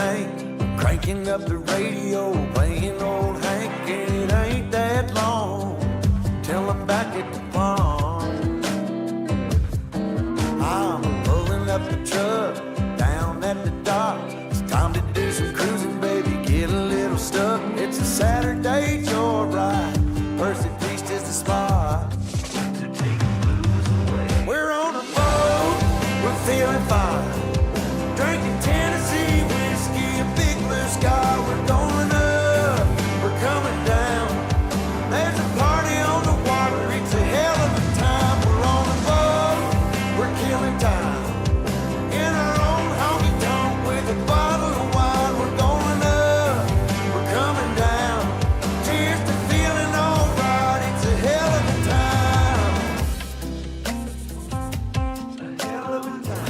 tank, cranking up the radio, playing old Hank. It ain't that long till I'm back at the farm. I'm pulling up the truck down at the dock. It's time to do some cruising, baby, get a little stuck. It's a Saturday joyride, Percy Feast is the spot. To take the blues away. We're on a boat, we're feeling fine, drinking Tennessee whiskey, a big blue sky. We're going up, we're coming down. There's a party on the water, it's a hell of a time. We're on a boat, we're killing time, in our own honky tonk with a bottle of wine. We're going up, we're coming down. Cheers to feeling alright, it's a hell of a time. A hell of a time.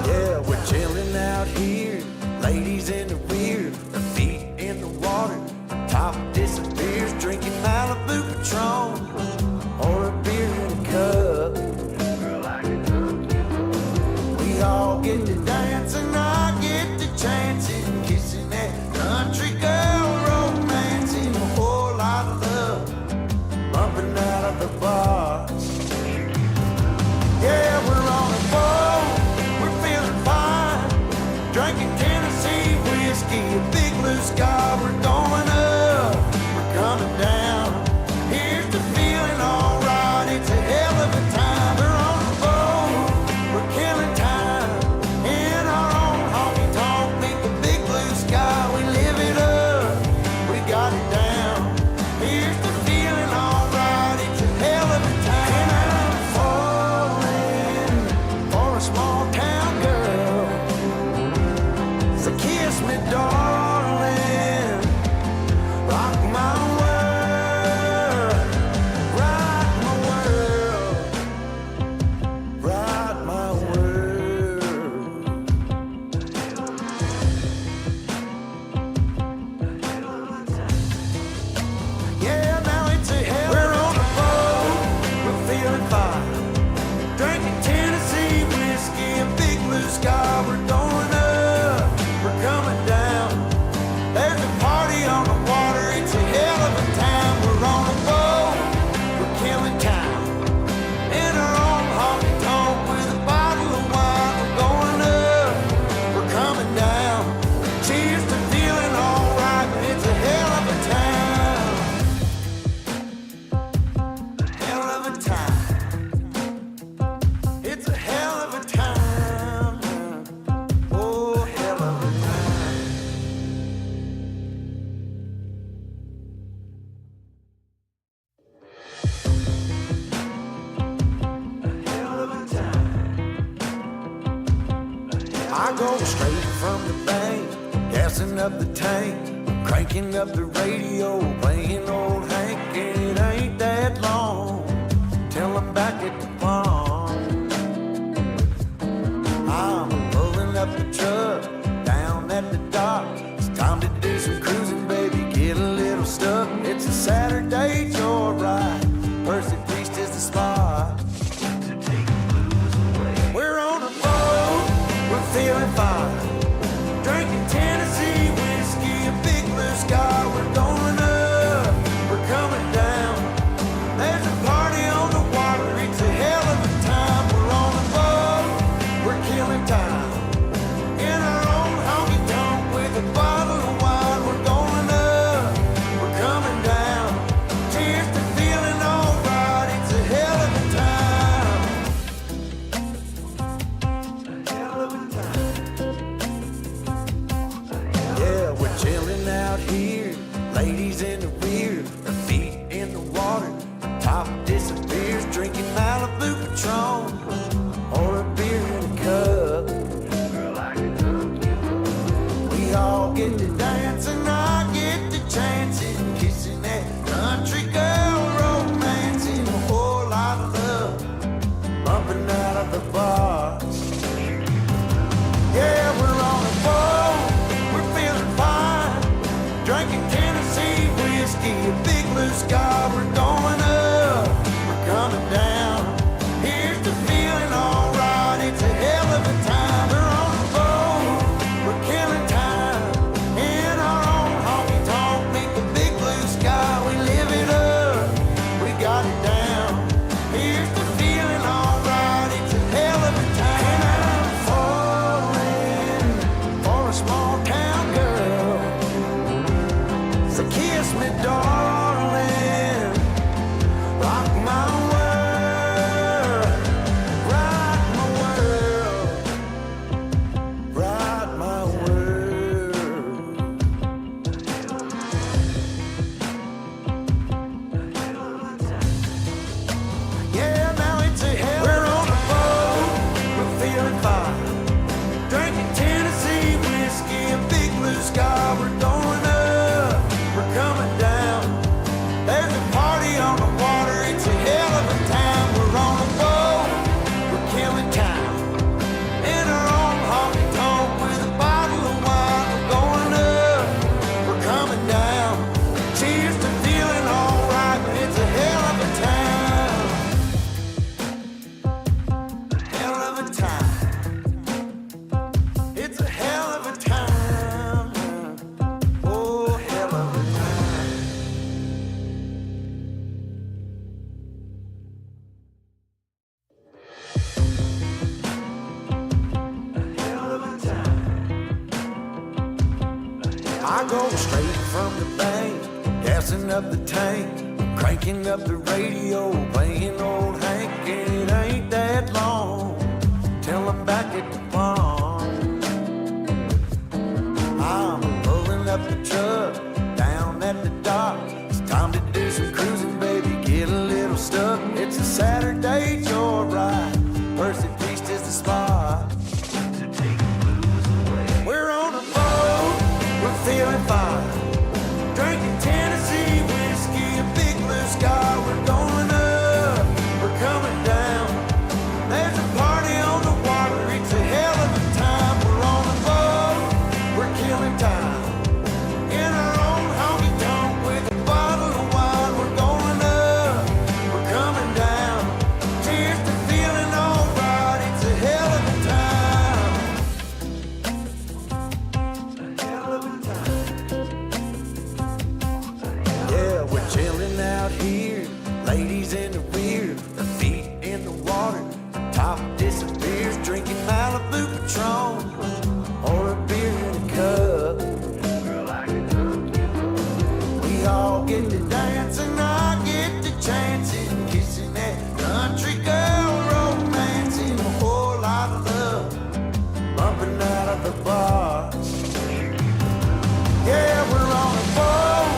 Yeah, we're chilling out here, ladies in the rear, our feet in the water, top disappears, drinking Malibu Patron or a beer in a cup. We all get to dance and I get to chancing, kissing that country girl, romancing, a whole lot of love, bumping out of the bars. Yeah, we're on a boat, we're feeling fine, drinking Tennessee whiskey, a big blue sky. We're going up, we're coming down. Here's the feeling alright, it's a hell of a time. We're on a boat, we're killing time, in our own honky tonk, beneath the big blue sky. We live it up, we got it down. Here's the feeling alright, it's a hell of a time. And I'm falling for a small town girl, so kiss me, darling, rock my world, rock my world, rock my world. Yeah, now it's a hell. We're on a boat, we're feeling fine, drinking Tennessee whiskey, a big blue sky. We're going up, we're coming down. There's a party on the water, it's a hell of a time. We're on a boat, we're killing time, in our own honky tonk with a bottle of wine. We're going up, we're coming down. Cheers to feeling alright, it's a hell of a time. A hell of a time. It's a hell of a time. Oh, hell of a time. A hell of a time. I go straight from the bank, gassing up the tank, cranking up the radio, playing old Hank. It ain't that long till I'm back at the farm. I'm pulling up the truck down at the dock. It's time to do some cruising, baby, get a little stuck. It's a Saturday joyride, Percy Feast is the spot. To take the blues away. We're on a boat, we're feeling fine, drinking Tennessee whiskey, a big blue sky. We're going up, we're coming down. There's a party on the water, it's a hell of a time. We're on a boat, we're killing time, in our own honky tonk with a bottle of wine. We're going up, we're coming down. Cheers to feeling alright, it's a hell of a time. A hell of a time. Yeah, we're chilling out here, ladies in the rear, our feet in the water, top disappears, drinking Malibu Patron or a beer in a cup. We all get to dance and I get to chancing, kissing that country girl, romancing, a whole lot of love, bumping out of the bars. Yeah, we're on a boat, we're feeling fine, drinking Tennessee whiskey. I go straight from the bank, gassing up the tank, cranking up the radio, playing old Hank. It ain't that long till I'm back at the farm. I'm pulling up the truck down at the dock. It's time to do some cruising, baby, get a little stuck. It's a Saturday joyride, Percy Beast is the spot to take the blues away. We're on a boat, we're feeling fine, drinking Tennessee whiskey, a big blue sky. We're going up, we're coming down. There's a party on the water, it's a hell of a time. We're on a boat, we're killing time, in our own honky tonk with a bottle of wine. We're going up, we're coming down. Cheers to feeling alright, it's a hell of a time. A hell of a time. Yeah, we're chilling out here, ladies in the rear, our feet in the water, our top disappears, drinking Malibu Patron or a beer in a cup. Girl, I can hook you up. We all get to dance and I get to chancing, kissing that country girl, romancing, a whole lot of love, bumping out of the bar. Yeah, we're on a boat,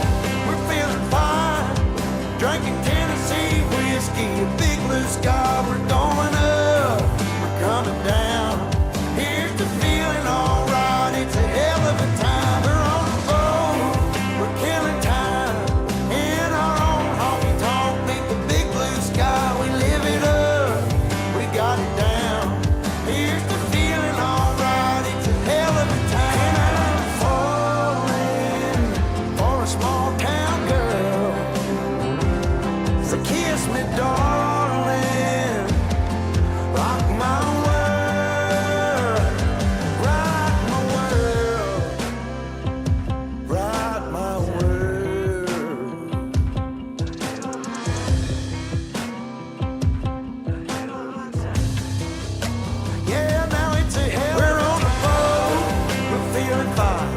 we're feeling fine, drinking Tennessee whiskey, a big blue sky. We're going up, we're coming down. Here's the feeling alright, it's a hell of a time. We're on a boat, we're killing time, in our own honky tonk, beneath the big blue sky. We live it up, we got it down. Here's the feeling alright, it's a hell of a time. I'm falling for a small town girl, so kiss me, darling, rock my world, rock my world, rock my world. Yeah, now it's a hell. We're on a boat, we're feeling fine,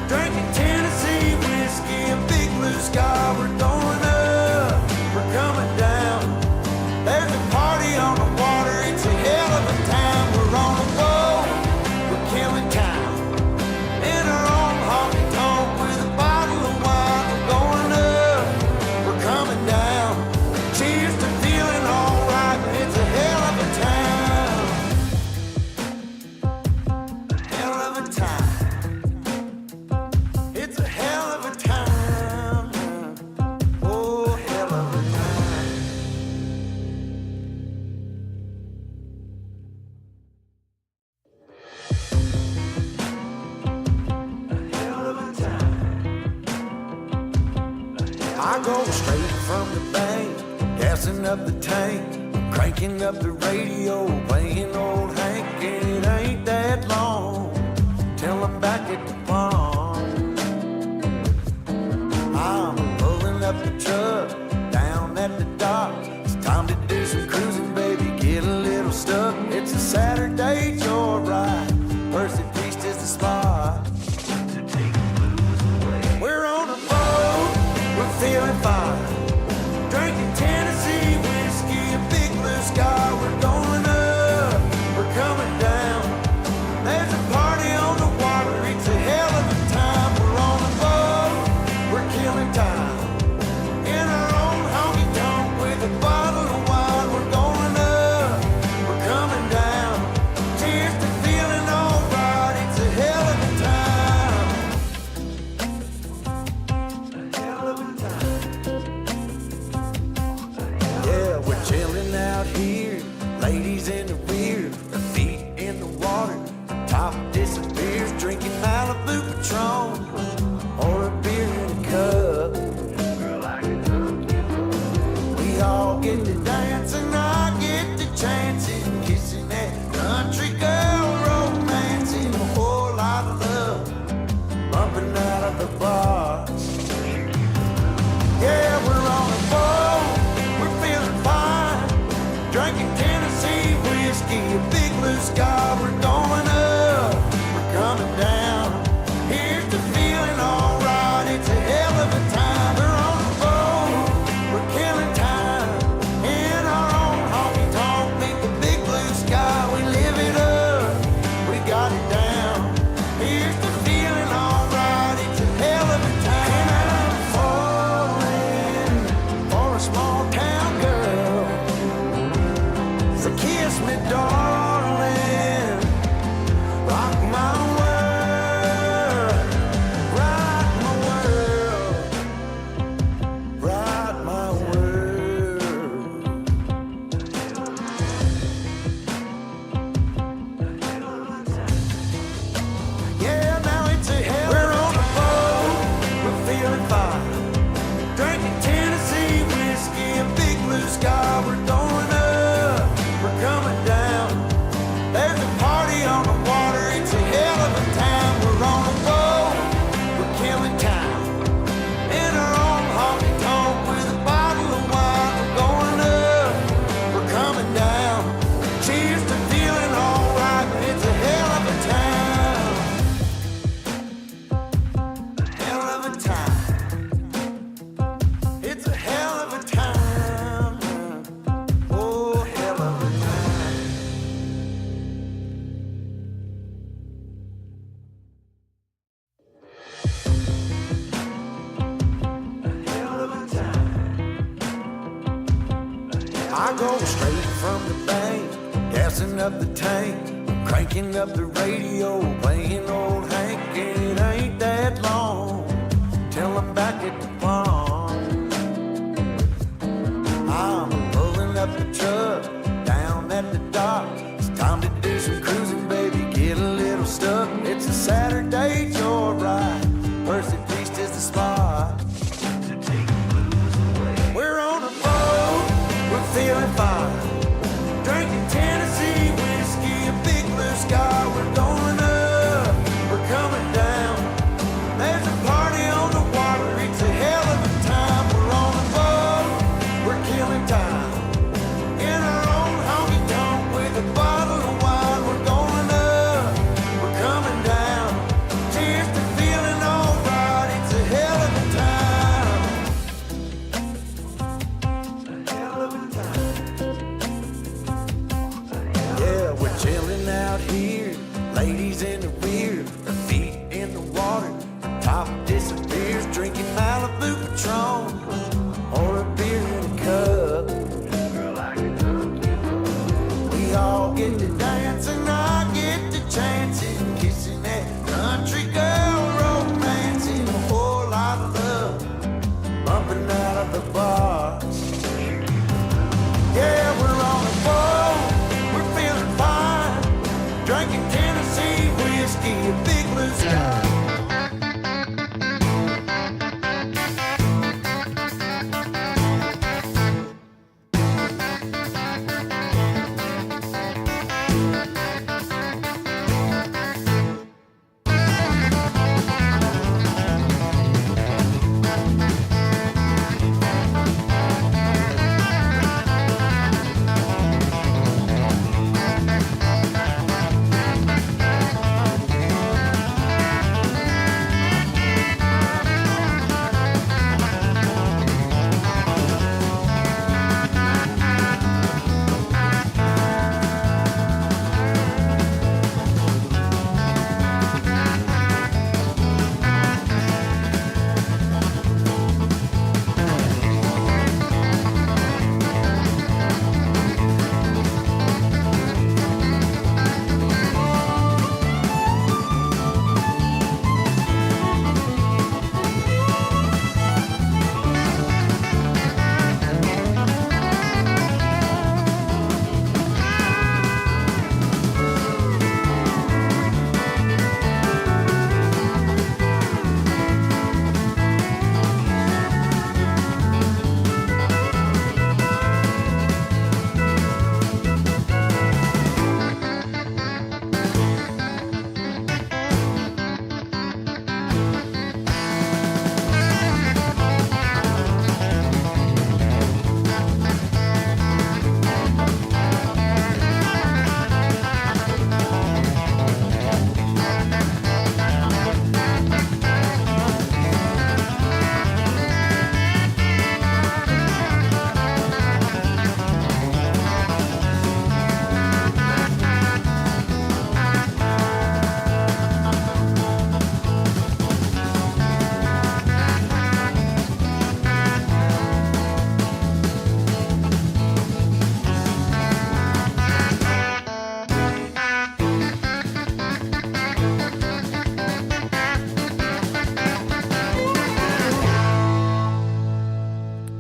drinking Tennessee whiskey, a big blue sky. We're going up, we're coming down. There's a party on the water, it's a hell of a time. We're on a boat, we're killing time, in our own honky tonk with a bottle of wine. We're going up, we're coming down. Cheers to feeling alright, it's a hell of a time. A hell of a time. It's a hell of a time. Oh, hell of a time. A hell of a time. I go straight from the bank, gassing up the tank, cranking up the radio, playing old Hank. It ain't that long till I'm back at the farm. I'm pulling up the truck down at the dock. It's time to do some cruising, baby, get a little stuck. It's a Saturday joyride, Percy Beast is the spot to take the blues away. We're on a boat, we're feeling fine, drinking Tennessee whiskey, a big blue sky. We're going up, we're coming down. There's a party on the water, it's a hell of a time. We're on a boat, we're killing time, in our own honky tonk with a bottle of wine. We're going up, we're coming down. Cheers to feeling alright, it's a hell of a time. A hell of a time. Yeah, we're chilling out here, ladies in the rear, our feet in the water, our top disappears, drinking Malibu Patron or a beer in a cup. Girl, I can hook you up. We all get to dance and I get to chancing, kissing that country girl, romancing, a whole lot of love, bumping out of the bar. Yeah, we're on a boat, we're feeling fine, drinking Tennessee whiskey, a big blue sky. We're going up, we're coming down. Here I go straight from the bank, gassing up the tank, cranking up the radio, playing old Hank. It ain't that long till I'm back at the farm. I'm pulling up the truck down at the dock. It's time to do some cruising, baby, get a little stuck. It's a Saturday joyride, Percy Beast is the spot to take the blues away. We're on a boat, we're feeling fine, drinking Tennessee whiskey, a big blue sky. We're going up, we're coming down. There's a party on the water, it's a hell of a time. We're on a boat, we're killing time, in our own honky tonk with a bottle of wine. We're going up, we're coming down. Cheers to feeling alright, it's a hell of a time. A hell of a time. Yeah, we're chilling out here, ladies in the rear, our feet in the water, top disappears, drinking Malibu Patron or a beer in a cup. Girl, I can hook you up. We all get to dance and I get to chancing, kissing that country girl, romancing, a whole lot of love bumping out of the bar. Yeah, we're on a boat, we're feeling fine, drinking Tennessee whiskey, a big blue sky.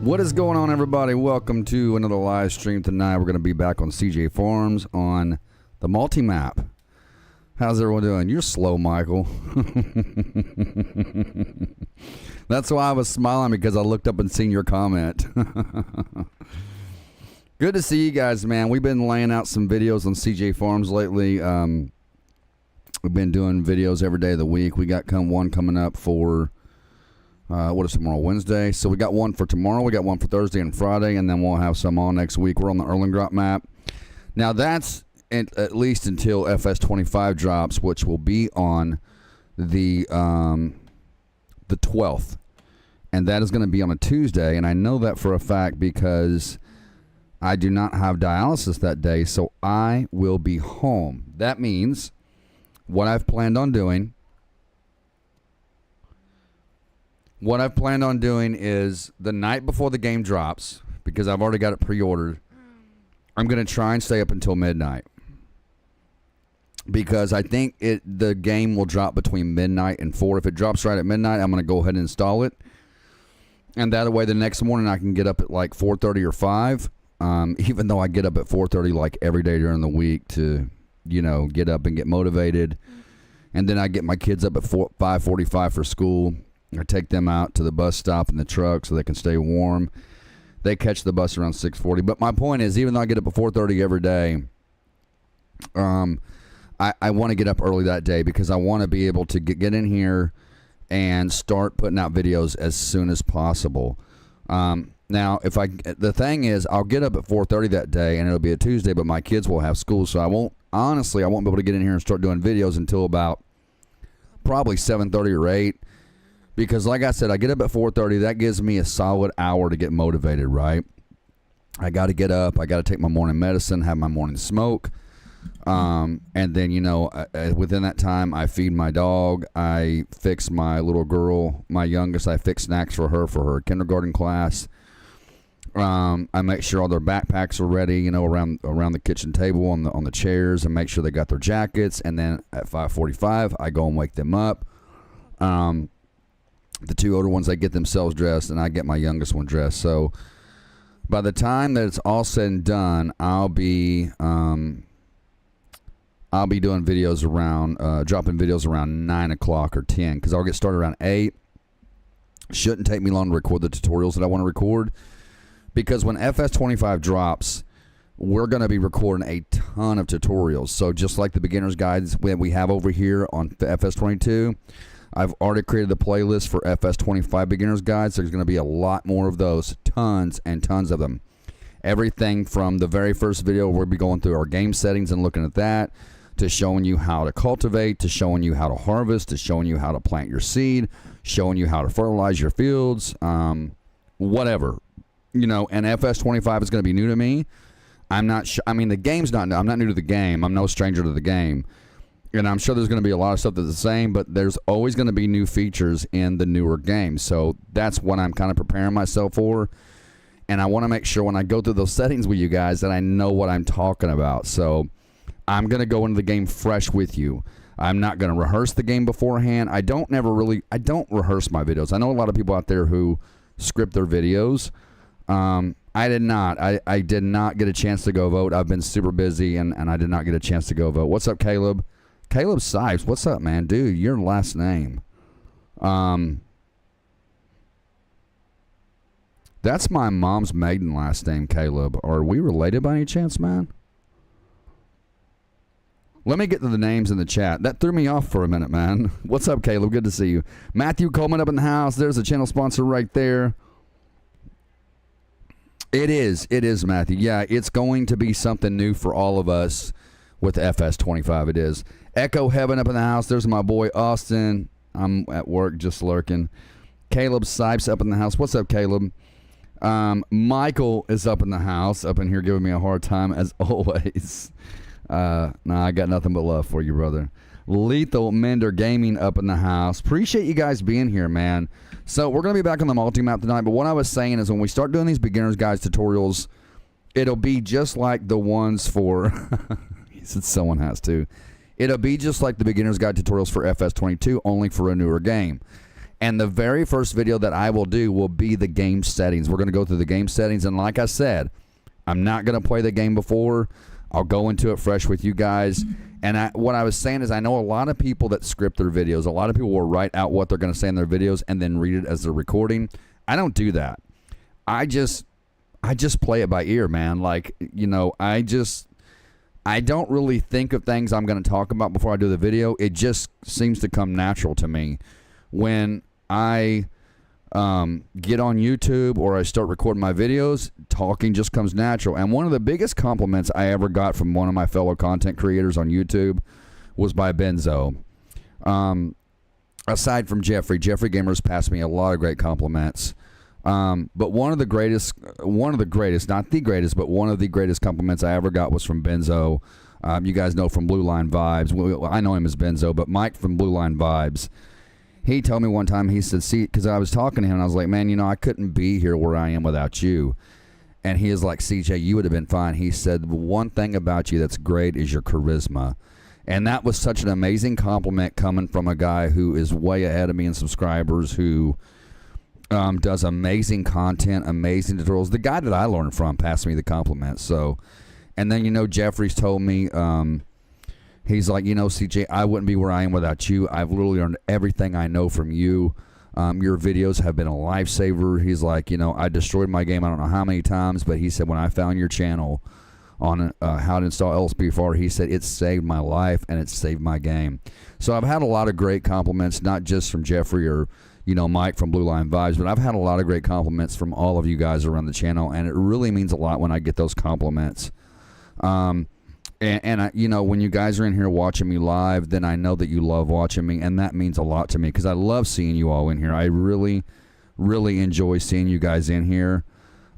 What is going on, everybody? Welcome to another live stream tonight. We're going to be back on CJFARMS on the multi-map. How's everyone doing? You're slow, Michael. That's why I was smiling, because I looked up and seen your comment. Good to see you guys, man. We've been laying out some videos on CJFARMS lately. We've been doing videos every day of the week. We got one coming up for... what is tomorrow? Wednesday. So we got one for tomorrow, we got one for Thursday and Friday, and then we'll have some on next week. We're on the Erlengrot map. Now that's at least until FS25 drops, which will be on the 12th. And that is going to be on a Tuesday, and I know that for a fact because I do not have dialysis that day, so I will be home. That means what I've planned on doing... What I've planned on doing is the night before the game drops, because I've already got it pre-ordered, I'm going to try and stay up until midnight. Because I think the game will drop between midnight and 4. If it drops right at midnight, I'm going to go ahead and install it. And that way the next morning I can get up at like 4:30 or 5. Even though I get up at 4:30 like every day during the week to, get up and get motivated. And then I get my kids up at 5:45 for school. I take them out to the bus stop in the truck so they can stay warm. They catch the bus around 6:40. But my point is, even though I get up at 4:30 every day, I want to get up early that day because I want to be able to get in here and start putting out videos as soon as possible. Now, the thing is, I'll get up at 4:30 that day, and it'll be a Tuesday, but my kids will have school, so I won't be able to get in here and start doing videos until about probably 7:30 or 8. Because, like I said, I get up at 4:30. That gives me a solid hour to get motivated, right? I got to get up. I got to take my morning medicine, have my morning smoke. And then, within that time, I feed my dog. I fix my little girl, my youngest. I fix snacks for her kindergarten class. I make sure all their backpacks are ready, around the kitchen table on the chairs, and make sure they got their jackets. And then at 5:45, I go and wake them up. The 2 older ones, they get themselves dressed, and I get my youngest one dressed. So by the time that it's all said and done, I'll be doing videos around, dropping videos around 9 o'clock or 10, because I'll get started around 8. Shouldn't take me long to record the tutorials that I want to record, because when FS25 drops, we're going to be recording a ton of tutorials. So just like the beginner's guides that we have over here on the FS22, I've already created a playlist for FS25 beginner's guides. There's going to be a lot more of those, tons and tons of them. Everything from the very first video, we'll be going through our game settings and looking at that, to showing you how to cultivate, to showing you how to harvest, to showing you how to plant your seed, showing you how to fertilize your fields, whatever. And FS25 is going to be new to me. I'm not sure. I mean, the game's not new. I'm not new to the game. I'm no stranger to the game. And I'm sure there's going to be a lot of stuff that's the same, but there's always going to be new features in the newer games. So that's what I'm kind of preparing myself for. And I want to make sure when I go through those settings with you guys that I know what I'm talking about. So I'm going to go into the game fresh with you. I'm not going to rehearse the game beforehand. I don't rehearse my videos. I know a lot of people out there who script their videos. I did not. I did not get a chance to go vote. I've been super busy, and I did not get a chance to go vote. What's up, Caleb? Caleb Sipes, what's up, man? Dude, your last name. That's my mom's maiden last name, Caleb. Are we related by any chance, man? Let me get to the names in the chat. That threw me off for a minute, man. What's up, Caleb? Good to see you. Matthew Coleman up in the house. There's a channel sponsor right there. It is, Matthew. Yeah, it's going to be something new for all of us with FS25. It is. Echo Heaven up in the house. There's my boy Austin. I'm at work just lurking. Caleb Sipes up in the house. What's up, Caleb? Michael is up in the house, up in here giving me a hard time as always. I got nothing but love for you, brother. Lethal Mender Gaming up in the house. Appreciate you guys being here, man. So we're going to be back on the multi-map tonight, but what I was saying is when we start doing these beginner's guides tutorials, it'll be just like the ones for... he said someone has to. It'll be just like the beginner's guide tutorials for FS22, only for a newer game. And the very first video that I will do will be the game settings. We're going to go through the game settings, and like I said, I'm not going to play the game before. I'll go into it fresh with you guys. And what I was saying is I know a lot of people that script their videos. A lot of people will write out what they're going to say in their videos and then read it as they're recording. I don't do that. I just play it by ear, man. Like, I don't really think of things I'm going to talk about before I do the video. It just seems to come natural to me. When I get on YouTube or I start recording my videos, talking just comes natural. And one of the biggest compliments I ever got from one of my fellow content creators on YouTube was by Benzo. Aside from Jeffrey Gamer's passed me a lot of great compliments. But one of the greatest, not the greatest, but one of the greatest compliments I ever got was from Benzo. You guys know from Blue Line Vibes. Well, I know him as Benzo, but Mike from Blue Line Vibes. He told me one time, he said, see, because I was talking to him, and I was like, man, I couldn't be here where I am without you. And he is like, CJ, you would have been fine. He said, one thing about you that's great is your charisma. And that was such an amazing compliment coming from a guy who is way ahead of me in subscribers, who does amazing content, amazing tutorials. The guy that I learned from passed me the compliment. So, and then, you know, Jeffrey's told me, he's like, you know, CJ, I wouldn't be where I am without you. I've literally learned everything I know from you. Your videos have been a lifesaver. He's like, you know, I destroyed my game I don't know how many times, but he said when I found your channel on how to install LSP4, he said it saved my life and it saved my game. So I've had a lot of great compliments, not just from Jeffrey or, you know, Mike from Blue Line Vibes, but I've had a lot of great compliments from all of you guys around the channel, and it really means a lot when I get those compliments. And I, you know, when you guys are in here watching me live, then I know that you love watching me, and that means a lot to me because I love seeing you all in here. I really, really enjoy seeing you guys in here.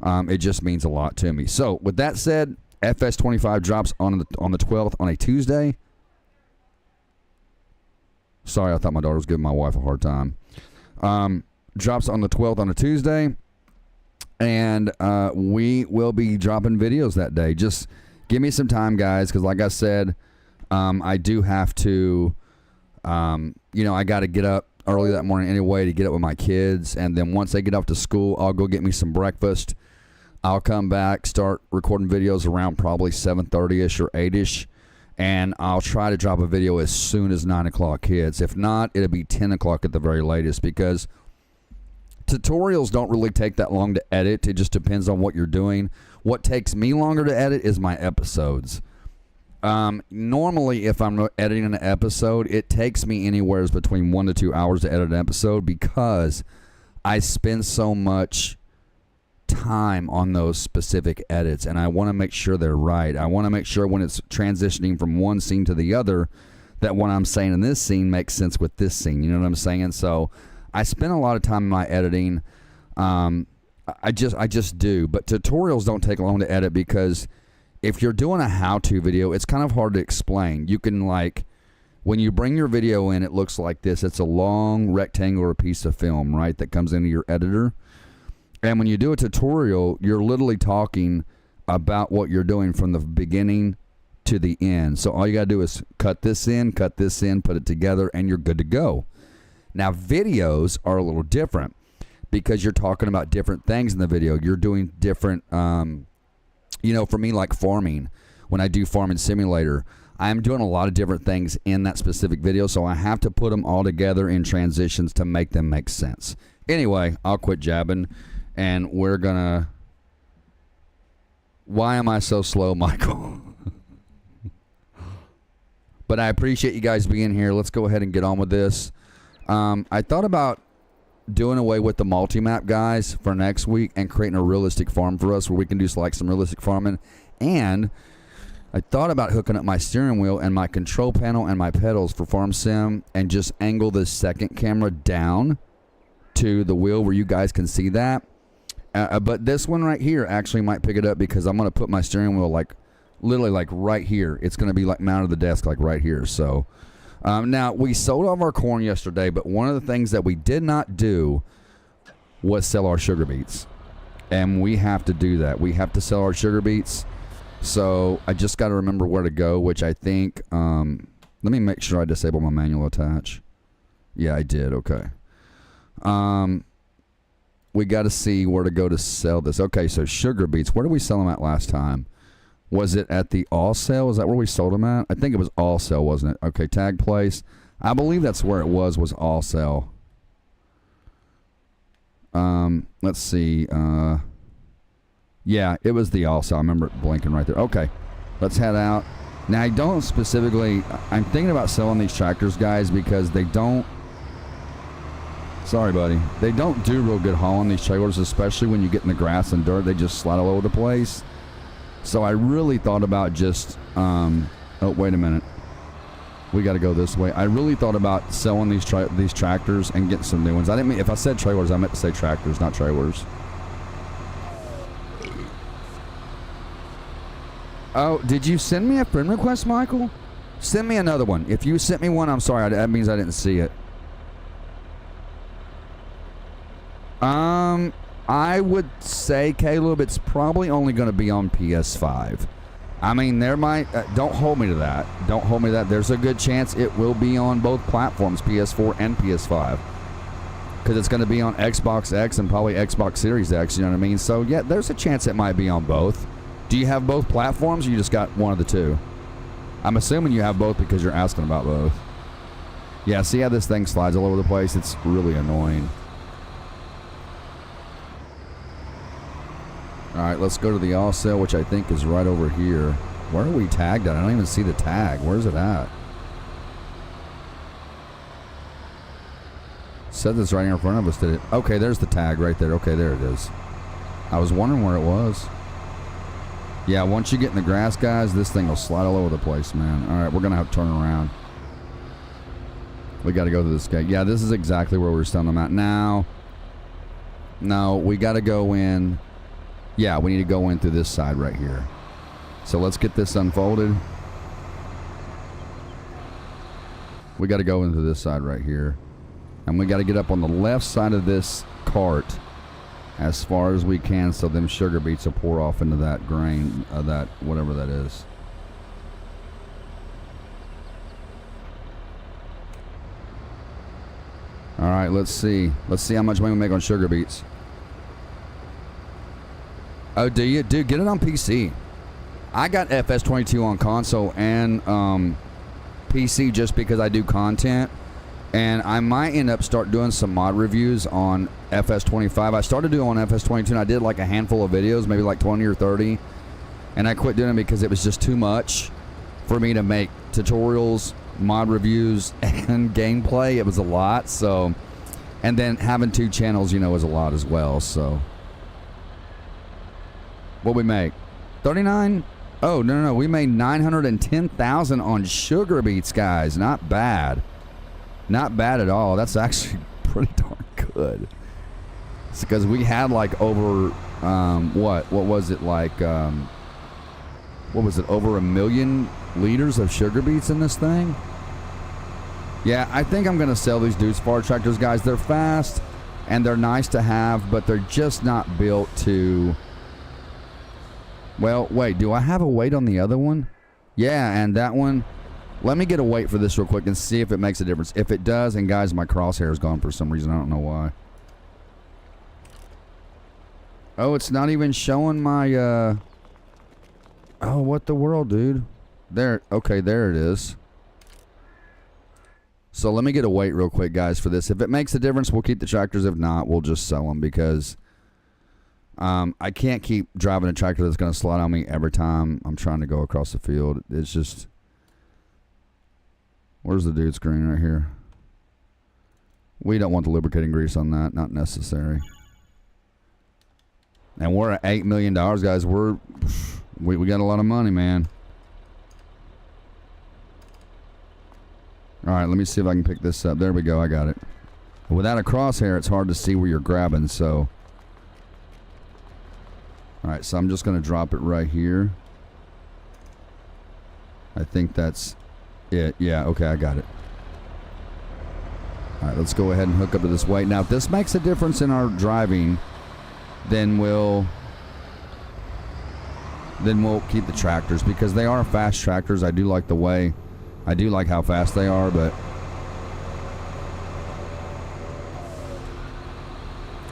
It just means a lot to me. So with that said, FS25 drops on the 12th on a Tuesday. Sorry, I thought my daughter was giving my wife a hard time. Drops on the 12th on a Tuesday, and we will be dropping videos that day. Just give me some time, guys, because like I said, I do have to, you know, I got to get up early that morning anyway to get up with my kids, and then once they get off to school, I'll go get me some breakfast. I'll come back, start recording videos around probably 7:30ish or 8ish, and I'll try to drop a video as soon as 9 o'clock hits. If not, it'll be 10 o'clock at the very latest, because tutorials don't really take that long to edit. It just depends on what you're doing. What takes me longer to edit is my episodes. Normally, if I'm editing an episode, it takes me anywhere between 1 to 2 hours to edit an episode because I spend so much time on those specific edits, and I want to make sure they're right. I want to make sure when it's transitioning from one scene to the other that what I'm saying in this scene makes sense with this scene. You know what I'm saying? So I spend a lot of time in my editing. I just do. But tutorials don't take long to edit because if you're doing a how-to video, it's kind of hard to explain. You can, like, when you bring your video in, it looks like this. It's a long rectangular piece of film, right, that comes into your editor. And when you do a tutorial, you're literally talking about what you're doing from the beginning to the end. So all you got to do is cut this in, put it together, and you're good to go. Now, videos are a little different because you're talking about different things in the video. You're doing different, you know, for me, like farming, when I do Farmingsimulator, I'm doing a lot of different things in that specific video, so I have to put them all together in transitions to make them make sense. Anyway, I'll quit jabbing, and we're gonna... Why am I so slow, Michael? But I appreciate you guys being here. Let's go ahead and get on with this. I thought about doing away with the multi-map, guys, for next week and creating a realistic farm for us where we can do like some realistic farming. And I thought about hooking up my steering wheel and my control panel and my pedals for Farm Sim and just angle the second camera down to the wheel where you guys can see that. But this one right here actually might pick it up because I'm going to put my steering wheel like literally like right here. It's going to be like mounted to the desk like right here. So now we sold off our corn yesterday, but one of the things that we did not do was sell our sugar beets. And we have to do that. We have to sell our sugar beets. So I just got to remember where to go, which I think, let me make sure I disable my manual attach. Yeah, I did. Okay. We got to see where to go to sell this. Okay, so sugar beets. Where did we sell them at last time? Was it at the all sale? Is that where we sold them at? I think it was all sale, wasn't it? Okay, tag place. I believe that's where it was all sale. Let's see. Yeah, it was the all sale. I remember it blinking right there. Okay, let's head out. Now, I don't specifically... I'm thinking about selling these tractors, guys, because they don't... Sorry, buddy. They don't do real good hauling, these trailers, especially when you get in the grass and dirt. They just slide all over the place. So I really thought about just... oh, wait a minute. We got to go this way. I really thought about selling these tractors and getting some new ones. I didn't mean... If I said trailers, I meant to say tractors, not trailers. Oh, did you send me a friend request, Michael? Send me another one. If you sent me one, I'm sorry. That means I didn't see it. I would say, Caleb, it's probably only going to be on PS5. I mean, there might... don't hold me to that. Don't hold me to that. There's a good chance it will be on both platforms, PS4 and PS5. Because it's going to be on Xbox X and probably Xbox Series X, you know what I mean? So, yeah, there's a chance it might be on both. Do you have both platforms, or you just got one of the two? I'm assuming you have both because you're asking about both. Yeah, see how this thing slides all over the place? It's really annoying. Alright, let's go to the all sale, which I think is right over here. Where are we tagged at? I don't even see the tag. Where's it at? Said this right here in front of us, did it? Okay, there's the tag right there. Okay, there it is. I was wondering where it was. Yeah, once you get in the grass, guys, this thing will slide all over the place, man. Alright, we're going to have to turn around. We got to go to this gate. Yeah, this is exactly where we're selling them at. Now, no, we got to go in. Yeah, we need to go in through this side right here. So let's get this unfolded. We got to go into this side right here. And we got to get up on the left side of this cart as far as we can so them sugar beets will pour off into that grain, that whatever that is. All right, let's see. Let's see how much money we make on sugar beets. Oh, do you? Dude, get it on PC. I got FS22 on console and PC just because I do content. And I might end up start doing some mod reviews on FS25. I started doing on FS22 and I did like a handful of videos, maybe like 20 or 30. And I quit doing it because it was just too much for me to make tutorials, mod reviews, and gameplay. It was a lot, so... And then having 2 channels, you know, is a lot as well, so... What we make? 39? Oh, no. We made 910,000 on sugar beets, guys. Not bad. Not bad at all. That's actually pretty darn good. It's because we had like over, what was it like, what was it, over 1 million liters of sugar beets in this thing? Yeah, I think I'm going to sell these dudes Forage tractors, guys. They're fast and they're nice to have, but they're just not built to... Well, wait, do I have a weight on the other one? Yeah, and that one... Let me get a weight for this real quick and see if it makes a difference. If it does, and guys, my crosshair is gone for some reason. I don't know why. Oh, it's not even showing my, Oh, what the world, dude? There, okay, there it is. So let me get a weight real quick, guys, for this. If it makes a difference, we'll keep the tractors. If not, we'll just sell them because... I can't keep driving a tractor that's going to slide on me every time I'm trying to go across the field. It's just... Where's the dude screen right here? We don't want the lubricating grease on that. Not necessary. And we're at $8 million, guys. We got a lot of money, man. All right, let me see if I can pick this up. There we go. I got it. Without a crosshair, it's hard to see where you're grabbing, so... All right, so I'm just going to drop it right here. I think that's... it. Yeah, okay, I got it. All right, let's go ahead and hook up to this weight. Now, if this makes a difference in our driving, then we'll keep the tractors because they are fast tractors. I do like the way, I do like how fast they are, but...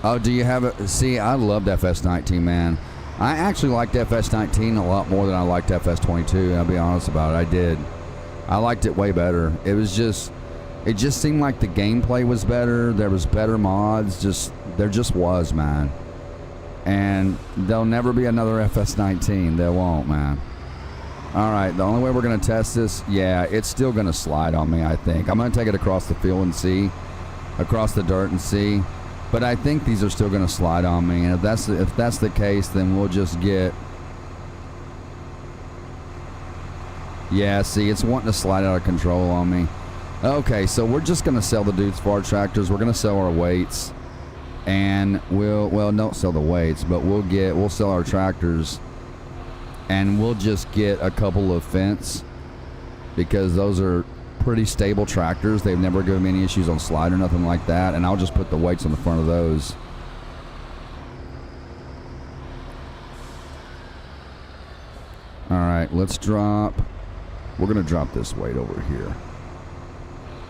Oh, do you have it? See, I loved FS19, man. I actually liked FS19 a lot more than I liked FS22. I'll be honest about it. I did. I liked it way better. It just seemed like the gameplay was better. There was better mods. There just was, man. And there'll never be another FS19. There won't, man. All right, the only way we're going to test this, yeah, it's still going to slide on me, I think. I'm going to take it across the field and see, across the dirt and see. But I think these are still going to slide on me. And if that's the case, then we'll just get... Yeah, see, it's wanting to slide out of control on me. Okay, so we're just going to sell the dudes Forage tractors. We're going to sell our weights. And well, don't sell the weights, but we'll sell our tractors. And we'll just get a couple of fence. Because those are pretty stable tractors. They've never given me any issues on slide or nothing like that. And I'll just put the weights on the front of those. All right, let's drop. We're going to drop this weight over here.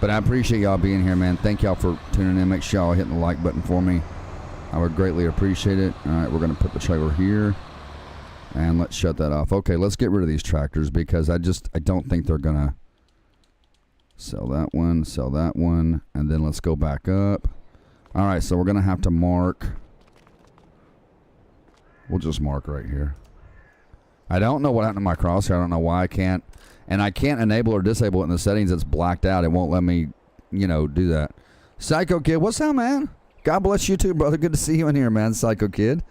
But I appreciate y'all being here, man. Thank y'all for tuning in. Make sure y'all hitting the like button for me. I would greatly appreciate it. All right, we're going to put the trailer here. And let's shut that off. Okay, let's get rid of these tractors because I don't think they're going to sell that one, and then let's go back up. All right, so we're going to have to mark. We'll just mark right here. I don't know what happened to my crosshair. I don't know why I can't. And I can't enable or disable it in the settings. It's blacked out. It won't let me, do that. Psycho Kid, what's up, man? God bless you too, brother. Good to see you in here, man. Psycho Kid.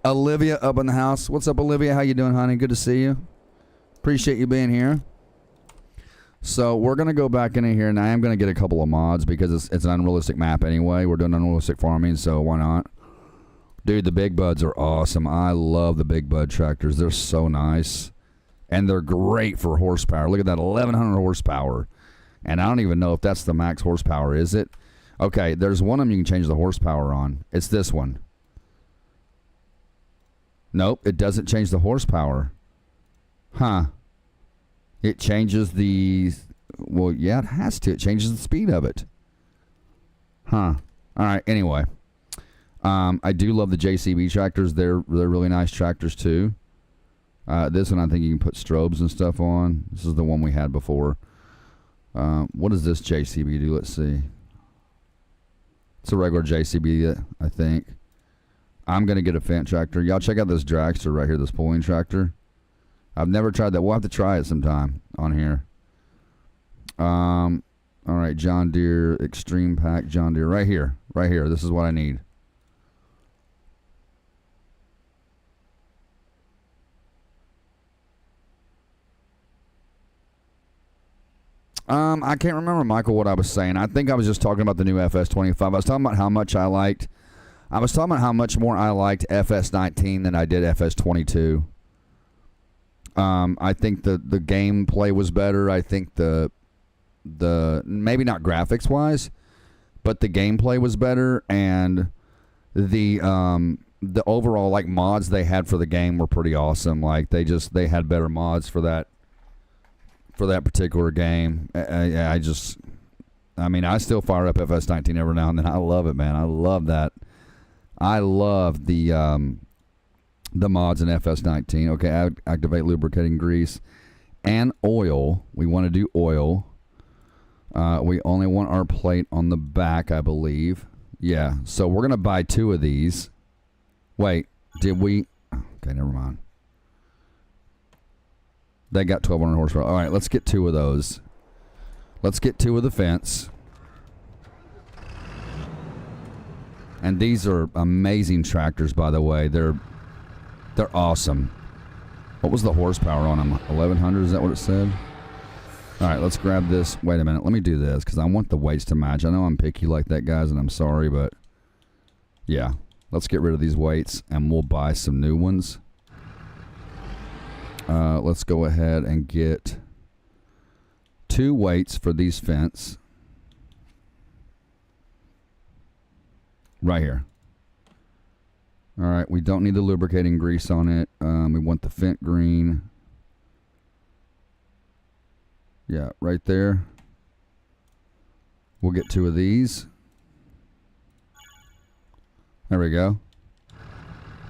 Olivia up in the house. What's up, Olivia? How you doing, honey? Good to see you. Appreciate you being here. So we're going to go back in here, and I am going to get a couple of mods because it's an unrealistic map anyway. We're doing unrealistic farming, so why not? Dude, the Big Buds are awesome. I love the Big Bud tractors. They're so nice. And they're great for horsepower. Look at that, 1,100 horsepower. And I don't even know if that's the max horsepower, is it? Okay, there's one of them you can change the horsepower on. It's this one. Nope, it doesn't change the horsepower. Huh. It changes the... Well, yeah, it has to. It changes the speed of it. Huh. All right, anyway. I do love the JCB tractors. They're really nice tractors, too. This one, I think you can put strobes and stuff on. This is the one we had before. What does this JCB do? Let's see. It's a regular JCB, I think. I'm going to get a Fendt tractor. Y'all check out this dragster right here, this pulling tractor. I've never tried that. We'll have to try it sometime on here. All right, John Deere, Extreme Pack, John Deere. Right here. Right here. This is what I need. I can't remember, Michael, what I was saying. I think I was just talking about the new FS25. I was talking about how much I liked. I was talking about how much more I liked FS19 than I did FS22. I think the gameplay was better. I think the maybe not graphics wise, but the gameplay was better, and the overall like mods they had for the game were pretty awesome. Like they had better mods for that particular game. I still fire up FS19 every now and then. I love it, man. I love that. I love the mods in FS19. Okay, activate lubricating grease and oil. We want to do oil. We only want our plate on the back, I believe. Yeah, so we're going to buy 2 of these. Wait, did we? Okay, never mind. They got 1,200 horsepower. All right, let's get 2 of those. Let's get 2 of the fence. And these are amazing tractors, by the way. They're awesome. What was the horsepower on them? 1,100, is that what it said? All right, let's grab this. Wait a minute. Let me do this because I want the weights to match. I know I'm picky like that, guys, and I'm sorry, but yeah. Let's get rid of these weights, and we'll buy some new ones. Let's go ahead and get 2 weights for these fence. Right here. All right, we don't need the lubricating grease on it. We want the Fendt green. Yeah, right there. We'll get 2 of these. There we go.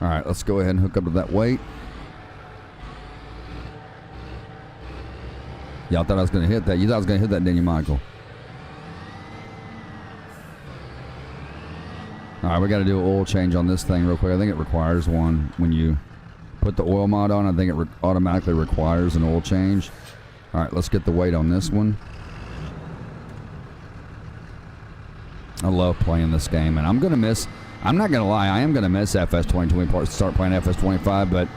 All right, let's go ahead and hook up to that weight. Y'all thought I was going to hit that. You thought I was going to hit that, didn't you, Michael? All right, we got to do an oil change on this thing real quick. I think it requires one. When you put the oil mod on, I think it automatically requires an oil change. All right, let's get the weight on this one. I love playing this game, and I'm not going to lie, I am going to miss FS20 when we start playing FS25, but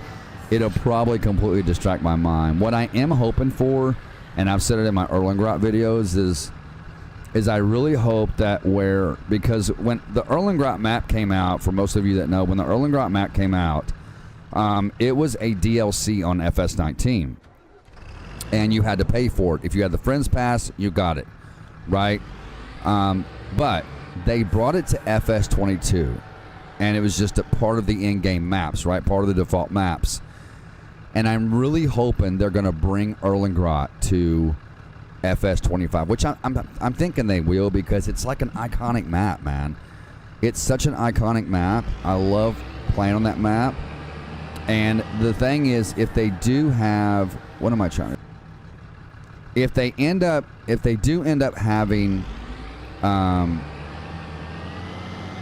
it'll probably completely distract my mind. What I am hoping for, and I've said it in my Erlengrot videos, is I really hope that because when the Erlengrot map came out, for most of you that know, when the Erlengrot map came out, it was a DLC on FS19, and you had to pay for it. If you had the Friends Pass, you got it, right? But they brought it to FS22, and it was just a part of the in-game maps, right? Part of the default maps. And I'm really hoping they're going to bring Erlengrot to FS25, which I'm thinking they will, because it's like an iconic map, man. It's such an iconic map. I love playing on that map. And the thing is, if they do have, what am I trying to? If they do end up having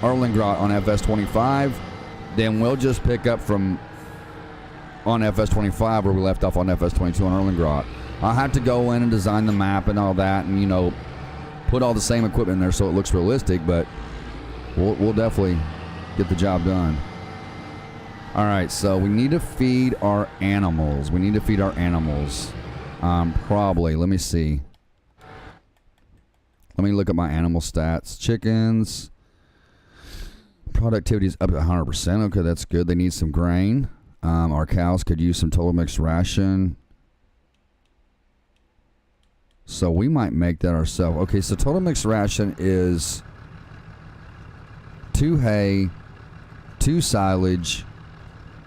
Erlengrot on FS25, then we'll just pick up from on FS25 where we left off on FS22 on Erlengrot. I'll have to go in and design the map and all that, and, you know, put all the same equipment in there so it looks realistic, but we'll definitely get the job done. All right, so we need to feed our animals. Probably, let me see. Let me look at my animal stats. Chickens. Productivity is up at 100%. Okay, that's good. They need some grain. Our cows could use some total mixed ration. So we might make that ourselves. Okay, so total mixed ration is 2 hay, 2 silage,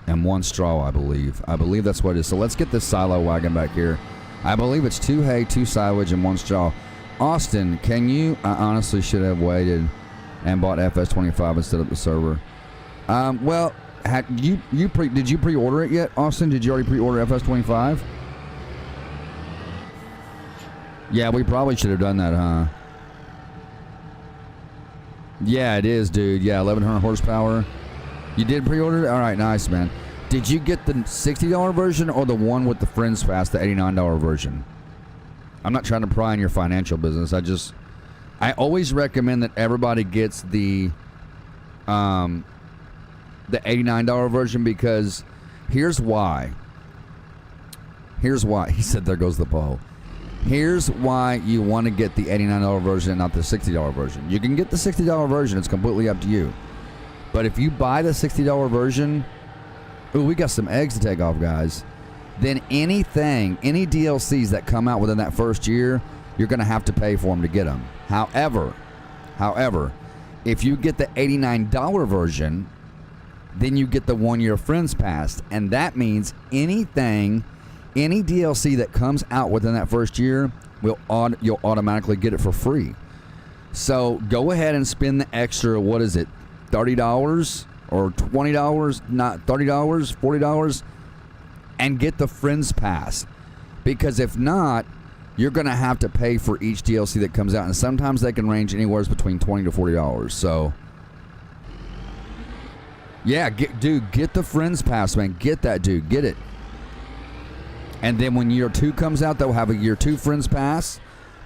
and 1 straw, I believe. I believe that's what it is. So let's get this silo wagon back here. I believe it's 2 hay, 2 silage, and 1 straw. Austin, can you? I honestly should have waited and bought FS25 instead of the server. Well, did you pre-order it yet, Austin? Did you already pre-order FS25? Yeah, we probably should have done that, huh? Yeah, it is, dude. Yeah, 1100 horsepower. You did pre-order it? All right, nice, man. Did you get the $60 version or the one with the Friends Pass, the $89 version? I'm not trying to pry in your financial business. I always recommend that everybody gets the $89 version, because here's why. He said, there goes the bow. Here's why you want to get the $89 version and not the $60 version. You can get the $60 version. It's completely up to you. But if you buy the $60 version, ooh, we got some eggs to take off, guys. Then any DLCs that come out within that first year, you're going to have to pay for them to get them. However, if you get the $89 version, then you get the 1-year Friends Pass. And that means any DLC that comes out within that first year, you'll automatically get it for free. So go ahead and spend the extra, what is it, $30 or $20, not $30, $40, and get the Friends Pass. Because if not, you're going to have to pay for each DLC that comes out. And sometimes they can range anywhere between $20 to $40. So, yeah, get the Friends Pass, man. Get that, dude. Get it. And then when year 2 comes out, they'll have a year 2 Friends Pass.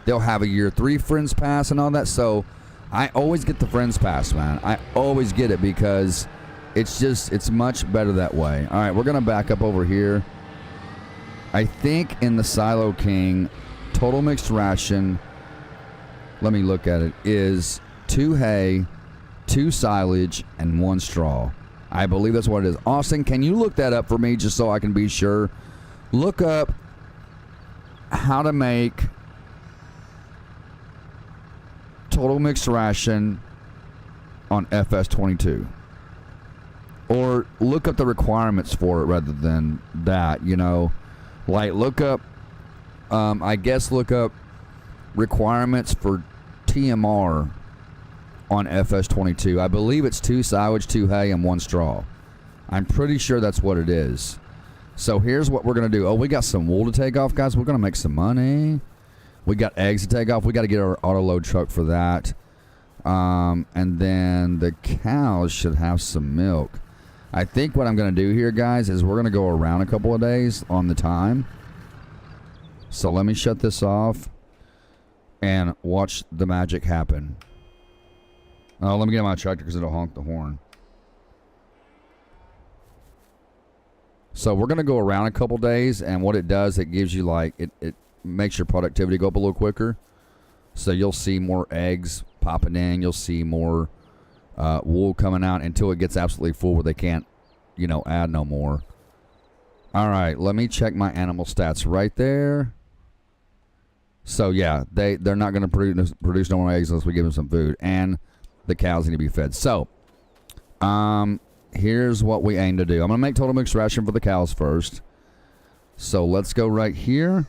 They'll have a year 3 Friends Pass and all that. So I always get the Friends Pass, man. I always get it because it's much better that way. All right, we're going to back up over here. I think in the Silo King, total mixed ration, let me look at it, is 2 hay, 2 silage, and 1 straw. I believe that's what it is. Austin, can you look that up for me just so I can be sure? Look up how to make total mixed ration on FS22. Or look up the requirements for it rather than that, you know. Like, look up, look up requirements for TMR on FS22. I believe it's 2 silage, 2 hay, and 1 straw. I'm pretty sure that's what it is. So here's what we're going to do. Oh, we got some wool to take off, guys. We're going to make some money. We got eggs to take off. We got to get our auto load truck for that. And then the cows should have some milk. I think what I'm going to do here, guys, is we're going to go around a couple of days on the time. So let me shut this off and watch the magic happen. Oh, let me get my tractor because it'll honk the horn. So we're going to go around a couple days, and what it does, it gives you like, it makes your productivity go up a little quicker. So you'll see more eggs popping in. You'll see more wool coming out until it gets absolutely full where they can't, add no more. All right, let me check my animal stats right there. So yeah, they're not going to produce no more eggs unless we give them some food, and the cows need to be fed. So, here's what we aim to do. I'm going to make total mixed ration for the cows first. So let's go right here.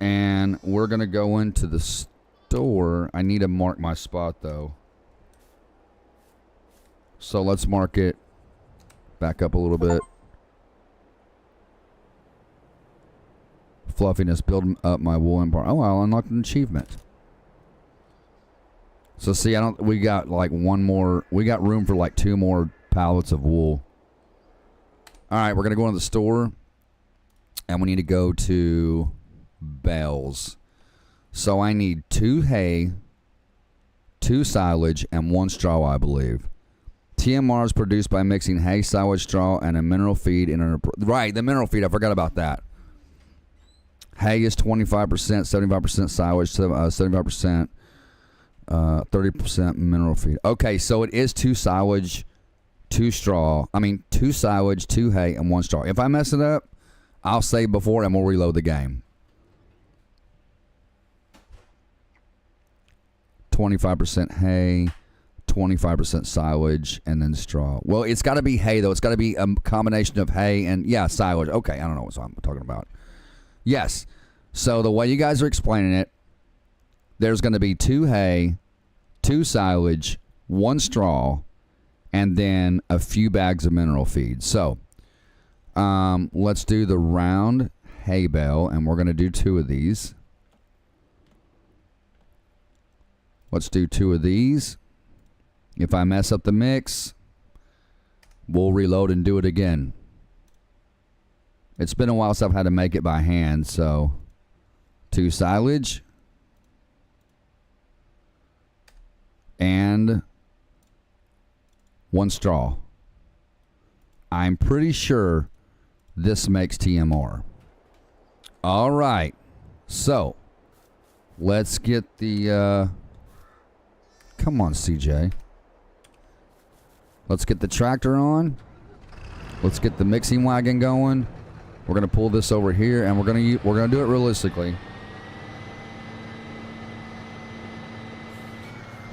And we're going to go into the store. I need to mark my spot, though. So let's mark it. Back up a little bit. Fluffiness, build up my wool empire. Oh, I'll unlock an achievement. So see, we got like one more, we got room for like 2 more pallets of wool. All right, we're going to go into the store. And we need to go to bales. So I need 2 hay, 2 silage, and 1 straw, I believe. TMR is produced by mixing hay, silage, straw, and a mineral feed in a... Right, the mineral feed. I forgot about that. Hay is 25%, 75% silage, 75%, 30% mineral feed. Okay, so it is 2 silage, 2 straw. I mean, 2 silage, 2 hay, and 1 straw. If I mess it up, I'll save before and we'll reload the game. 25% hay, 25% silage, and then straw. Well, it's got to be hay, though. It's got to be a combination of hay and, yeah, silage. Okay, I don't know what I'm talking about. Yes. So the way you guys are explaining it, there's going to be 2 hay, 2 silage, 1 straw, and then a few bags of mineral feed. So let's do the round hay bale, and we're going to do 2 of these. Let's do 2 of these. If I mess up the mix, we'll reload and do it again. It's been a while since I've had to make it by hand, so 2 silage and 1 straw. I'm pretty sure this makes TMR. All right, so let's get the come on, CJ. Let's get the tractor on. Let's get the mixing wagon going. We're gonna pull this over here, and we're gonna do it realistically.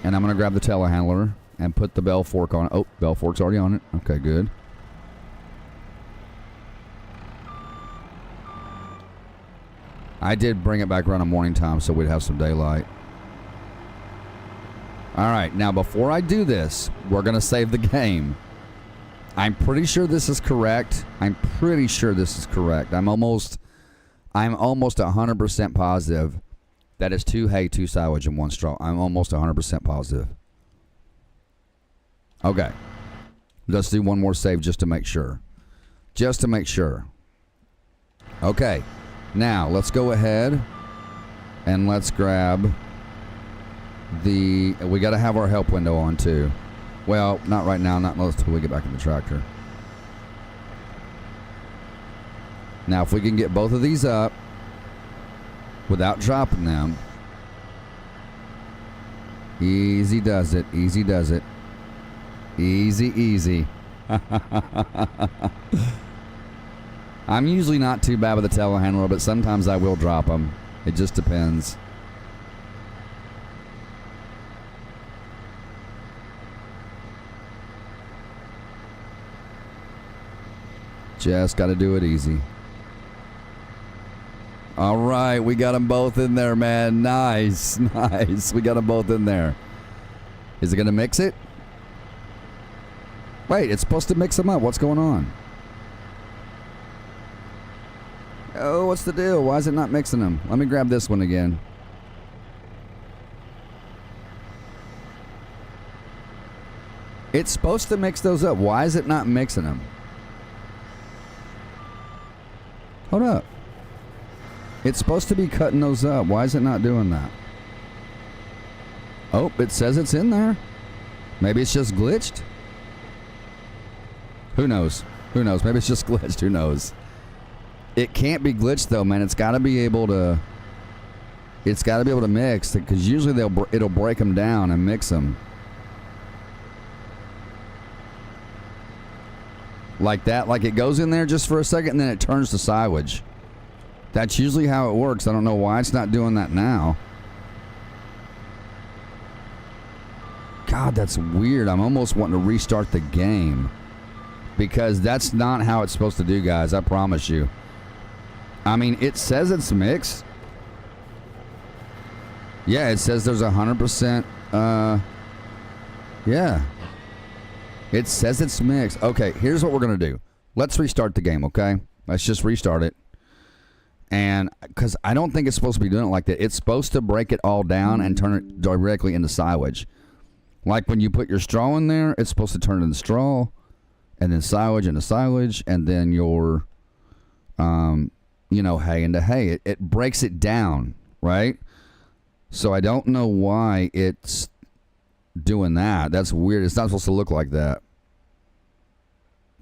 And I'm gonna grab the telehandler and put the bell fork on it. Oh, bell fork's already on it. Okay, good. I did bring it back around in morning time so we'd have some daylight. All right, now before I do this, we're going to save the game. I'm pretty sure this is correct. I'm almost 100% positive that it's 2 hay, 2 silage, and 1 straw. I'm almost 100% positive. Okay. Let's do one more save just to make sure. Okay. Now, let's go ahead and let's grab we got to have our help window on too. Well, not right now, not until we get back in the tractor. Now, if we can get both of these up without dropping them, easy does it. Easy. I'm usually not too bad with the telehandler, but sometimes I will drop them. It just depends. Just got to do it easy. All right, we got them both in there, man. Nice. We got them both in there. Is it going to mix it? Wait, it's supposed to mix them up. What's going on? Oh, what's the deal? Why is it not mixing them? Let me grab this one again. It's supposed to mix those up. Why is it not mixing them? Hold up. It's supposed to be cutting those up. Why is it not doing that? Oh, it says it's in there. Maybe it's just glitched. Who knows? Maybe it's just glitched. Who knows? It can't be glitched though, man. It's got to be able to mix, because usually it'll break them down and mix them. Like that, like it goes in there just for a second and then it turns to silage. That's usually how it works. I don't know why it's not doing that now. God, that's weird. I'm almost wanting to restart the game, because that's not how it's supposed to do, guys. I promise you. I mean, it says it's mixed. Yeah, it says there's 100%. Yeah. It says it's mixed. Okay, here's what we're going to do. Let's restart the game, okay? Let's just restart it. And because I don't think it's supposed to be doing it like that. It's supposed to break it all down and turn it directly into silage. Like when you put your straw in there, it's supposed to turn it into straw, and then silage into silage, and then your, you know, hay into hay. It breaks it down, right? So I don't know why it's doing that. That's weird. It's not supposed to look like that.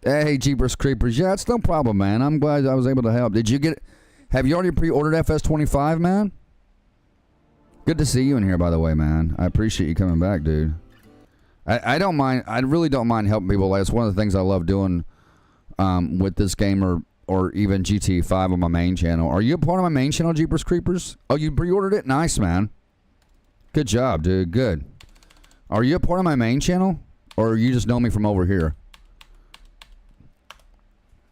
Hey, Jeepers Creepers. Yeah, it's no problem, man. I'm glad I was able to help. Did you get... Have you already pre-ordered FS25, man? Good to see you in here, by the way, man. I appreciate you coming back, dude. I don't mind. I really don't mind helping people. It's one of the things I love doing with this game or even GTA 5 on my main channel. Are you a part of my main channel, Jeepers Creepers? Oh, you pre-ordered it? Nice, man. Good job, dude. Good. Are you a part of my main channel? Or you just know me from over here?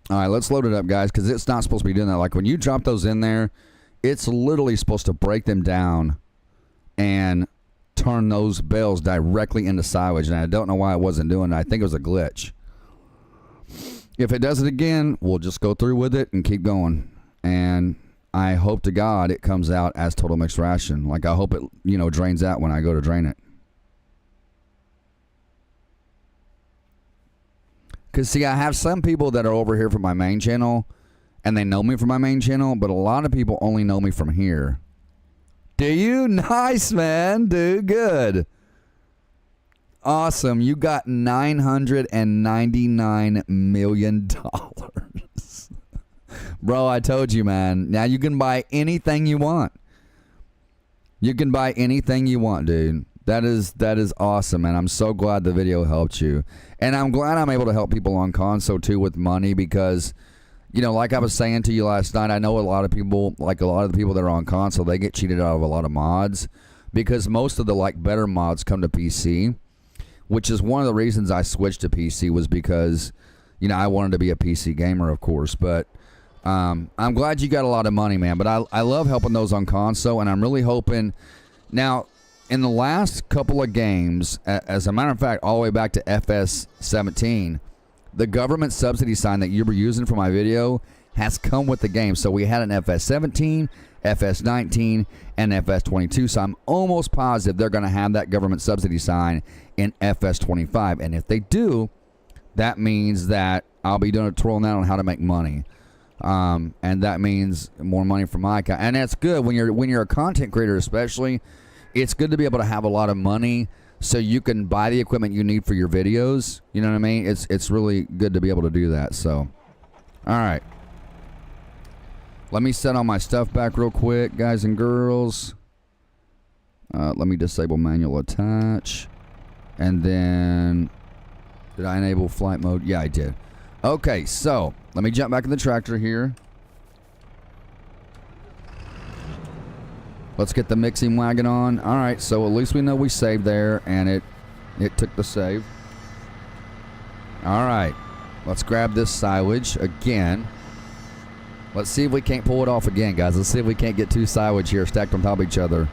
All right, let's load it up, guys, because it's not supposed to be doing that. Like, when you drop those in there, it's literally supposed to break them down and turn those bales directly into silage. And I don't know why it wasn't doing it. I think it was a glitch. If it does it again, we'll just go through with it and keep going. And I hope to God it comes out as total mixed ration. Like, I hope it, you know, drains out when I go to drain it. Because, see, I have some people that are over here from my main channel, and they know me from my main channel, but a lot of people only know me from here. Do you? Nice, man. Dude, good. Awesome. You got $999 million. Bro, I told you, man. Now you can buy anything you want. You can buy anything you want, dude. That is awesome, and I'm so glad the video helped you. And I'm glad I'm able to help people on console, too, with money because, you know, like I was saying to you last night, I know a lot of people, like a lot of the people that are on console, they get cheated out of a lot of mods because most of the, like, better mods come to PC, which is one of the reasons I switched to PC was because, you know, I wanted to be a PC gamer, of course, but I'm glad you got a lot of money, man. But I love helping those on console, and I'm really hoping... Now... In the last couple of games, as a matter of fact, all the way back to FS17, the government subsidy sign that you were using for my video has come with the game. So we had an FS17, FS19, and FS22. So I'm almost positive they're going to have that government subsidy sign in FS25. And if they do, that means that I'll be doing a tutorial now on how to make money. And that means more money for my account. And that's good when you're a content creator, especially. It's good to be able to have a lot of money so you can buy the equipment you need for your videos. You know what I mean? It's really good to be able to do that. So, all right. Let me set all my stuff back real quick, guys and girls. Let me disable manual attach. And then, did I enable flight mode? Yeah, I did. Okay, so let me jump back in the tractor here. Let's get the mixing wagon on. All right, so at least we know we saved there, and it took the save. All right, let's grab this silage again. Let's see if we can't pull it off again, guys. Let's see if we can't get two silage here stacked on top of each other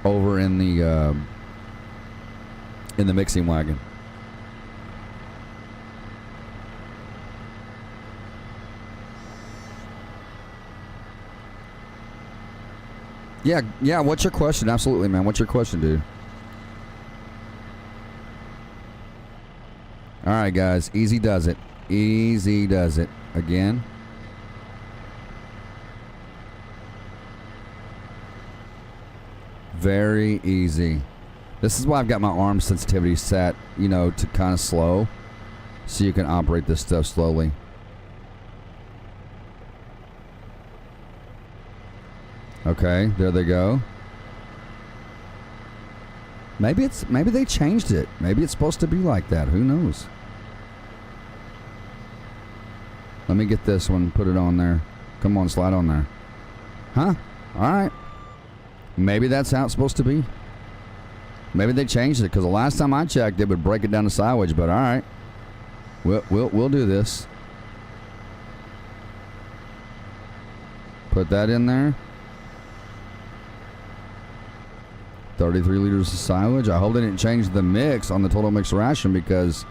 over in the mixing wagon. Yeah, what's your question? Absolutely, man. What's your question, dude? All right, guys. Easy does it. Easy does it. Again. Very easy. This is why I've got my arm sensitivity set, you know, to kind of slow. So you can operate this stuff slowly. Okay, there they go. Maybe they changed it. Maybe it's supposed to be like that. Who knows? Let me get this one, put it on there. Come on, slide on there. Huh? Alright. Maybe that's how it's supposed to be. Maybe they changed it, because the last time I checked, it would break it down to silage, but alright. We'll do this. Put that in there. 33 liters of silage. I hope they didn't change the mix on the total mix ration, because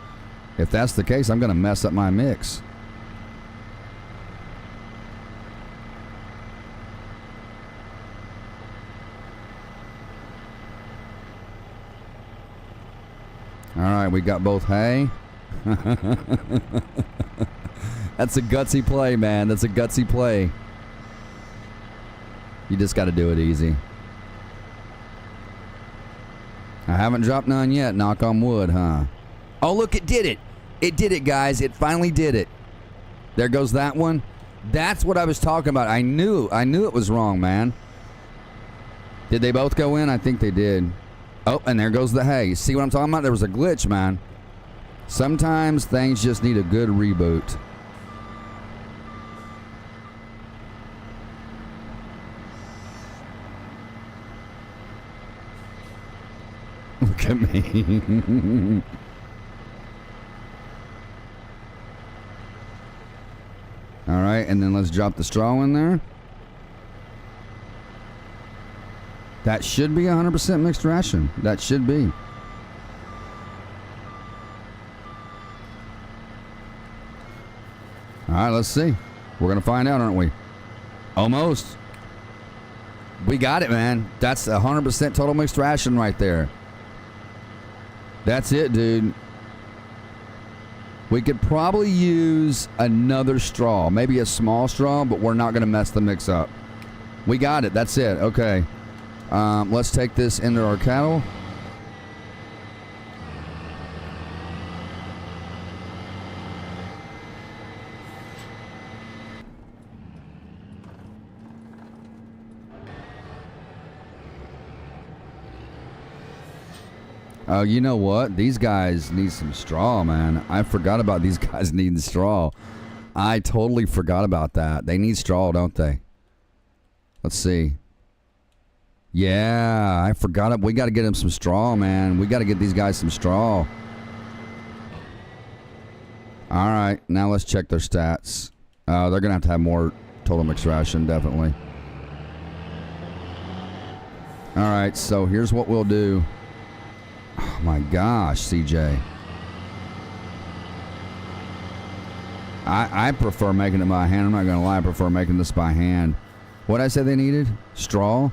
if that's the case, I'm going to mess up my mix. All right, we got both hay. That's a gutsy play, man. That's a gutsy play. You just got to do it easy. I haven't dropped none yet, knock on wood, huh? Oh, look, it did it. It did it, guys. It finally did it. There goes that one. That's what I was talking about. I knew it was wrong, man. Did they both go in? I think they did. Oh, and there goes the hay. See what I'm talking about? There was a glitch, man. Sometimes things just need a good reboot. Look at me. All right, and then let's drop the straw in there. That should be 100% mixed ration. That should be. All right, let's see. We're going to find out, aren't we? Almost. We got it, man. That's 100% total mixed ration right there. That's it, dude. We could probably use another straw. Maybe a small straw, but we're not going to mess the mix up. We got it. That's it. Okay. Let's take this into our cattle. Oh, you know what? These guys need some straw, man. I forgot about these guys needing straw. I totally forgot about that. They need straw, don't they? Let's see. Yeah, I forgot it. We got to get them some straw, man. We got to get these guys some straw. All right, now let's check their stats. They're going to have more total mixed ration, definitely. All right, so here's what we'll do. Oh my gosh, CJ. I prefer making it by hand. I'm not going to lie. I prefer making this by hand. What did I say they needed? Straw?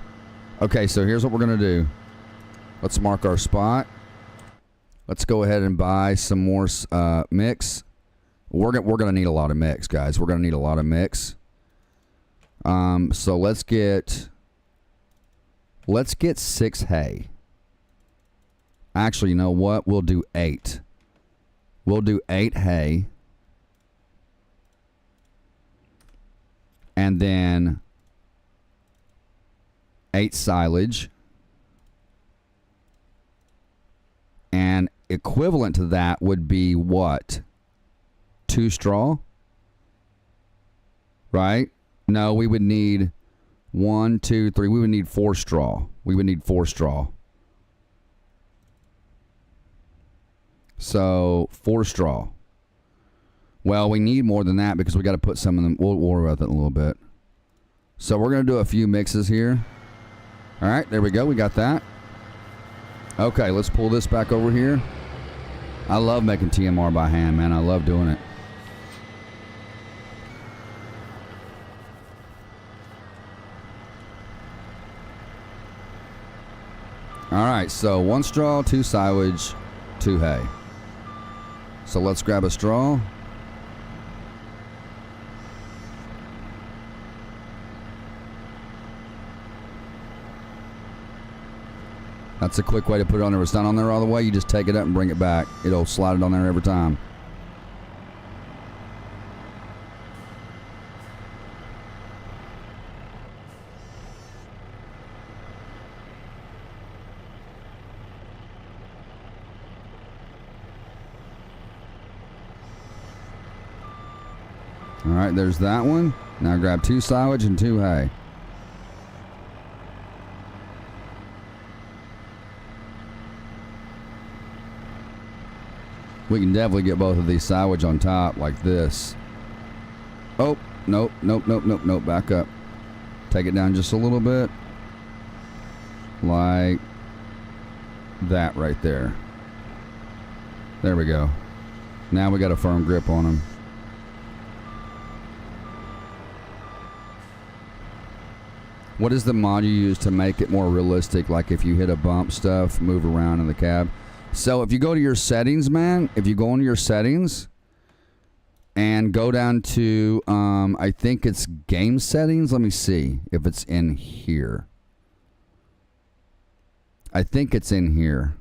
Okay, so here's what we're going to do. Let's mark our spot. Let's go ahead and buy some more mix. We're going to need a lot of mix, guys. We're going to need a lot of mix. So let's get 6 hay. Actually, you know what? We'll do 8. We'll do 8 hay. And then 8 silage. And equivalent to that would be what? 2 straw? Right? No, we would need 1, 2, 3. We would need 4 straw. We would need 4 straw. So 4 straw. Well, we need more than that because we got to put some in them. We'll worry about that in a little bit. So we're going to do a few mixes here. All right, there we go. We got that. Okay, let's pull this back over here. I love making TMR by hand, man. I love doing it. All right, so 1 straw, 2 silage, 2 hay. So let's grab a straw. That's a quick way to put it on there. If it's not on there all the way, you just take it up and bring it back. It'll slide it on there every time. All right, there's that one. Now grab 2 silage and 2 hay. We can definitely get both of these silage on top like this. Oh, nope, nope, nope, nope, nope, back up. Take it down just a little bit. Like that right there. There we go. Now we got a firm grip on them. What is the mod you use to make it more realistic? Like if you hit a bump, stuff move around in the cab. So if you go to your settings, man, if you go into your settings and go down to, I think it's game settings. Let me see if it's in here. I think it's in here.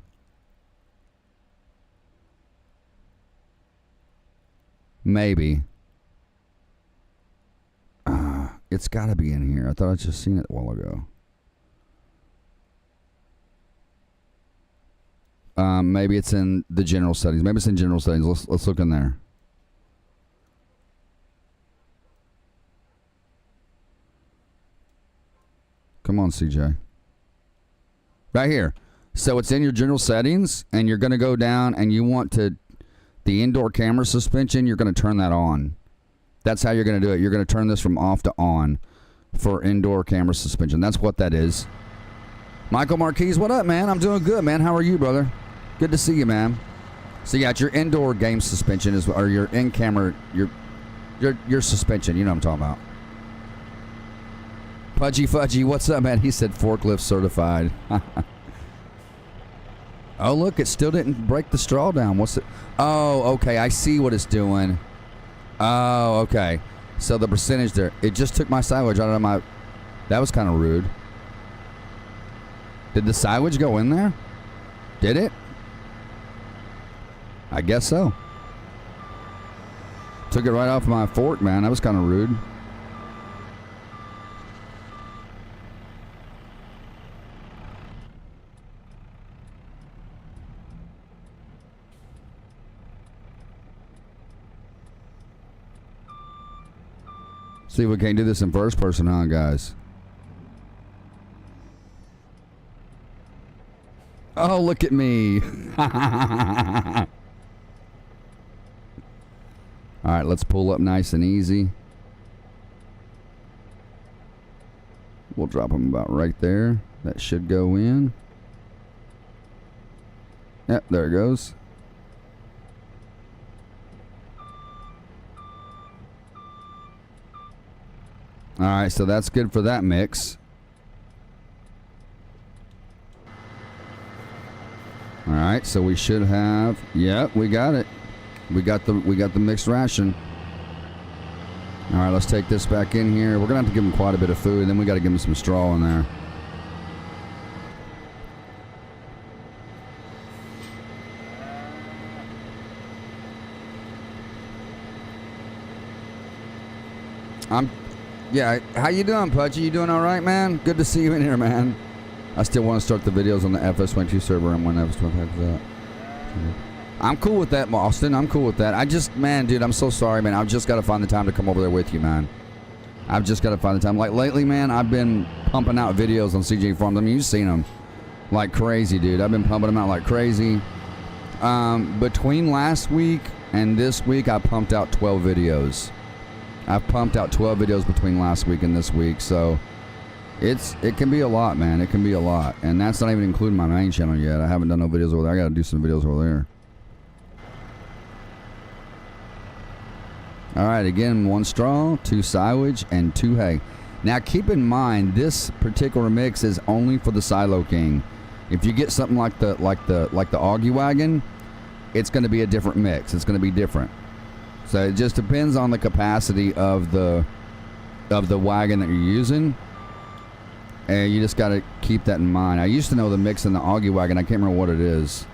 Maybe. It's got to be in here. I thought I'd just seen it a while ago. Maybe it's in the general settings. Maybe it's in general settings. Let's look in there. Come on, CJ. Right here. So it's in your general settings, and you're going to go down, and you want to, the indoor camera suspension, you're going to turn that on. That's how you're going to do it. You're going to turn this from off to on for indoor camera suspension. That's what that is. Michael Marquez, what up, man? I'm doing good, man. How are you, brother? Good to see you, man. So yeah, it's your indoor game suspension is, or your in-camera, your suspension. You know what I'm talking about. Pudgy Fudgy, what's up, man? He said forklift certified. Oh, look, it still didn't break the straw down. What's it? Oh, okay, I see what it's doing. Oh, okay. So the percentage there, it just took my silage out of my, that was kind of rude. Did the silage go in there? Did it? I guess so. Took it right off my fork, man. That was kind of rude. See if we can't do this in first person, huh, guys? Oh, look at me. All right, let's pull up nice and easy. We'll drop them about right there. That should go in. Yep, there it goes. All right, so that's good for that mix. All right, so we should have. Yep, we got it. We got the mixed ration. All right, let's take this back in here. We're gonna have to give them quite a bit of food, and then we got to give them some straw in there. Yeah, how you doing, Pudgy? You doing all right, man? Good to see you in here, man. I still want to start the videos on the FS22 server and when FS22 happens out. I'm cool with that, Austin. I'm cool with that. I just, man, dude, I'm so sorry, man. I've just got to find the time to come over there with you, man. I've just got to find the time. Like, lately, man, I've been pumping out videos on CJFARM. I mean, you've seen them. Like crazy, dude. I've been pumping them out like crazy. Between last week and this week, I pumped out 12 videos. I've pumped out 12 videos between last week and this week, so it can be a lot, man. It can be a lot, and that's not even including my main channel yet. I haven't done no videos over there. I got to do some videos over there. All right, again, 1 straw, 2 silage, and 2 hay. Now, keep in mind, this particular mix is only for the Silo King. If you get something like the Augie wagon, it's going to be a different mix. It's going to be different. So it just depends on the capacity of the wagon that you're using, and you just got to keep that in mind. I used to know the mix in the Augie wagon. I can't remember what it is.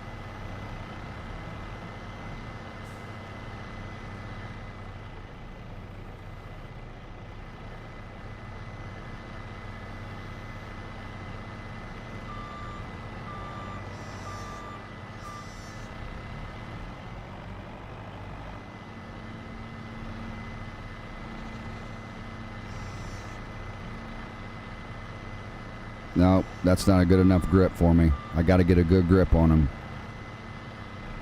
No, that's not a good enough grip for me. I got to get a good grip on them.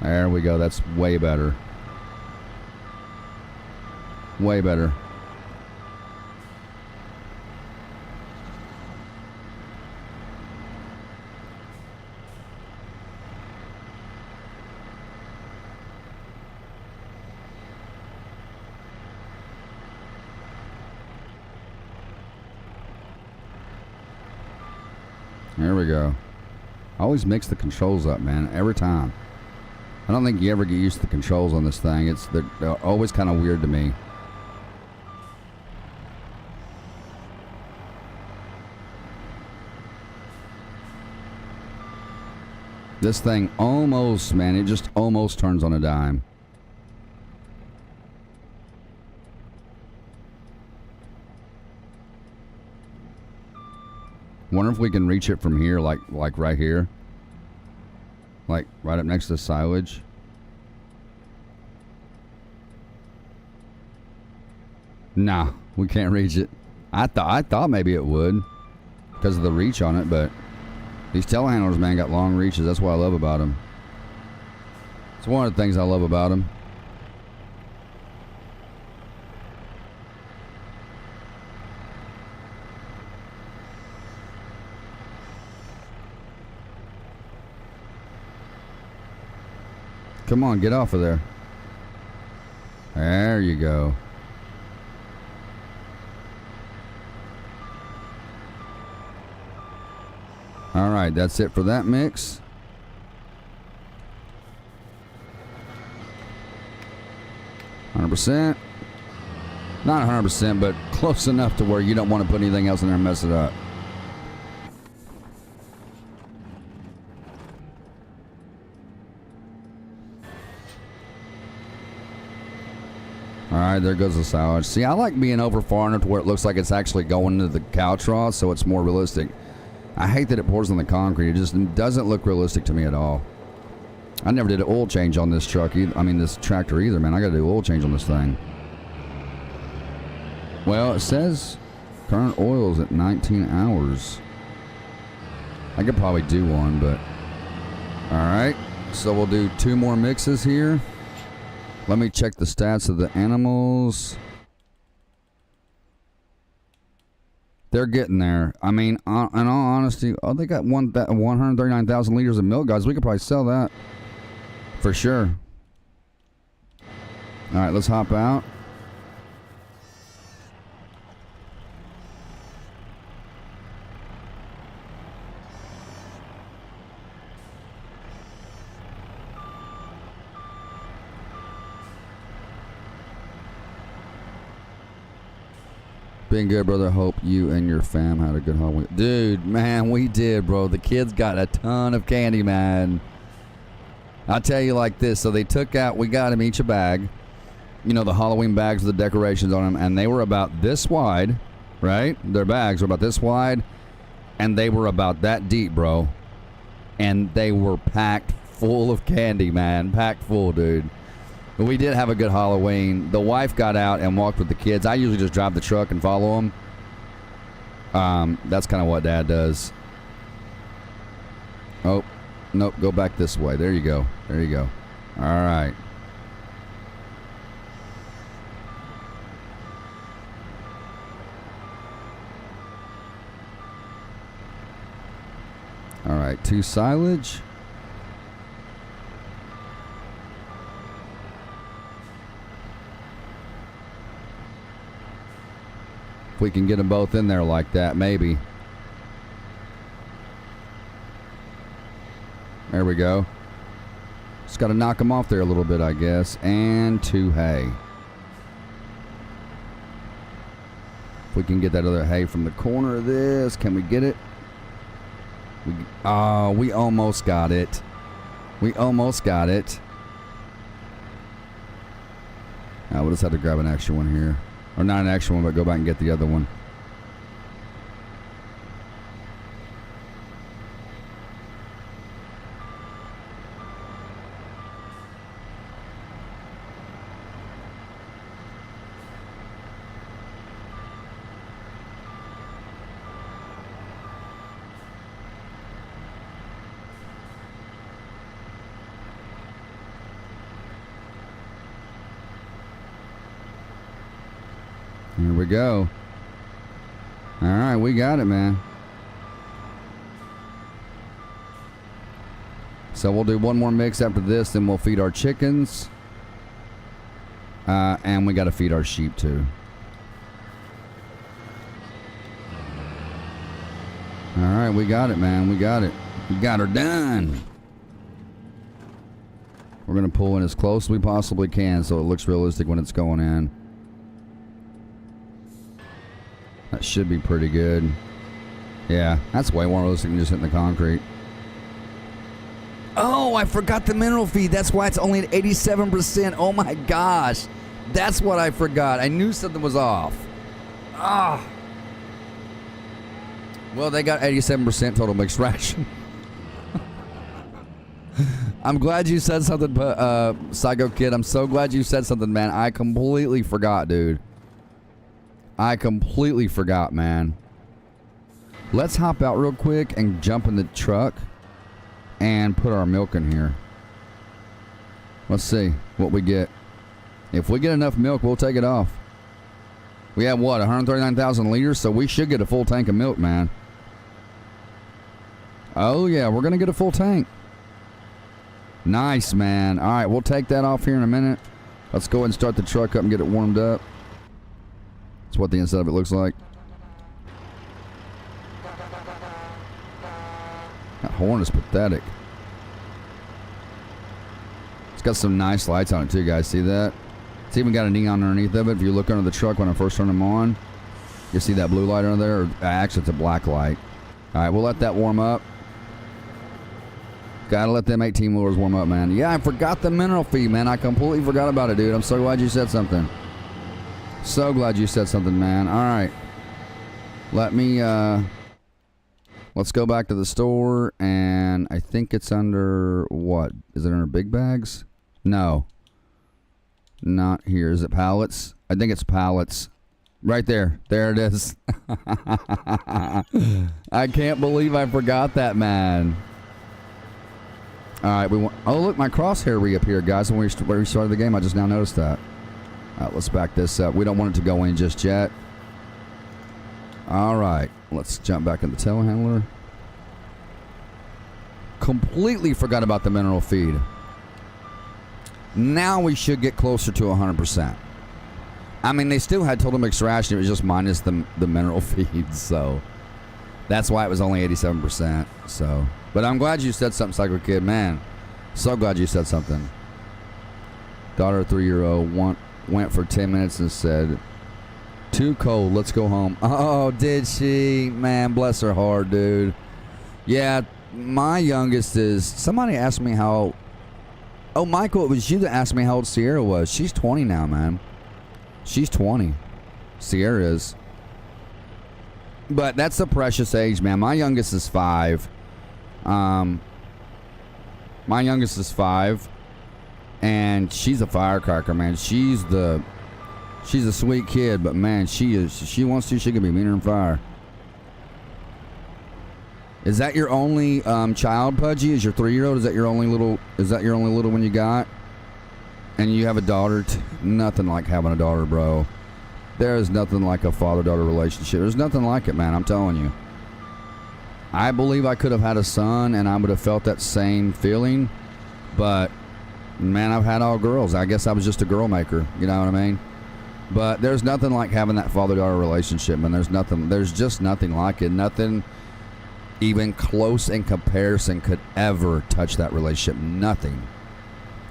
There we go. That's way better. Way better. There we go. I always mix the controls up, man, every time. I don't think you ever get used to the controls on this thing. They're always kind of weird to me. This thing almost, man, it just almost turns on a dime. Wonder if we can reach it from here, like right here. Like right up next to the silage. Nah, we can't reach it. I thought maybe it would because of the reach on it, but these telehandlers, man, got long reaches. That's what I love about them. It's one of the things I love about them. Come on, get off of there. There you go. All right, that's it for that mix. %. Not 100%, but close enough to where you don't want to put anything else in there and mess it up. Alright, there goes the silage. See, I like being over far enough to where it looks like it's actually going into the cow trough, so it's more realistic. I hate that it pours on the concrete. It just doesn't look realistic to me at all. I never did an oil change on this truck either. I mean, this tractor either, man. I gotta do oil change on this thing. Well, it says current oil is at 19 hours. I could probably do one, but... Alright, so we'll do 2 more mixes here. Let me check the stats of the animals. They're getting there. I mean, in all honesty, they got 139,000 liters of milk, guys. We could probably sell that for sure. All right, let's hop out. Being good, brother. Hope you and your fam had a good Halloween. Dude, man, we did, bro. The kids got a ton of candy, man. I'll tell you like this. So they took out, we got them each a bag. You know, the Halloween bags with the decorations on them. And they were about this wide, right? Their bags were about this wide. And they were about that deep, bro. And they were packed full of candy, man. Packed full, dude. We did have a good Halloween. The wife got out and walked with the kids. I usually just drive the truck and follow them. That's kind of what Dad does. Oh, nope. Go back this way. There you go. There you go. All right. All right. 2 silage. If we can get them both in there like that, maybe. There we go. Just got to knock them off there a little bit, I guess. And 2 hay. If we can get that other hay from the corner of this, can we get it? Oh, we almost got it. We almost got it. Now we'll just have to grab an extra one here. Or not an extra one, but go back and get the other one. Here we go. All right, we got it, man. So we'll do one more mix after this, then we'll feed our chickens. And we got to feed our sheep too. All right, we got it, man. We got it. We got her done. We're going to pull in as close as we possibly can so it looks realistic when it's going in. That should be pretty good. Yeah, that's way more realistic than just hitting the concrete. Oh, I forgot the mineral feed. That's why it's only at 87%. Oh my gosh. That's what I forgot. I knew something was off. Ah. Well, they got 87% total mixed ration. I'm glad you said something, Psycho Kid. I'm so glad you said something, man. I completely forgot, dude. I completely forgot, man. Let's hop out real quick and jump in the truck and put our milk in here. Let's see what we get. If we get enough milk, we'll take it off. We have what, 139,000 liters? So we should get a full tank of milk, man. Oh yeah, we're gonna get a full tank. Nice, man. All right, we'll take that off here in a minute. Let's go ahead and start the truck up and get it warmed up. That's what the inside of it looks like. That horn is pathetic. It's got some nice lights on it too, guys. See that? It's even got a neon underneath of it. If you look under the truck when I first turn them on, you see that blue light under there? Or, actually, it's a black light. All right, we'll let that warm up. Gotta let them 18-wheelers warm up, man. Yeah, I forgot the mineral feed, man. I completely forgot about it, dude. I'm so glad you said something. So glad you said something, man. All right. Let me, let's go back to the store, and I think it's under, what? Is it under big bags? No. Not here. Is it pallets? I think it's pallets. Right there. There it is. I can't believe I forgot that, man. All right. Oh, look, my crosshair reappeared, guys. When we started the game, I just now noticed that. All right, let's back this up. We don't want it to go in just yet. All right. Let's jump back in the telehandler. Completely forgot about the mineral feed. Now we should get closer to 100%. I mean, they still had total mixed ration. It was just minus the mineral feed. So that's why it was only 87%. So, but I'm glad you said something, Psycho Kid. Man, so glad you said something. Daughter, 3-year-old, went for 10 minutes and said, "Too cold, let's go home." Oh, did she? Man, bless her heart, dude. Yeah, my youngest is, somebody asked me how, oh, Michael, it was you that asked me how old Sierra was. She's 20 now, man. She's 20. Sierra is. But that's a precious age, man. My youngest is 5. My youngest is 5. And she's a firecracker, man. She's a sweet kid, but man, she wants to, she can be meaner than fire. Is that your only child, Pudgy? Is your 3-year-old? Is that your only little one you got? And you have a daughter? Nothing like having a daughter, bro. There is nothing like a father-daughter relationship. There's nothing like it, man. I'm telling you. I believe I could have had a son, and I would have felt that same feeling. But man, I've had all girls. I guess I was just a girl maker. You know what I mean? But there's nothing like having that father-daughter relationship, man. There's just nothing like it. Nothing even close in comparison could ever touch that relationship. Nothing.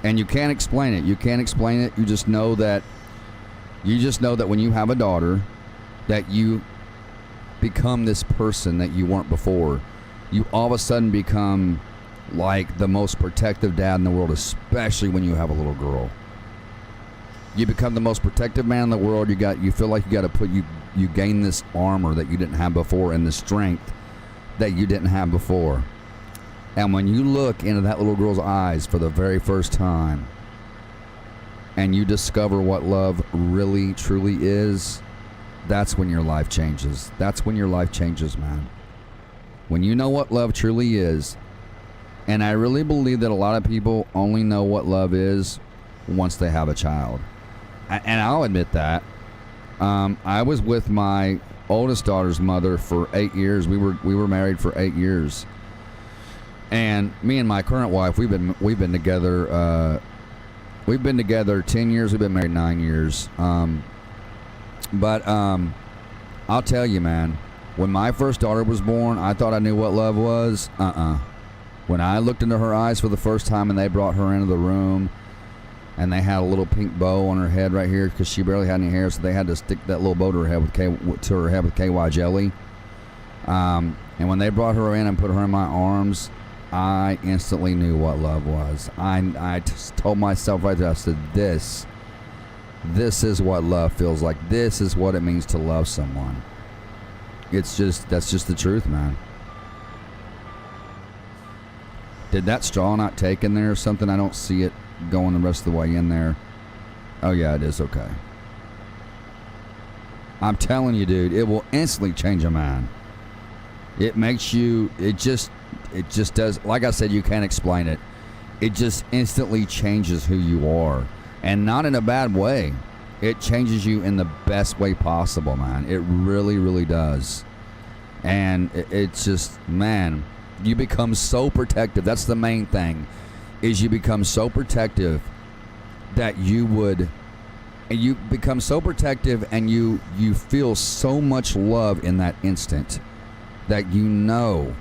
And you can't explain it. You can't explain it. You just know that when you have a daughter, that you become this person that you weren't before. You all of a sudden become like the most protective dad in the world, especially when you have a little girl. You become the most protective man in the world. You feel like you gain this armor that you didn't have before, and the strength that you didn't have before. And when you look into that little girl's eyes for the very first time, and you discover what love really truly is, that's when your life changes. That's when your life changes, man. When you know what love truly is. And I really believe that a lot of people only know what love is once they have a child. And I'll admit that. I was with my oldest daughter's mother for 8 years. We were married for 8 years. And me and my current wife, we've been together 10 years. We've been married 9 years. But I'll tell you, man, When my first daughter was born, I thought I knew what love was. When I looked into her eyes for the first time and they brought her into the room and they had a little pink bow on her head right here because she barely had any hair, so they had to stick that little bow to her head with KY jelly. And when they brought her in and put her in my arms, I instantly knew what love was. I just told myself right there, I said, this is what love feels like. This is what it means to love someone. That's just the truth, man. Did that straw not take in there or something? I don't see it going the rest of the way in there. Oh yeah, it is. Okay. I'm telling you, dude, it will instantly change a man. It makes you, it just does. Like I said, you can't explain it. It just instantly changes who you are. And not in a bad way. It changes you in the best way possible, man. It really, really does. And it's just, man, you become so protective. That's the main thing, is you become so protective that you become so protective and you feel so much love in that instant that you know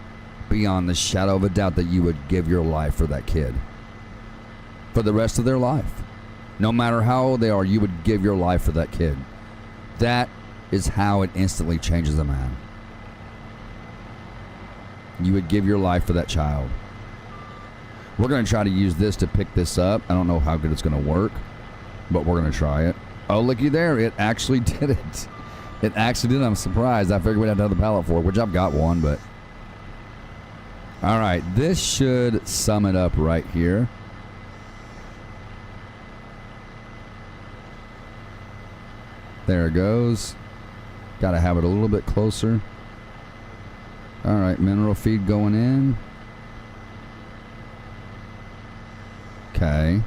beyond the shadow of a doubt that you would give your life for that kid for the rest of their life. No matter how old they are, you would give your life for that kid. That is how it instantly changes a man. You would give your life for that child. We're going to try to use this to pick this up. I don't know how good it's going to work, but we're going to try it. Oh, looky there. It actually did it. It actually did. I'm surprised. I figured we'd have to have the pallet for it, which I've got one, but... All right. This should sum it up right here. There it goes. Got to have it a little bit closer. All right, mineral feed going in. Okay.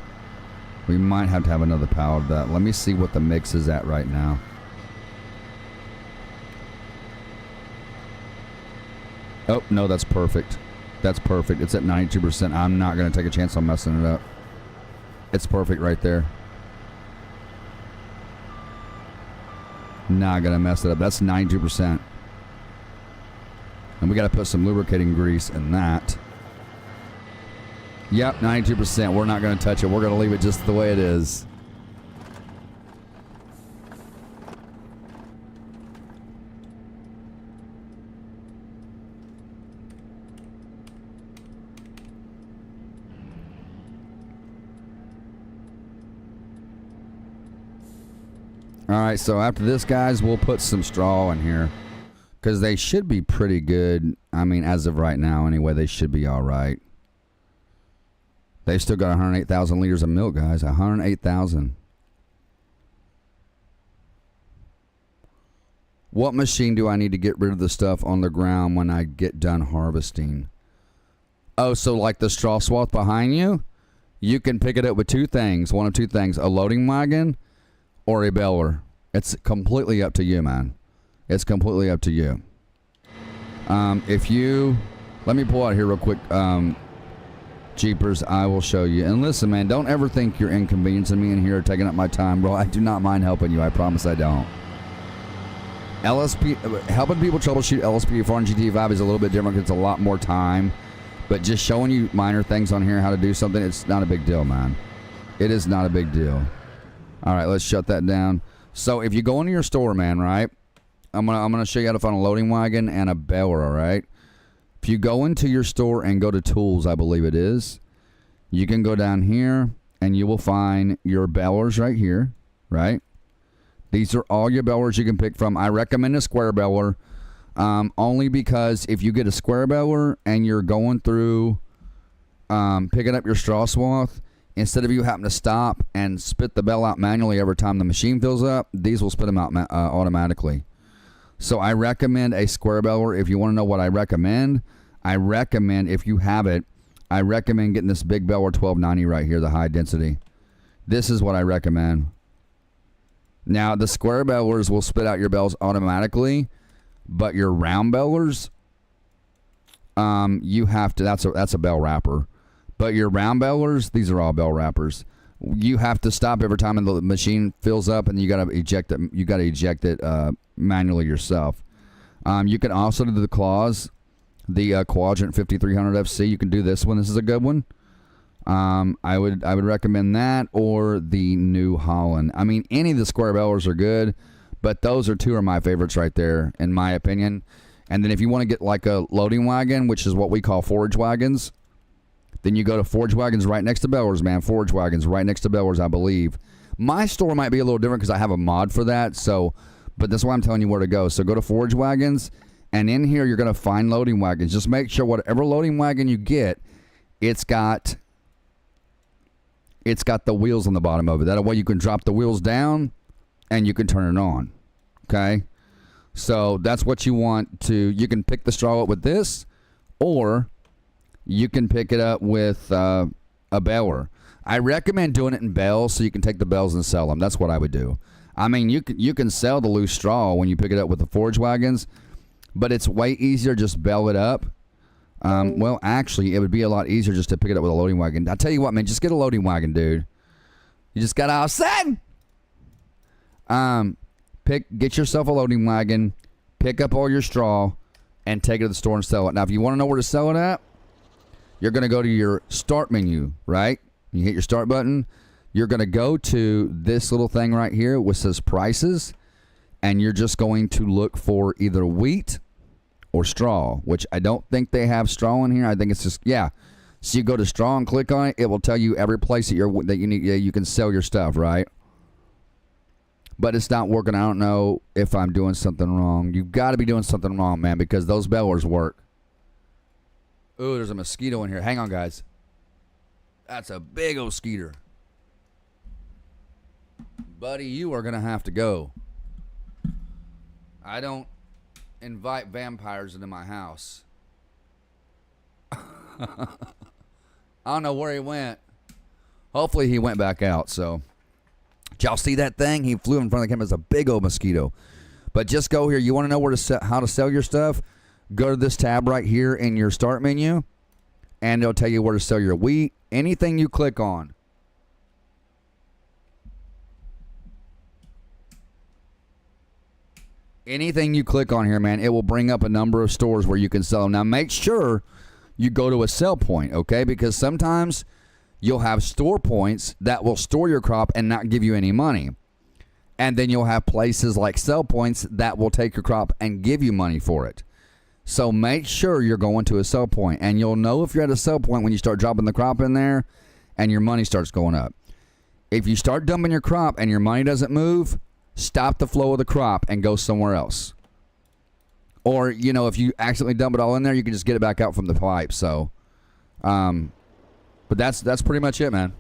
We might have to have another pallet of that. Let me see what the mix is at right now. Oh, no, that's perfect. That's perfect. It's at 92%. I'm not going to take a chance on messing it up. It's perfect right there. Not going to mess it up. That's 92%. And we got to put some lubricating grease in that. Yep, 92%. We're not going to touch it. We're going to leave it just the way it is. All right, so after this, guys, we'll put some straw in here. Because they should be pretty good. I mean, as of right now, anyway, they should be all right. They still got 108,000 liters of milk, guys. 108,000. What machine do I need to get rid of the stuff on the ground when I get done harvesting? Oh, so like the straw swath behind you? You can pick it up with two things. One of two things. A loading wagon or a baler. It's completely up to you, man. It's completely up to you. If you... Let me pull out here real quick. Jeepers, I will show you. And listen, man, don't ever think you're inconveniencing me in here, taking up my time, bro. I do not mind helping you. I promise I don't. LSP... Helping people troubleshoot LSP FR and GT5 is a little bit different because it's a lot more time. But just showing you minor things on here, how to do something, it's not a big deal, man. It is not a big deal. All right, let's shut that down. So if you go into your store, man, right? I'm gonna show you how to find a loading wagon and a baler, all right? If you go into your store and go to tools, I believe it is, you can go down here and you will find your balers right here, right? These are all your balers you can pick from. I recommend a square baler, only because if you get a square baler and you're going through picking up your straw swath, instead of you having to stop and spit the bale out manually every time the machine fills up, these will spit them out automatically. So I recommend a square baler. If you want to know what I recommend, if you have it, I recommend getting this big baler 1290 right here, the high density. This is what I recommend. Now, the square balers will spit out your bales automatically, but your round balers, you have to, that's a bale wrapper. But your round balers, these are all bale wrappers. You have to stop every time the machine fills up, and you gotta eject it. You gotta eject it manually yourself. You can also do the claws, the Quadrant 5300 FC. You can do this one. This is a good one. I would recommend that, or the New Holland. I mean, any of the square bellers are good, but those are two of my favorites right there, in my opinion. And then if you want to get like a loading wagon, which is what we call forage wagons, then you go to forage wagons right next to bellers, man. Forage wagons right next to bellers, I believe. My store might be a little different because I have a mod for that. So, but that's why I'm telling you where to go. So go to forage wagons, and in here you're going to find loading wagons. Just make sure whatever loading wagon you get, it's got the wheels on the bottom of it. That way you can drop the wheels down and you can turn it on. Okay? So that's what you want to. You can pick the straw up with this, or you can pick it up with a baler. I recommend doing it in bales so you can take the bales and sell them. That's what I would do. I mean, you can sell the loose straw when you pick it up with the forage wagons, but it's way easier just bale it up. Well, actually, it would be a lot easier just to pick it up with a loading wagon. I tell you what, man, just get a loading wagon, dude. You just got all set. Get yourself a loading wagon, pick up all your straw, and take it to the store and sell it. Now, if you want to know where to sell it at, you're going to go to your start menu, right? You hit your start button. You're going to go to this little thing right here which says prices, and you're just going to look for either wheat or straw, which I don't think they have straw in here. I think it's just, yeah. So you go to straw and click on it. It will tell you every place that you can sell your stuff, right? But it's not working. I don't know if I'm doing something wrong. You've got to be doing something wrong, man, because those bellers work. Ooh, there's a mosquito in here. Hang on, guys. That's a big old skeeter. Buddy, you are going to have to go. I don't invite vampires into my house. I don't know where he went. Hopefully he went back out, so. Did y'all see that thing? He flew in front of the camera. It's a big old mosquito. But just go here. You want to know where to how to sell your stuff? Go to this tab right here in your start menu, and it'll tell you where to sell your wheat. Anything you click on. Anything you click on here, man, it will bring up a number of stores where you can sell them. Now, make sure you go to a sell point, okay? Because sometimes you'll have store points that will store your crop and not give you any money. And then you'll have places like sell points that will take your crop and give you money for it. So make sure you're going to a sell point. And you'll know if you're at a sell point when you start dropping the crop in there and your money starts going up. If you start dumping your crop and your money doesn't move, stop the flow of the crop and go somewhere else. Or, you know, if you accidentally dump it all in there, you can just get it back out from the pipe. So, but that's pretty much it, man.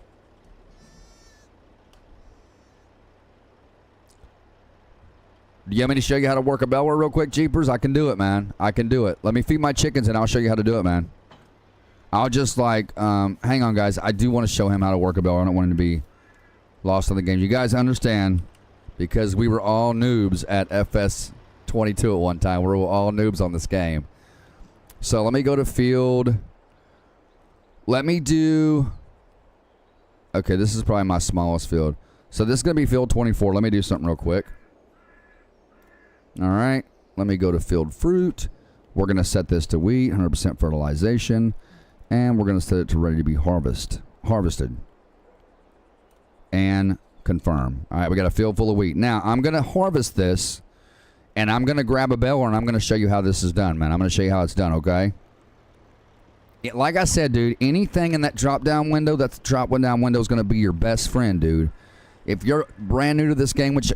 Do you want me to show you how to work a beller real quick, Jeepers? I can do it, man. I can do it. Let me feed my chickens and I'll show you how to do it, man. I'll just like, hang on, guys. I do want to show him how to work a beller. I don't want him to be lost on the game. You guys understand, because we were all noobs at FS22 at one time. We were all noobs on this game. So let me go to field. Let me do, okay, this is probably my smallest field. So this is going to be field 24. Let me do something real quick. All right, let me go to field fruit. We're going to set this to wheat, 100% fertilization, and we're going to set it to ready to be harvested. And confirm. All right, we got a field full of wheat. Now, I'm going to harvest this, and I'm going to grab a beller, and I'm going to show you how this is done, man. I'm going to show you how it's done, okay? Like I said, dude, anything in that drop-down window, that's drop-down window is going to be your best friend, dude. If you're brand new to this game, which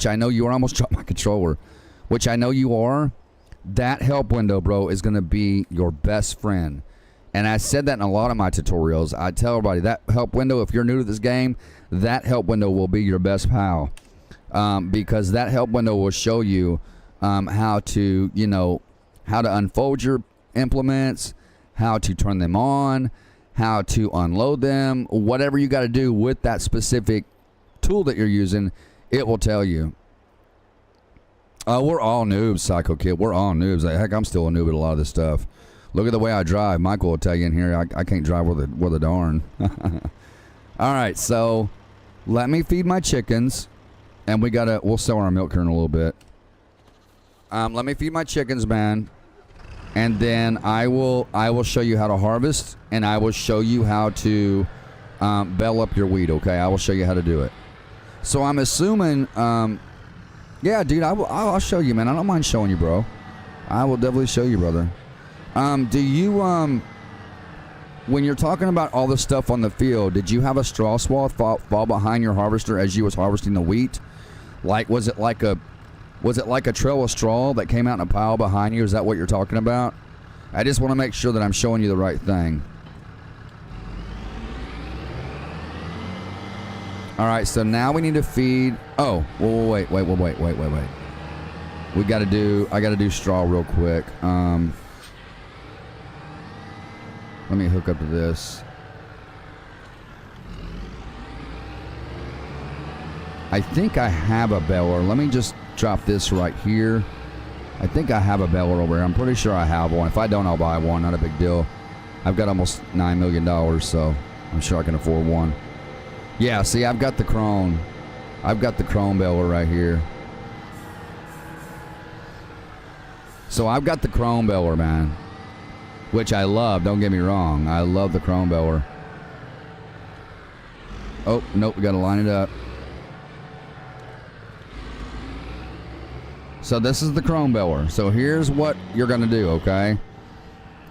I know you are, I almost dropped my controller, which I know you are, that help window, bro, is going to be your best friend. And I said that in a lot of my tutorials. I tell everybody that help window, if you're new to this game, that help window will be your best pal. Because that help window will show you how to, you know, how to unfold your implements, how to turn them on, how to unload them, whatever you got to do with that specific tool that you're using, it will tell you. We're all noobs, Psycho Kid. We're all noobs. Heck, I'm still a noob at a lot of this stuff. Look at the way I drive. Michael will tell you in here, I can't drive with a darn. All right, so let me feed my chickens, and we'll sell our milk here in a little bit. Let me feed my chickens, man. And then I will show you how to harvest, and I will show you how to bell up your wheat, okay? I will show you how to do it. So I'm assuming, yeah, dude, I'll show you, man. I don't mind showing you, bro. I will definitely show you, brother. Do you, when you're talking about all the stuff on the field, did you have a straw swath fall behind your harvester as you was harvesting the wheat? Like, was it like a trail of straw that came out in a pile behind you? Is that what you're talking about? I just want to make sure that I'm showing you the right thing. All right, so now we need to feed. Oh, wait. We got to do. I got to do straw real quick. Let me hook up to this. I think I have a baler. Let me just drop this right here. I think I have a baler over here. I'm pretty sure I have one. If I don't, I'll buy one. Not a big deal. I've got almost $9 million, so I'm sure I can afford one. Yeah, see, I've got the Chrome. I've got the Chrome baler right here. So I've got the Chrome baler, man, which I love. Don't get me wrong. I love the Chrome baler. Oh, nope, we got to line it up. So this is the Chrome baler. So here's what you're going to do, okay?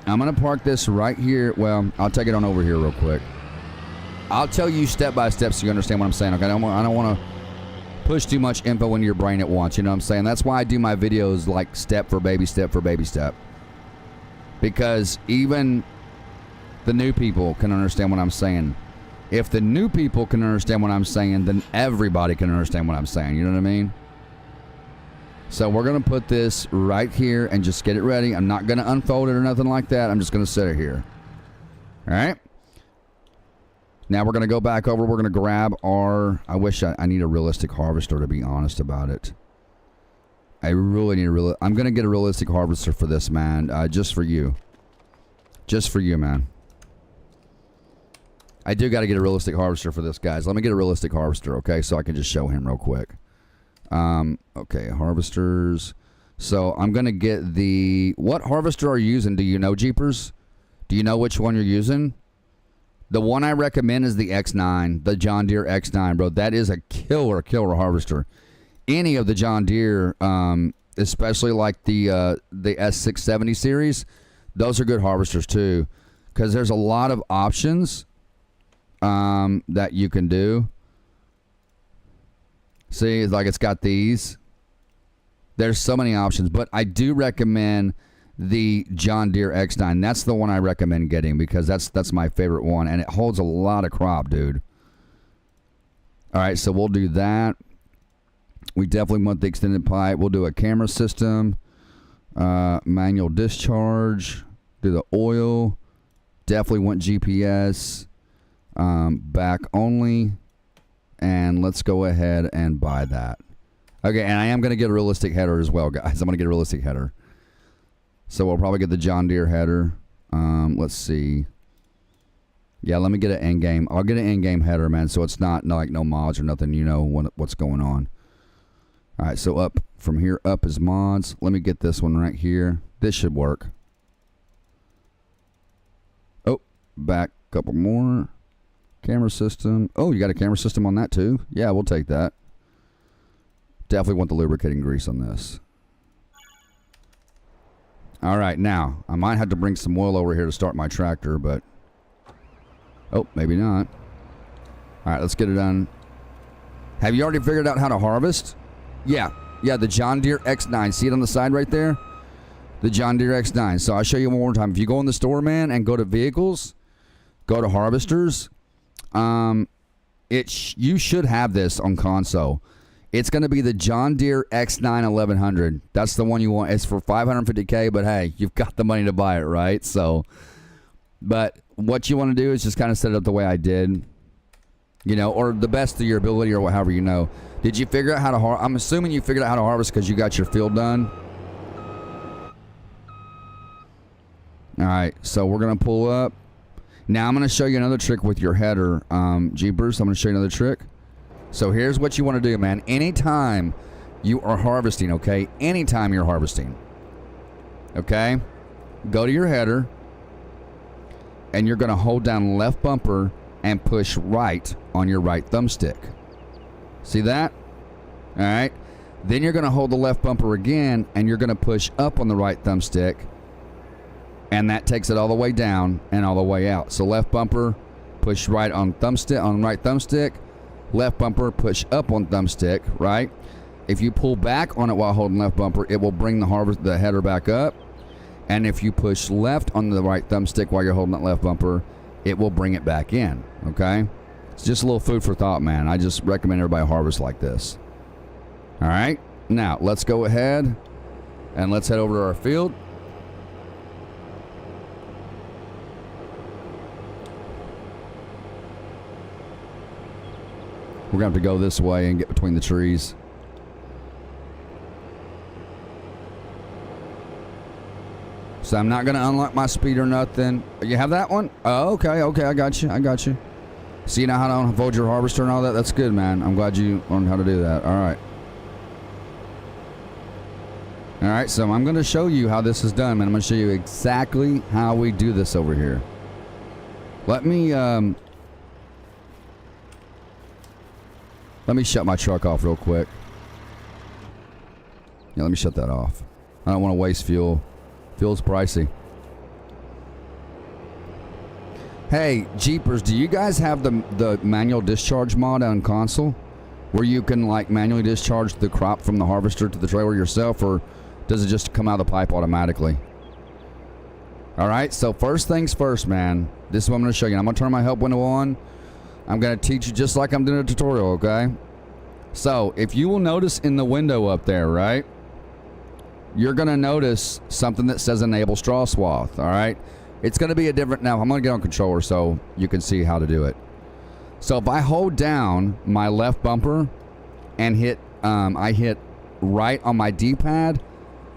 I'm going to park this right here. Well, I'll take it on over here real quick. I'll tell you step by step so you understand what I'm saying, okay? I don't want to push too much info into your brain at once, you know what I'm saying? That's why I do my videos like step for baby step for baby step. Because even the new people can understand what I'm saying. If the new people can understand what I'm saying, then everybody can understand what I'm saying, you know what I mean? So we're going to put this right here and just get it ready. I'm not going to unfold it or nothing like that. I'm just going to set it here. All right? Now we're going to go back over. We're going to grab our... I wish I need a realistic harvester, to be honest about it. I really need a I'm going to get a realistic harvester for this, man. Just for you. Just for you, man. I do got to get a realistic harvester for this, guys. Let me get a realistic harvester, okay? So I can just show him real quick. Okay, harvesters. So I'm going to get the... What harvester are you using? Do you know, Jeepers? Do you know which one you're using? The one I recommend is the X9, the John Deere X9, bro. That is a killer harvester. Any of the John Deere, especially like the S670 series, those are good harvesters too, because there's a lot of options that you can do. See, it's like it's got these. There's so many options, but I do recommend the John Deere X9. That's the one I recommend getting because that's my favorite one, and it holds a lot of crop, dude. All right, so we'll do that. We definitely want the extended pipe. We'll do a camera system, manual discharge, do the oil. Definitely want GPS, back only, and let's go ahead and buy that. Okay, and I am going to get a realistic header as well, guys. I'm going to get a realistic header. So we'll probably get the John Deere header. Let's see. Yeah, let me get an in-game. I'll get an in-game header, man, so it's not like no mods or nothing. You know what's going on. All right, so up from here, up is mods. Let me get this one right here. This should work. Oh, back a couple more. Camera system. Oh, you got a camera system on that too? Yeah, we'll take that. Definitely want the lubricating grease on this. All right, now, I might have to bring some oil over here to start my tractor, but... Oh, maybe not. All right, let's get it done. Have you already figured out how to harvest? Yeah, the John Deere X9. See it on the side right there? The John Deere X9. So I'll show you one more time. If you go in the store, man, and go to vehicles, go to harvesters, you should have this on console. It's going to be the John Deere X9 1100. That's the one you want. It's for $550K, but hey, you've got the money to buy it, right? So, but what you want to do is just kind of set it up the way I did, you know, or the best of your ability or however you know. Did you figure out how to harvest? I'm assuming you figured out how to harvest because you got your field done. All right, so we're going to pull up. Now I'm going to show you another trick with your header, Jeepers. I'm going to show you another trick. So here's what you want to do, man. Anytime you are harvesting, okay? Anytime you're harvesting, okay? Go to your header, and you're going to hold down left bumper and push right on your right thumbstick. See that? All right. Then you're going to hold the left bumper again, and you're going to push up on the right thumbstick, and that takes it all the way down and all the way out. So left bumper, push right on thumbstick, on right thumbstick. Left bumper, push up on thumbstick, right? If you pull back on it while holding left bumper, it will bring the header back up. And if you push left on the right thumbstick while you're holding that left bumper, it will bring it back in, okay? It's just a little food for thought, man. I just recommend everybody harvest like this. All right, now let's go ahead and let's head over to our field. We're gonna have to go this way and get between the trees. So I'm not gonna unlock my speed or nothing. You have that one? Oh, okay, I got you. See, you know how to unfold your harvester and all that? That's good, man. I'm glad you learned how to do that. All right. All right, so I'm going to show you how this is done, man. I'm going to show you exactly how we do this over here. Let me shut my truck off real quick. Yeah, let me shut that off. I don't want to waste fuel. Fuel's pricey. Hey, Jeepers, do you guys have the manual discharge mod on console? Where you can, like, manually discharge the crop from the harvester to the trailer yourself, or does it just come out of the pipe automatically? All right, so first things first, man. This is what I'm going to show you. I'm going to turn my help window on. I'm going to teach you just like I'm doing a tutorial, okay? So, if you will notice in the window up there, right? You're going to notice something that says enable straw swath, all right? It's going to be a different... Now, I'm going to get on controller so you can see how to do it. So, if I hold down my left bumper and hit... I hit right on my D-pad,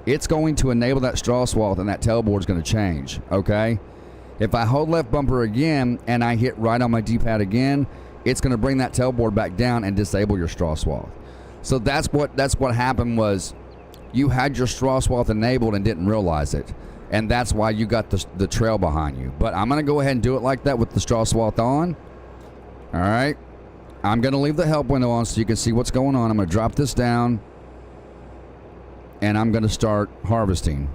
it's going to enable that straw swath, and that tailboard is going to change, okay? If I hold left bumper again and I hit right on my D-pad again, it's going to bring that tailboard back down and disable your straw swath. So that's what happened was you had your straw swath enabled and didn't realize it, and that's why you got the trail behind you. But I'm going to go ahead and do it like that with the straw swath on. All right. I'm going to leave the help window on so you can see what's going on. I'm going to drop this down, and I'm going to start harvesting.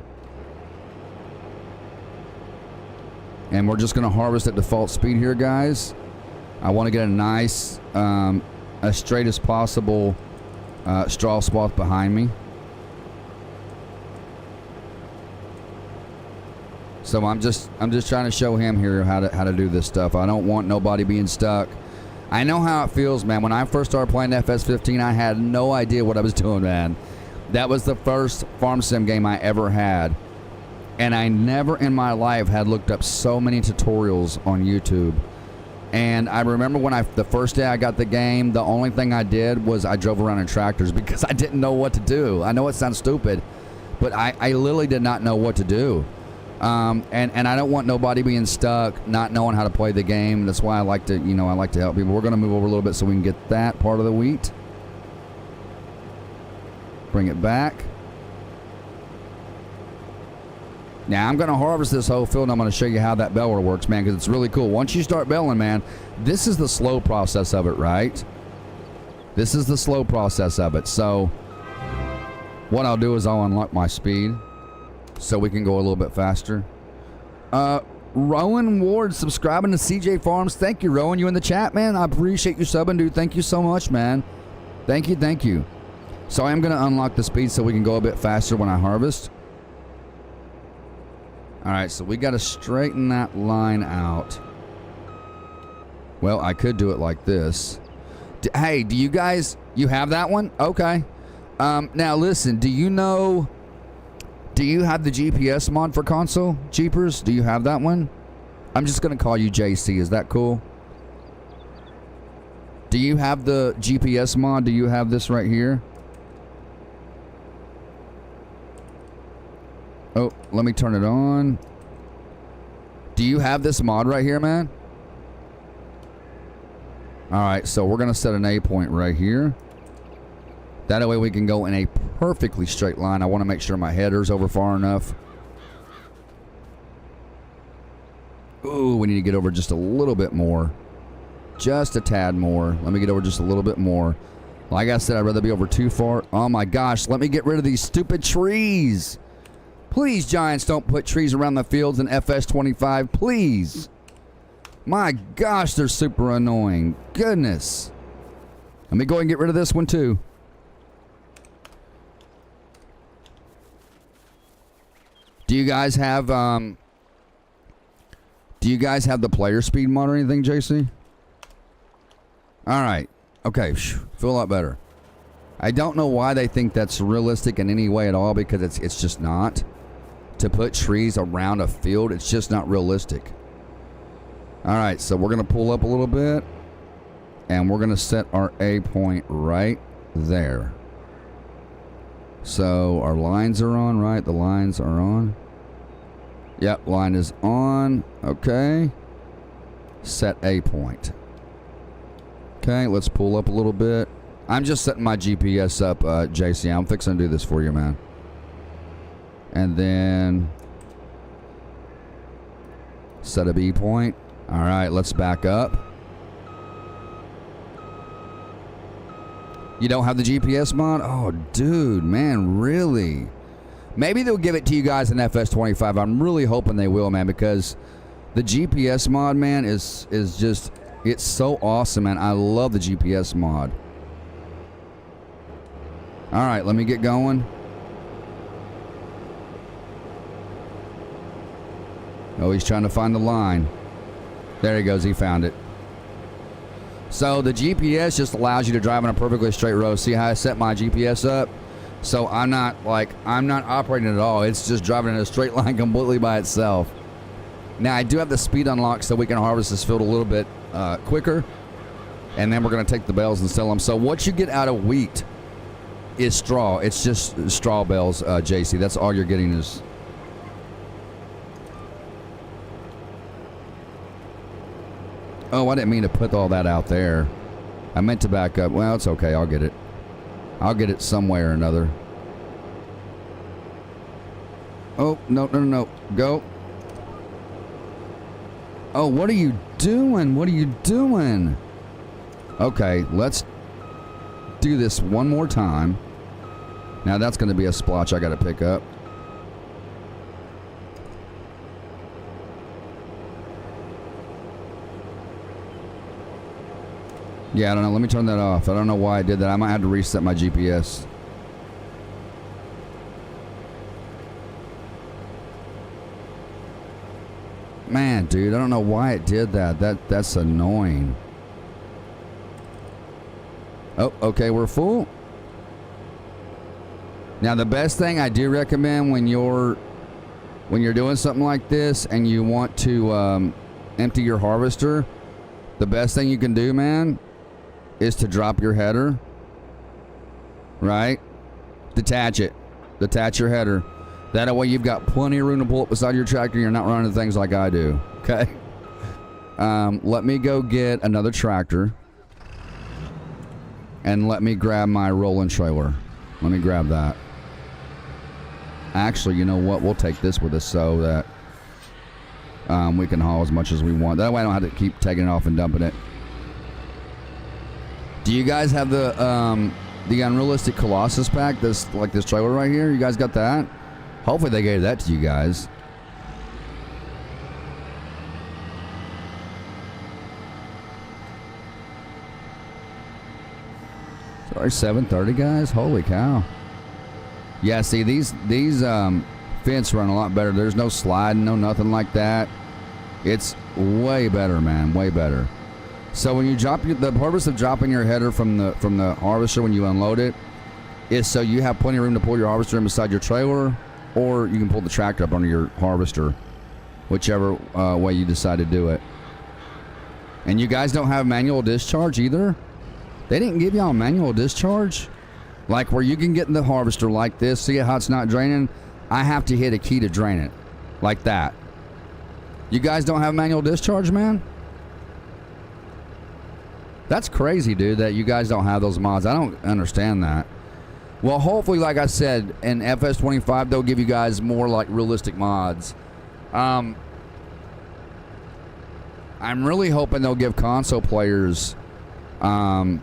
And we're just going to harvest at default speed here, guys. I want to get a nice, as straight as possible straw swath behind me. So I'm just trying to show him here how to do this stuff. I don't want nobody being stuck. I know how it feels, man. When I first started playing FS15, I had no idea what I was doing, man. That was the first farm sim game I ever had. And I never in my life had looked up so many tutorials on YouTube. And I remember when the first day I got the game, the only thing I did was I drove around in tractors because I didn't know what to do. I know it sounds stupid, but I literally did not know what to do. And I don't want nobody being stuck, not knowing how to play the game. That's why I like to, I like to help people. We're going to move over a little bit so we can get that part of the wheat. Bring it back. Now, I'm going to harvest this whole field, and I'm going to show you how that baler works, man, because it's really cool. Once you start baling, man, this is the slow process of it, right? This is the slow process of it. So what I'll do is I'll unlock my speed so we can go a little bit faster. Rowan Ward subscribing to CJFARMS. Thank you, Rowan. You in the chat, man? I appreciate you subbing, dude. Thank you so much, man. Thank you, thank you. So I am going to unlock the speed so we can go a bit faster when I harvest. All right, so we got to straighten that line out. Well, I could do it like this. Hey, do you guys, you have that one? Okay. Now, listen, do you have the GPS mod for console, Jeepers? Do you have that one? I'm just going to call you JC. Is that cool? Do you have the GPS mod? Do you have this right here? Oh, let me turn it on. Do you have this mod right here, man? All right, so we're going to set an A point right here. That way we can go in a perfectly straight line. I want to make sure my header's over far enough. Ooh, we need to get over just a little bit more. Just a tad more. Let me get over just a little bit more. Like I said, I'd rather be over too far. Oh my gosh, let me get rid of these stupid trees. Please, Giants, don't put trees around the fields in FS25. Please. My gosh, they're super annoying. Goodness. Let me go ahead and get rid of this one too. Do you guys have the player speed mod or anything, JC? Alright. Okay, feel a lot better. I don't know why they think that's realistic in any way at all, because it's just not. To put trees around a field, it's just not realistic. Alright, so we're going to pull up a little bit, and we're going to set our A point right there. So our lines are on, right? The lines are on. Yep, line is on. Okay. Set A point. Okay, let's pull up a little bit. I'm just setting my GPS up, JC. I'm fixing to do this for you, man. And then set a B point. All right, let's back up. You don't have the GPS mod? Oh, dude, man, really? Maybe they'll give it to you guys in FS25. I'm really hoping they will, man, because the GPS mod, man, is just, it's so awesome, man. I love the GPS mod. All right, let me get going. Oh, he's trying to find the line. There he goes. He found it. So the GPS just allows you to drive in a perfectly straight road. See how I set my GPS up? So I'm not operating at all. It's just driving in a straight line completely by itself. Now I do have the speed unlocked so we can harvest this field a little bit quicker. And then we're going to take the bales and sell them. So what you get out of wheat is straw. It's just straw bales, JC. That's all you're getting is... Oh, I didn't mean to put all that out there. I meant to back up. Well, it's okay. I'll get it. I'll get it some way or another. Oh, no. Go. Oh, what are you doing? What are you doing? Okay, let's do this one more time. Now, that's going to be a splotch I got to pick up. Yeah, I don't know. Let me turn that off. I don't know why I did that. I might have to reset my GPS. Man, dude, I don't know why it did that. That's annoying. Oh, okay, we're full. Now, the best thing I do recommend when you're doing something like this and you want to empty your harvester, the best thing you can do, man, is to drop your header, right? Detach it. Detach your header. That way you've got plenty of room to pull up beside your tractor. You're not running things like I do, okay? Let me go get another tractor. And let me grab my rolling trailer. Let me grab that. Actually, you know what? We'll take this with us so that we can haul as much as we want. That way I don't have to keep taking it off and dumping it. Do you guys have the Unrealistic Colossus pack? This trailer right here? You guys got that? Hopefully they gave that to you guys. Sorry, 7:30, guys. Holy cow. Yeah, see, these fence run a lot better. There's no sliding, no nothing like that. It's way better, man. Way better. So when you drop the purpose of dropping your header from the harvester when you unload it is so you have plenty of room to pull your harvester in beside your trailer, or you can pull the tractor up under your harvester, whichever way you decide to do it. And you guys don't have manual discharge either? They didn't give y'all manual discharge? Like where you can get in the harvester like this, see how it's not draining? I have to hit a key to drain it. Like that. You guys don't have manual discharge, man? That's crazy, dude, that you guys don't have those mods. I don't understand that. Well, hopefully, like I said, in FS25, they'll give you guys more like realistic mods. I'm really hoping they'll give console players GPS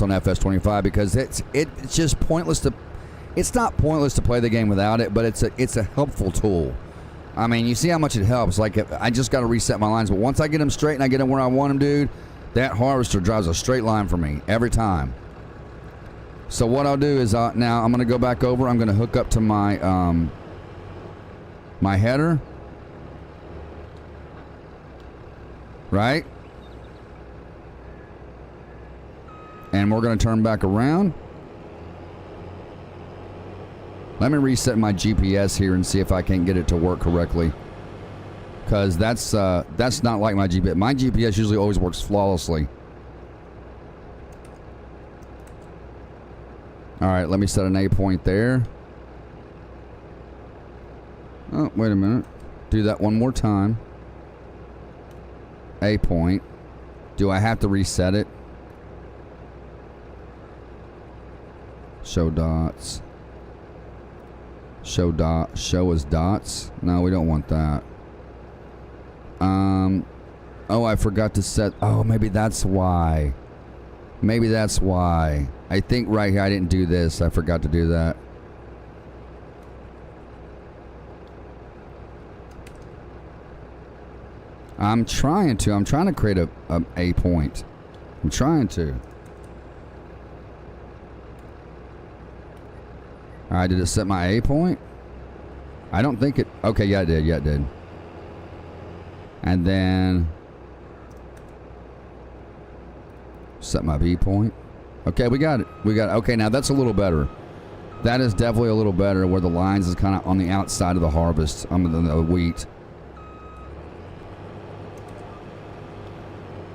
on FS25 because it's just pointless to. It's not pointless to play the game without it, but it's a helpful tool. I mean, you see how much it helps. Like, I just got to reset my lines, but once I get them straight and I get them where I want them, dude, that harvester drives a straight line for me every time. So what I'll do is now I'm going to go back over. I'm going to hook up to my my header, right? And we're going to turn back around. Let me reset my GPS here and see if I can get it to work correctly. Because that's not like my GPS. My GPS usually always works flawlessly. Alright, let me set an A point there. Oh, wait a minute. Do that one more time. A point. Do I have to reset it? Show dots. Show as dots. No, we don't want that. Oh, I forgot to set. Oh, maybe that's why. Maybe that's why. I think right here I didn't do this. I forgot to do that. I'm trying to create a point. I'm trying to. Alright, did it set my A point? I don't think it... Okay, yeah, it did. Yeah, it did. And then... set my B point. Okay, we got it. We got it. Okay, now that's a little better. That is definitely a little better where the lines is kind of on the outside of the harvest. The wheat.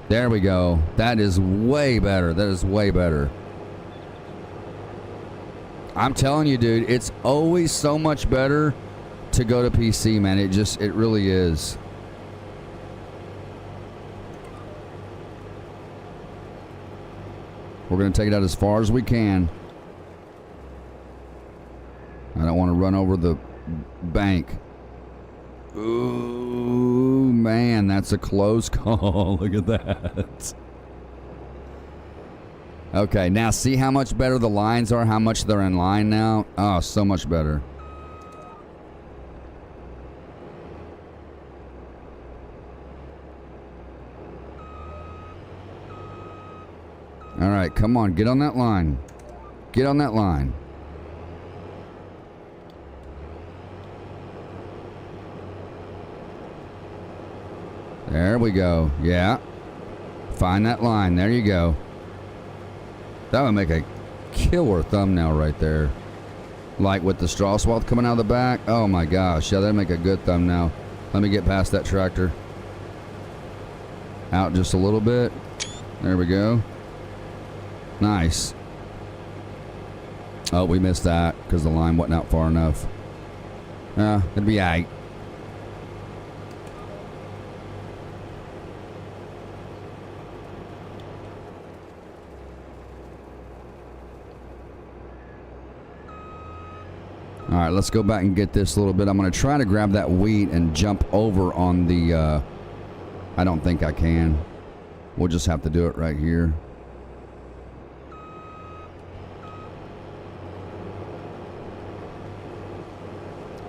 There we go. That is way better. That is way better. I'm telling you, dude, it's always so much better to go to PC, man. It really is. We're going to take it out as far as we can. I don't want to run over the bank. Ooh, man, that's a close call. Look at that. Okay, now see how much better the lines are, how much they're in line now? Oh, so much better. All right, come on, get on that line. Get on that line. There we go. Yeah. Find that line. There you go. That would make a killer thumbnail right there. Like with the straw swath coming out of the back. Oh my gosh. Yeah, that'd make a good thumbnail. Let me get past that tractor. Out just a little bit. There we go. Nice. Oh, we missed that because the line wasn't out far enough. It'd be aight. All right, let's go back and get this a little bit. I'm going to try to grab that wheat and jump over on the... I don't think I can. We'll just have to do it right here.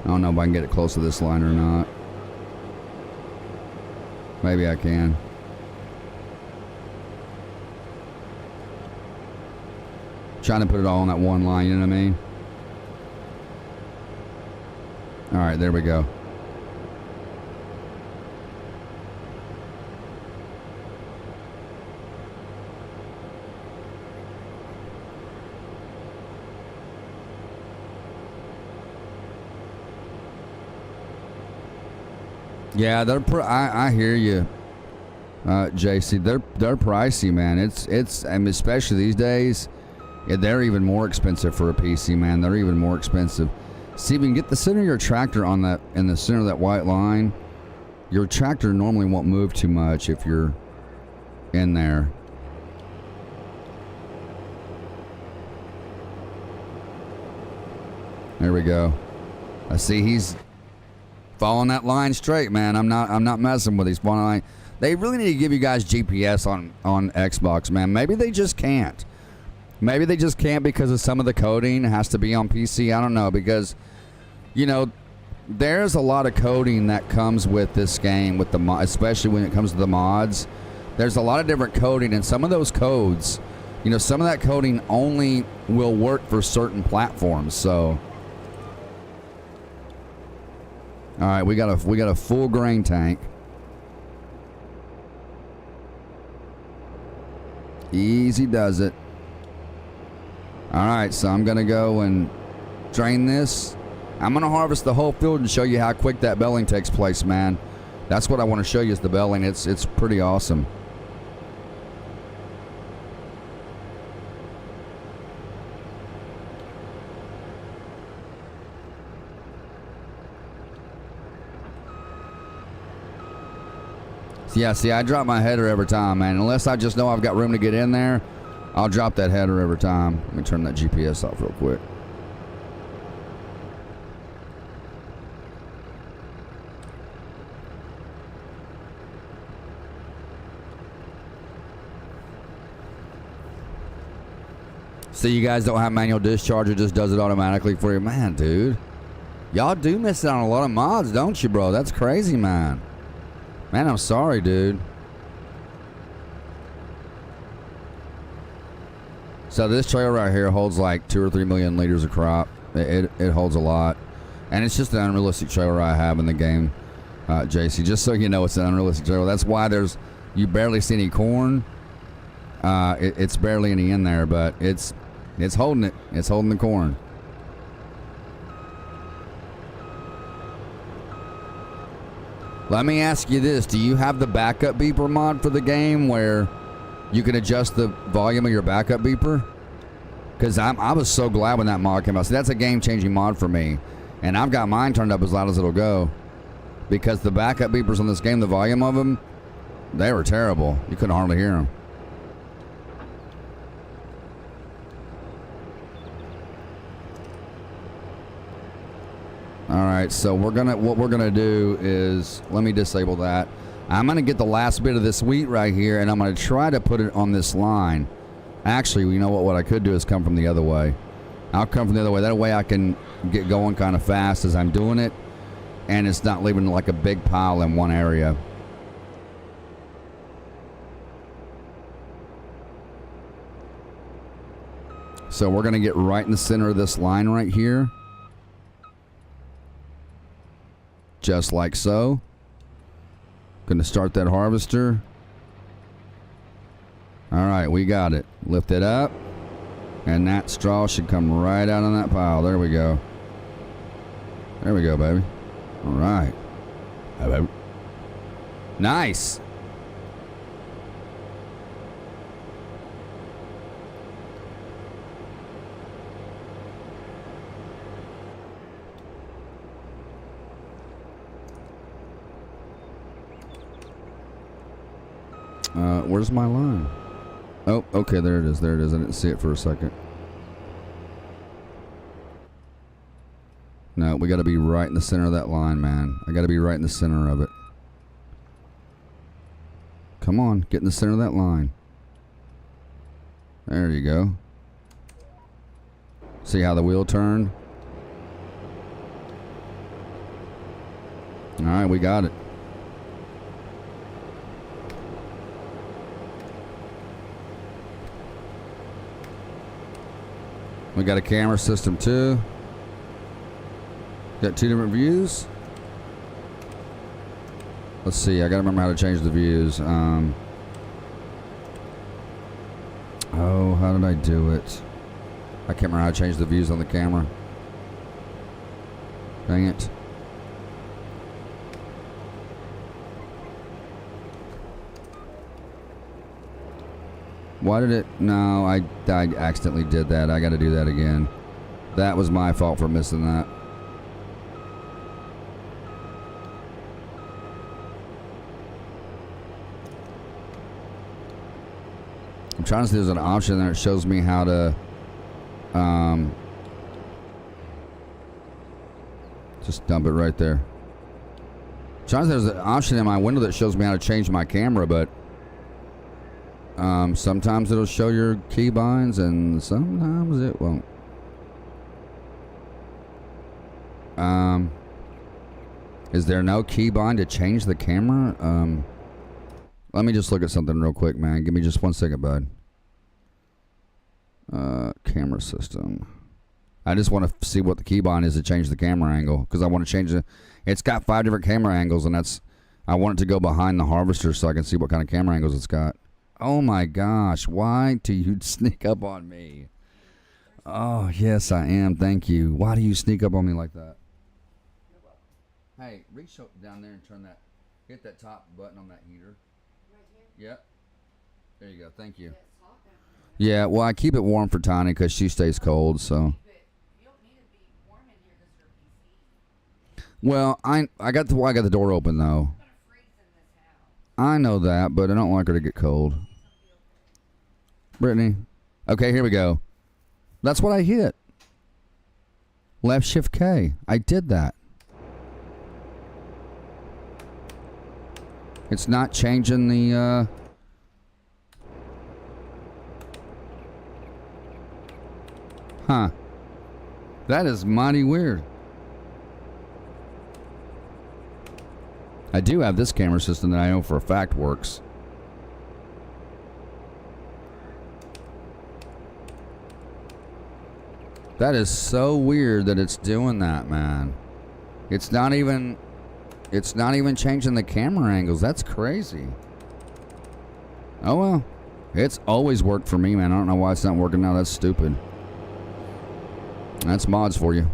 I don't know if I can get it close to this line or not. Maybe I can. Trying to put it all on that one line, you know what I mean? All right, there we go. Yeah, they're I hear you, JC. They're pricey, man. It's I mean, especially these days. Yeah, they're even more expensive for a PC, man. They're even more expensive. See, if you can get the center of your tractor on that, in the center of that white line, your tractor normally won't move too much if you're in there. There we go. I see he's following that line straight, man. I'm not messing with these following line. They really need to give you guys GPS on Xbox, man. Maybe they just can't. Maybe they just can't because of some of the coding. It has to be on PC. I don't know, because, you know, there's a lot of coding that comes with this game, with the especially when it comes to the mods. There's a lot of different coding, and some of those codes, you know, some of that coding only will work for certain platforms. So, all right, we got a full grain tank. Easy does it. All right, so I'm gonna go and drain this. I'm gonna harvest the whole field and show you how quick that belling takes place, man. That's what I want to show you, is the belling. It's pretty awesome. Yeah, see, I drop my header every time, man. Unless I just know I've got room to get in there, I'll drop that header every time. Let me turn that GPS off real quick. So you guys don't have manual discharge, it just does it automatically for you. Man, dude. Y'all do miss out on a lot of mods, don't you, bro? That's crazy, man. Man, I'm sorry, dude. So this trailer right here holds like 2 or 3 million liters of crop. It holds a lot. And it's just an unrealistic trailer I have in the game, JC. Just so you know, it's an unrealistic trailer. That's why you barely see any corn. It's barely any in there, but it's holding it. It's holding the corn. Let me ask you this. Do you have the backup beeper mod for the game where you can adjust the volume of your backup beeper? Because I was so glad when that mod came out. See, that's a game-changing mod for me. And I've got mine turned up as loud as it'll go. Because the backup beepers on this game, the volume of them, they were terrible. You couldn't hardly hear them. All right, so what we're gonna do is, let me disable that. I'm gonna get the last bit of this wheat right here, and I'm gonna try to put it on this line. Actually, you know what I could do is come from the other way. I'll come from the other way. That way I can get going kind of fast as I'm doing it, and it's not leaving like a big pile in one area. So we're gonna get right in the center of this line right here. Just like so. Gonna start that harvester. All right, we got it. Lift it up, and that straw should come right out on that pile. There we go. There we go, baby. All right. Nice. Where's my line? Oh, okay, there it is. There it is. I didn't see it for a second. No, we got to be right in the center of that line, man. I got to be right in the center of it. Come on, get in the center of that line. There you go. See how the wheel turned? All right, we got it. We got a camera system too. Got 2 different views. Let's see, I gotta remember how to change the views. Oh, how did I do it? I can't remember how to change the views on the camera. Dang it. Why did it? No, I accidentally did that. I got to do that again. That was my fault for missing that. I'm trying to see if there's an option there that shows me how to Just dump it right there. Sometimes there's an option in my window that shows me how to change my camera, but sometimes it'll show your keybinds and sometimes it won't. Is there no keybind to change the camera? Let me just look at something real quick, man. Give me just 1 second, bud. Camera system. I just want to see what the keybind is to change the camera angle, because I want to change it. It's got 5 different camera angles, and I want it to go behind the harvester so I can see what kind of camera angles it's got. Oh my gosh, why do you sneak up on me? Oh, yes, I am. Thank you. Why do you sneak up on me like that? Hey, reach down there and turn that, hit that top button on that heater. Right here? Yep. There you go. Thank you. Yeah, well, I keep it warm for Tiny because she stays cold, so. Well, I got the door open though. I know that, but I don't like her to get cold. Brittany. Okay, here we go. That's what I hit. Left shift K. I did that. It's not changing the Huh. That is mighty weird. I do have this camera system that I know for a fact works. That is so weird that it's doing that, man. It's not even changing the camera angles. That's crazy. Oh well. It's always worked for me, man. I don't know why it's not working now. That's stupid. That's mods for you.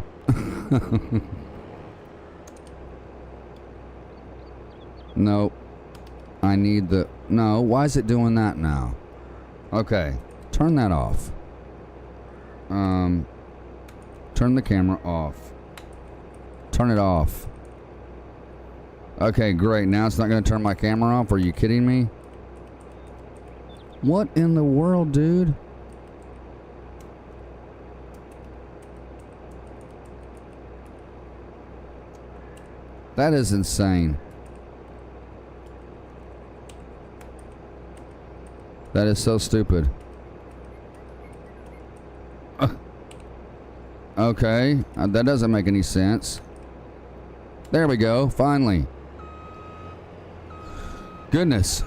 Nope. I need the... No, why is it doing that now? Okay. Turn that off. Turn the camera off. Turn it off. Okay, great. Now it's not going to turn my camera off? Are you kidding me? What in the world, dude? That is insane. That is so stupid. Okay, that doesn't make any sense. There we go, finally. Goodness.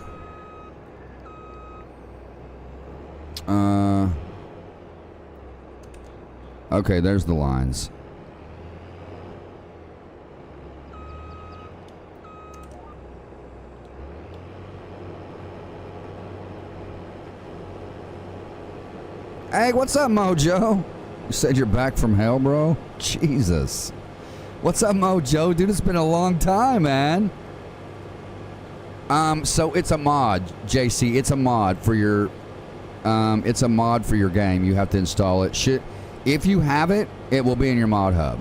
Okay, there's the lines. Hey, what's up, Mojo? You said you're back from hell, bro? Jesus. What's up, Mojo? Dude, it's been a long time, man. So it's a mod, JC. It's a mod for your game. You have to install it. Shit. If you have it, it will be in your mod hub.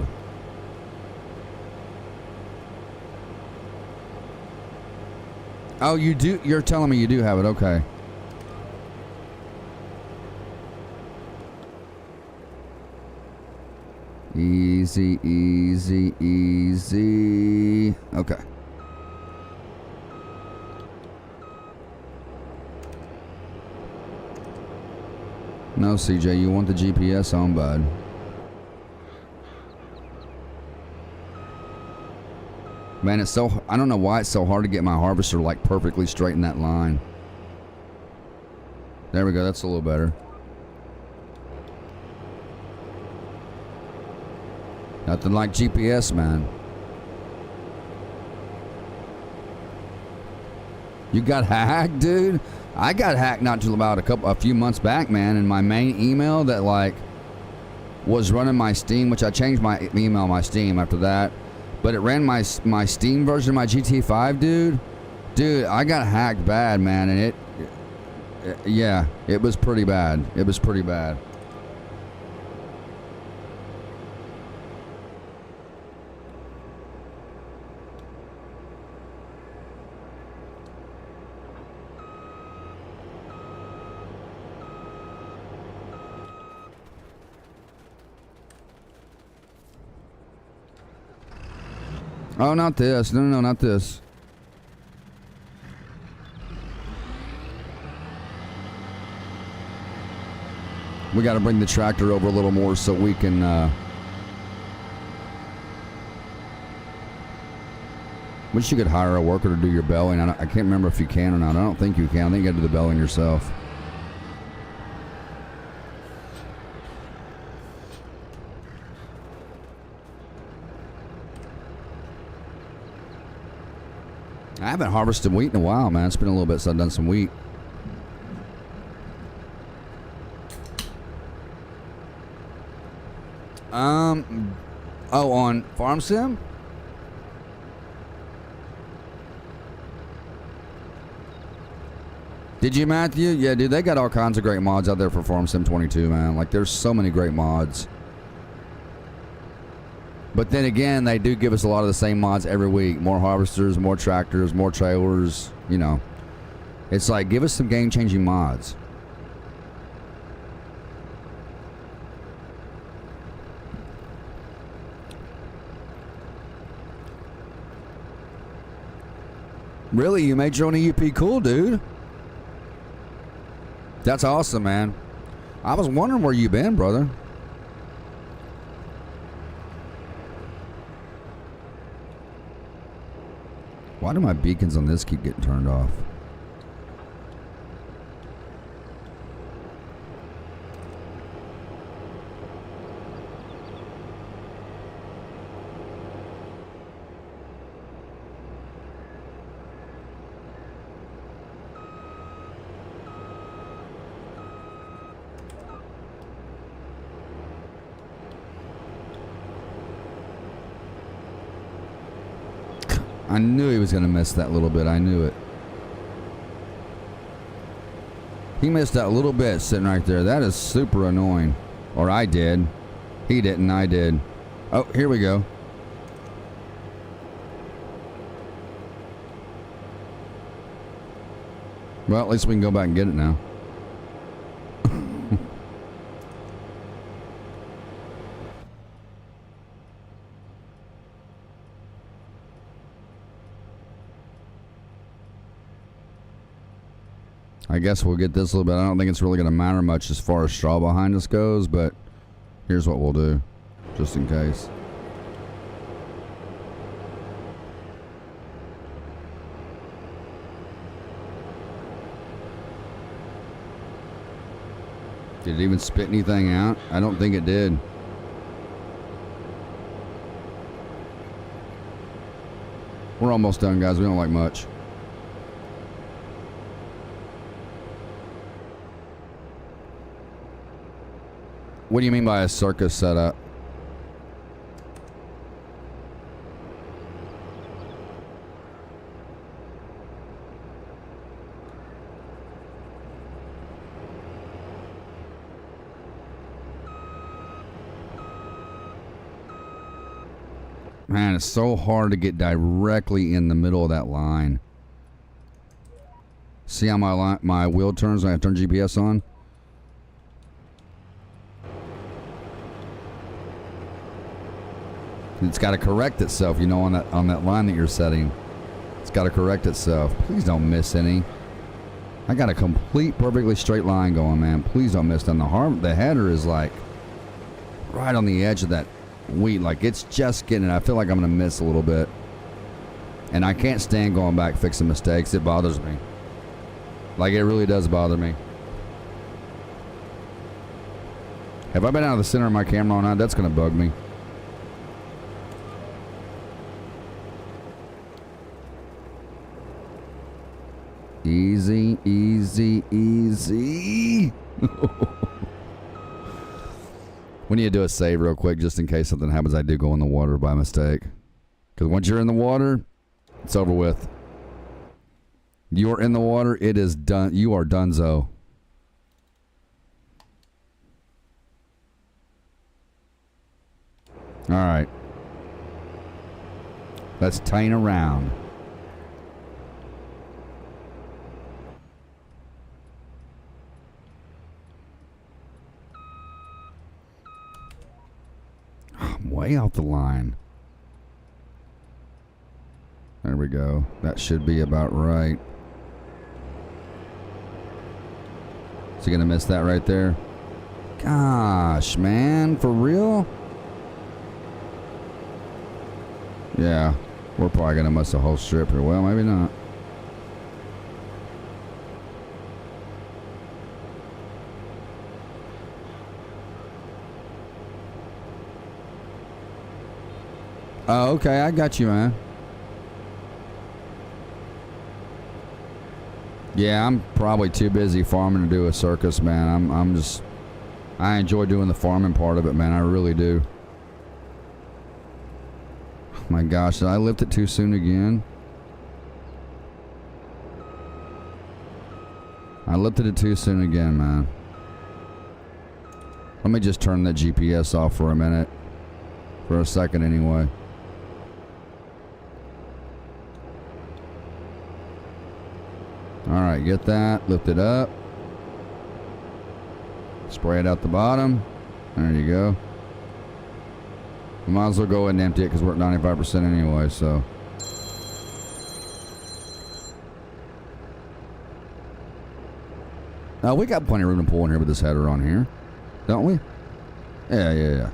Oh, you do? You're telling me you do have it. Okay. Easy, easy, easy. Okay. No, CJ, you want the GPS on, bud. Man, it's so... I don't know why it's so hard to get my harvester, like, perfectly straight in that line. There we go. That's a little better. Nothing like GPS, man. You got hacked, dude? I got hacked not till about a few months back, man, and my main email that like was running my Steam, which I changed my email, my Steam after that, but it ran my Steam version of my GTA 5, dude. Dude, I got hacked bad, man, and yeah, it was pretty bad. It was pretty bad. Oh, not this. No, no, no, not this. We got to bring the tractor over a little more so we can, wish you could hire a worker to do your belling. I can't remember if you can or not. I don't think you can. I think you got to do the belling yourself. I haven't harvested wheat in a while, man. It's been a little bit since I've done some wheat. Oh, on Farm Sim? Did you, Matthew? Yeah, dude, they got all kinds of great mods out there for Farm Sim 22, man. Like, there's so many great mods. But then again, they do give us a lot of the same mods every week. More harvesters, more tractors, more trailers, you know. It's like, give us some game-changing mods. Really? You made your own EUP? Cool, dude. That's awesome, man. I was wondering where you been, brother. Why do my beacons on this keep getting turned off? I knew he was going to miss that little bit. I knew it. He missed that little bit sitting right there. That is super annoying. Or I did. He didn't. I did. Oh, here we go. Well, at least we can go back and get it now. I guess we'll get this a little bit. I don't think it's really going to matter much as far as straw behind us goes, but here's what we'll do, just in case. Did it even spit anything out? I don't think it did. We're almost done, guys. We don't like much. What do you mean by a circus setup? Man, it's so hard to get directly in the middle of that line. See how my wheel turns when I turn GPS on? It's got to correct itself, you know, on that line that you're setting. It's got to correct itself. Please don't miss any. I got a complete, perfectly straight line going, man. Please don't miss them. The header is like right on the edge of that wheat. Like it's just getting it. I feel like I'm going to miss a little bit. And I can't stand going back fixing mistakes. It bothers me. Like it really does bother me. Have I been out of the center of my camera or not? That's going to bug me. Easy, easy, easy. We need to do a save real quick just in case something happens. I do go in the water by mistake. Because once you're in the water, it's over with. You're in the water, it is done. You are donezo. All right. Let's tine around. I'm way out the line. There we go. That should be about right. Is he gonna miss that right there? Gosh, man, for real? Yeah, we're probably gonna miss the whole strip here. Well, maybe not. Oh, okay, I got you, man. Yeah, I'm probably too busy farming to do a circus, man. I enjoy doing the farming part of it, man. I really do. Oh my gosh, did I lift it too soon again? I lifted it too soon again, man. Let me just turn that GPS off for a minute. For a second, anyway. Alright, get that. Lift it up. Spray it out the bottom. There you go. We might as well go ahead and empty it because we're at 95% anyway, so. We got plenty of room to pull in here with this header on here. Don't we? Yeah.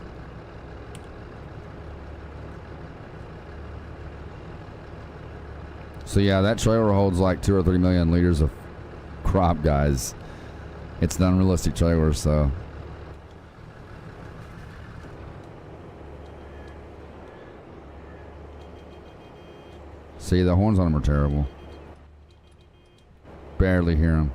So yeah, that trailer holds like 2 or 3 million liters of crop, guys. It's an unrealistic trailer, so. See, the horns on them are terrible. Barely hear them.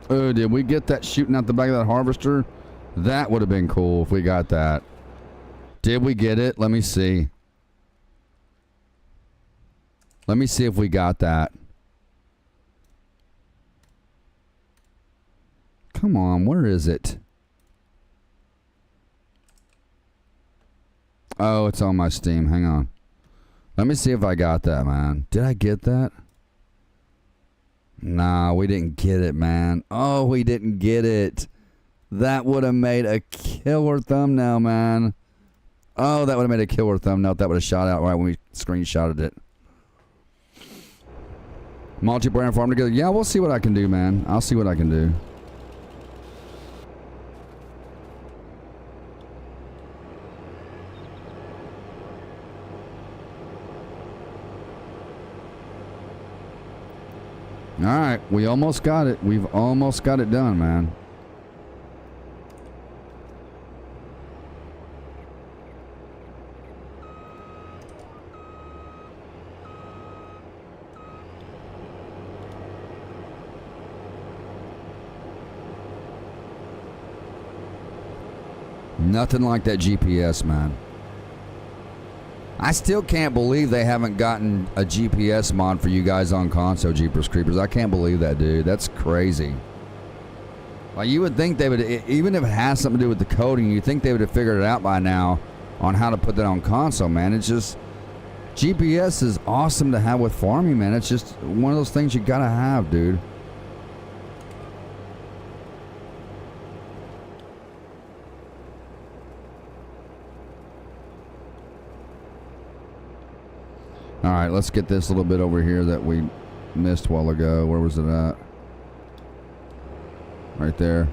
Oh, did we get that shooting out the back of that harvester? That would have been cool if we got that. Did we get it? Let me see. Let me see if we got that. Come on, where is it? Oh, it's on my Steam. Hang on. Let me see if I got that, man. Did I get that? Nah, we didn't get it, man. Oh, we didn't get it. That would have made a killer thumbnail, man. Oh, that would have made a killer thumbnail if that would have shot out right when we screenshotted it. Multiplayer and farm together. Yeah, we'll see what I can do, man. I'll see what I can do. Alright, we almost got it. We've almost got it done, man. Nothing like that GPS, man. I still can't believe they haven't gotten a GPS mod for you guys on console, Jeepers Creepers. I can't believe that, dude. That's crazy. Like, you would think they would, even if it has something to do with the coding, you'd think they would have figured it out by now on how to put that on console, man. It's just, GPS is awesome to have with farming, man. It's just one of those things you gotta have, dude. Alright, let's get this little bit over here that we missed a while ago. Where was it at? Right there.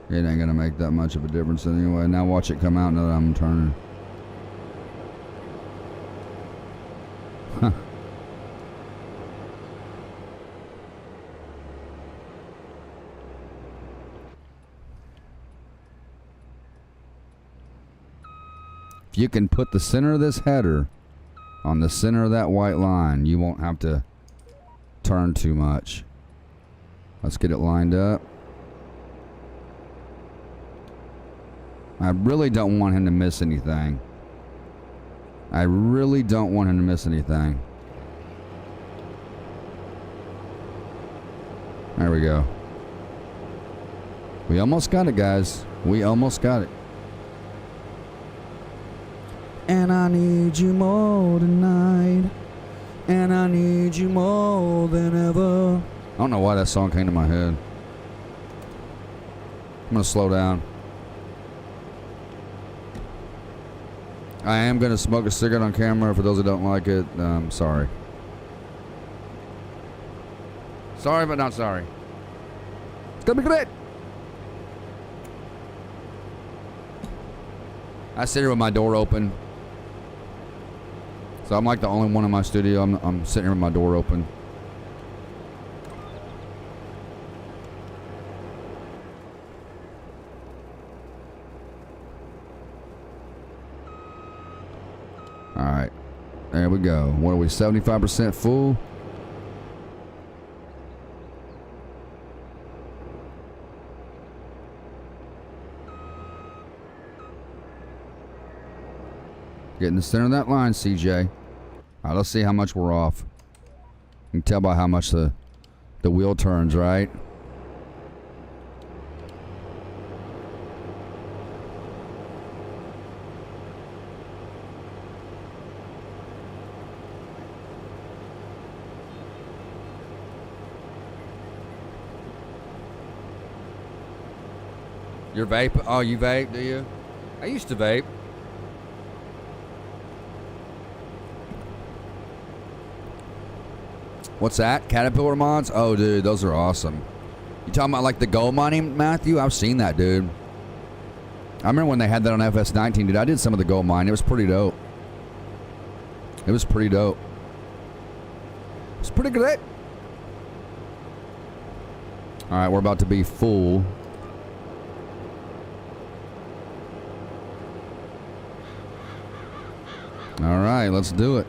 It ain't gonna make that much of a difference anyway. Now watch it come out now that I'm turning. Huh. If you can put the center of this header on the center of that white line, you won't have to turn too much. Let's get it lined up. I really don't want him to miss anything. I really don't want him to miss anything. There we go. We almost got it, guys. We almost got it. And I need you more tonight. And I need you more than ever. I don't know why that song came to my head. I'm gonna slow down. I am gonna smoke a cigarette on camera. For those who don't like it, sorry. Sorry, but not sorry. It's gonna be great. I sit here with my door open. So I'm like the only one in my studio. I'm sitting here with my door open. Alright. There we go. What are we, 75% full? Get in the center of that line, CJ. Alright, let's see how much we're off. You can tell by how much the wheel turns, right? Your vape? Oh, you vape, do you? I used to vape. What's that? Caterpillar mods? Oh, dude, those are awesome. You talking about like the gold mining, Matthew? I've seen that, dude. I remember when they had that on FS19, dude. I did some of the gold mine. It was pretty dope. It was pretty dope. It's pretty great. All right, we're about to be full. All right, let's do it.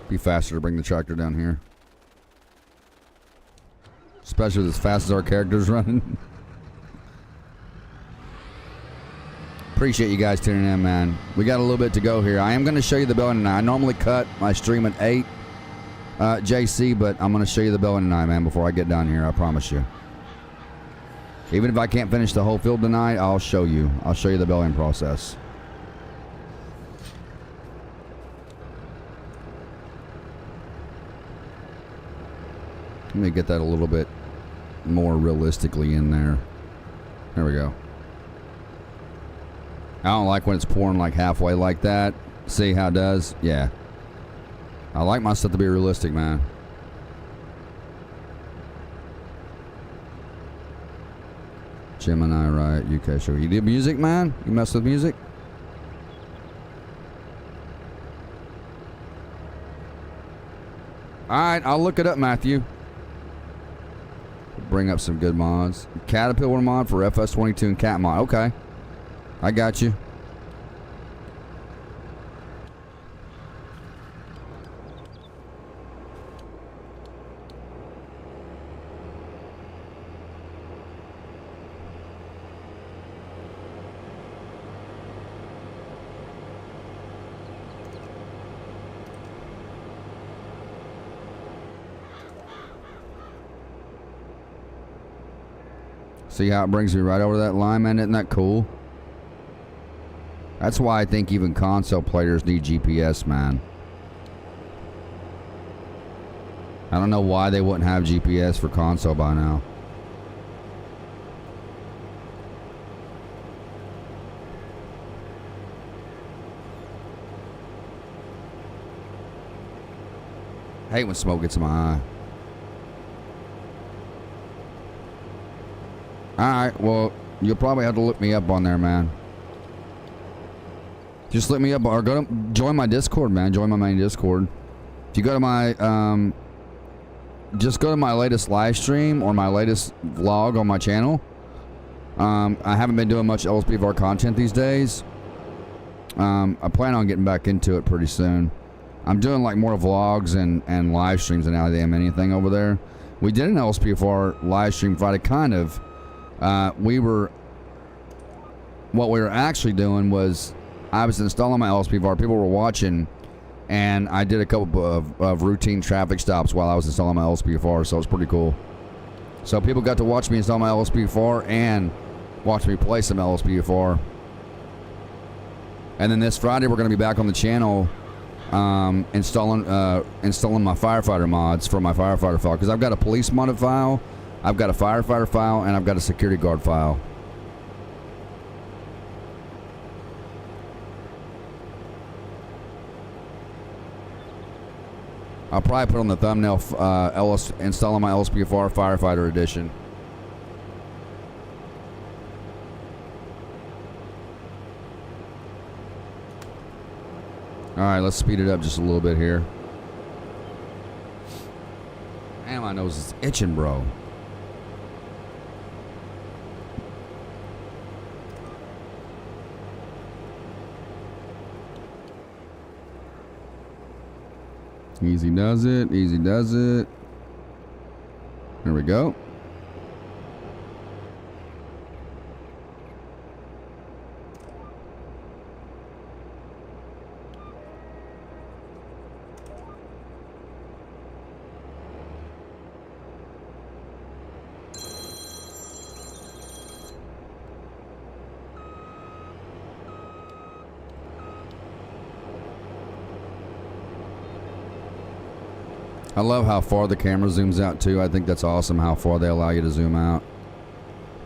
Be faster to bring the tractor down here. Especially as fast as our character's running. Appreciate you guys tuning in, man. We got a little bit to go here. I am going to show you the building tonight. I normally cut my stream at 8, JC, but I'm going to show you the building tonight, man, before I get down here. I promise you. Even if I can't finish the whole field tonight, I'll show you. I'll show you the building process. Let me get that a little bit more realistically in there. There we go. I don't like when it's pouring like halfway like that. See how it does? Yeah. I like my stuff to be realistic, man. Gemini, right? UK show. You do music, man? You mess with music? Alright, I'll look it up, Matthew. Bring up some good mods. Caterpillar mod for FS22 and cat mod. Okay. I got you. See how it brings me right over that line, man? Isn't that cool? That's why I think even console players need GPS, man. I don't know why they wouldn't have GPS for console by now. I hate when smoke gets in my eye. Alright, well, you'll probably have to look me up on there, man. Just look me up or go to join my Discord, man. Join my main Discord. If you go to my just go to my latest live stream or my latest vlog on my channel. I haven't been doing much LSPVR content these days. I plan on getting back into it pretty soon. I'm doing like more vlogs and live streams than I am anything over there. We did an LSPVR live stream Friday, kind of. What we were actually doing was I was installing my LSPVR. People were watching, and I did a couple of routine traffic stops while I was installing my LSPVR, so it was pretty cool. So people got to watch me install my LSPVR and watch me play some LSPFR. And then this Friday we're going to be back on the channel installing my firefighter mods for my firefighter file, because I've got a police modded file, I've got a firefighter file, and I've got a security guard file. I'll probably put on the thumbnail installing my LSPFR Firefighter Edition. Alright, let's speed it up just a little bit here. Man, my nose is itching, bro. Easy does it. Easy does it. There we go. I love how far the camera zooms out too. I think that's awesome how far they allow you to zoom out.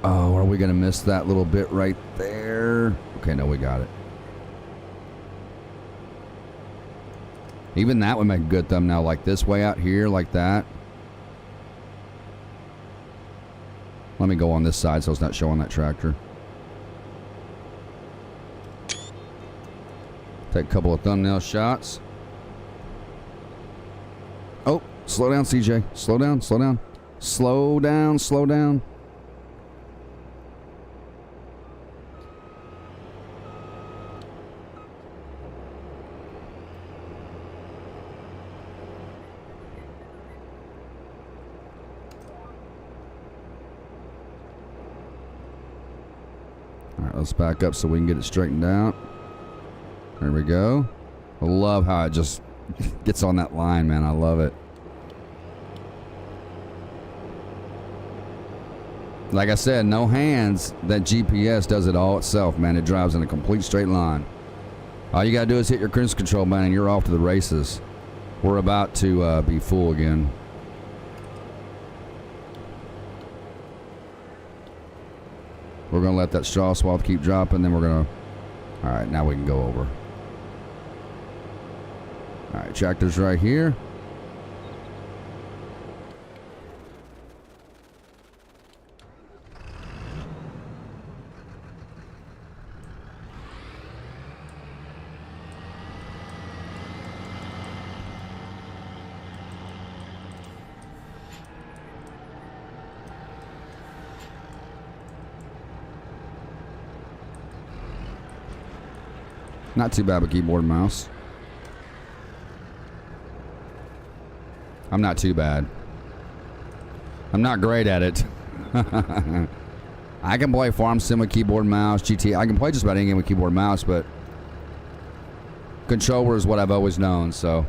Oh, are we gonna miss that little bit right there? Okay, no, we got it. Even that would make a good thumbnail, like this way out here, like that. Let me go on this side so it's not showing that tractor. Take a couple of thumbnail shots. Oh, slow down, CJ. Slow down, slow down. Slow down, slow down. All right, let's back up so we can get it straightened out. There we go. I love how it just gets on that line, man. I love it. Like I said, no hands. That GPS does it all itself, man. It drives in a complete straight line. All you gotta do is hit your cruise control button and you're off to the races. We're about to be full again. We're gonna let that straw swath keep dropping, then we're gonna... Alright, now we can go over. Alright, tractor's right here. Not too bad with keyboard and mouse. I'm not too bad. I'm not great at it. I can play Farm Sim with keyboard and mouse, GT. I can play just about any game with keyboard and mouse, but controller is what I've always known, so.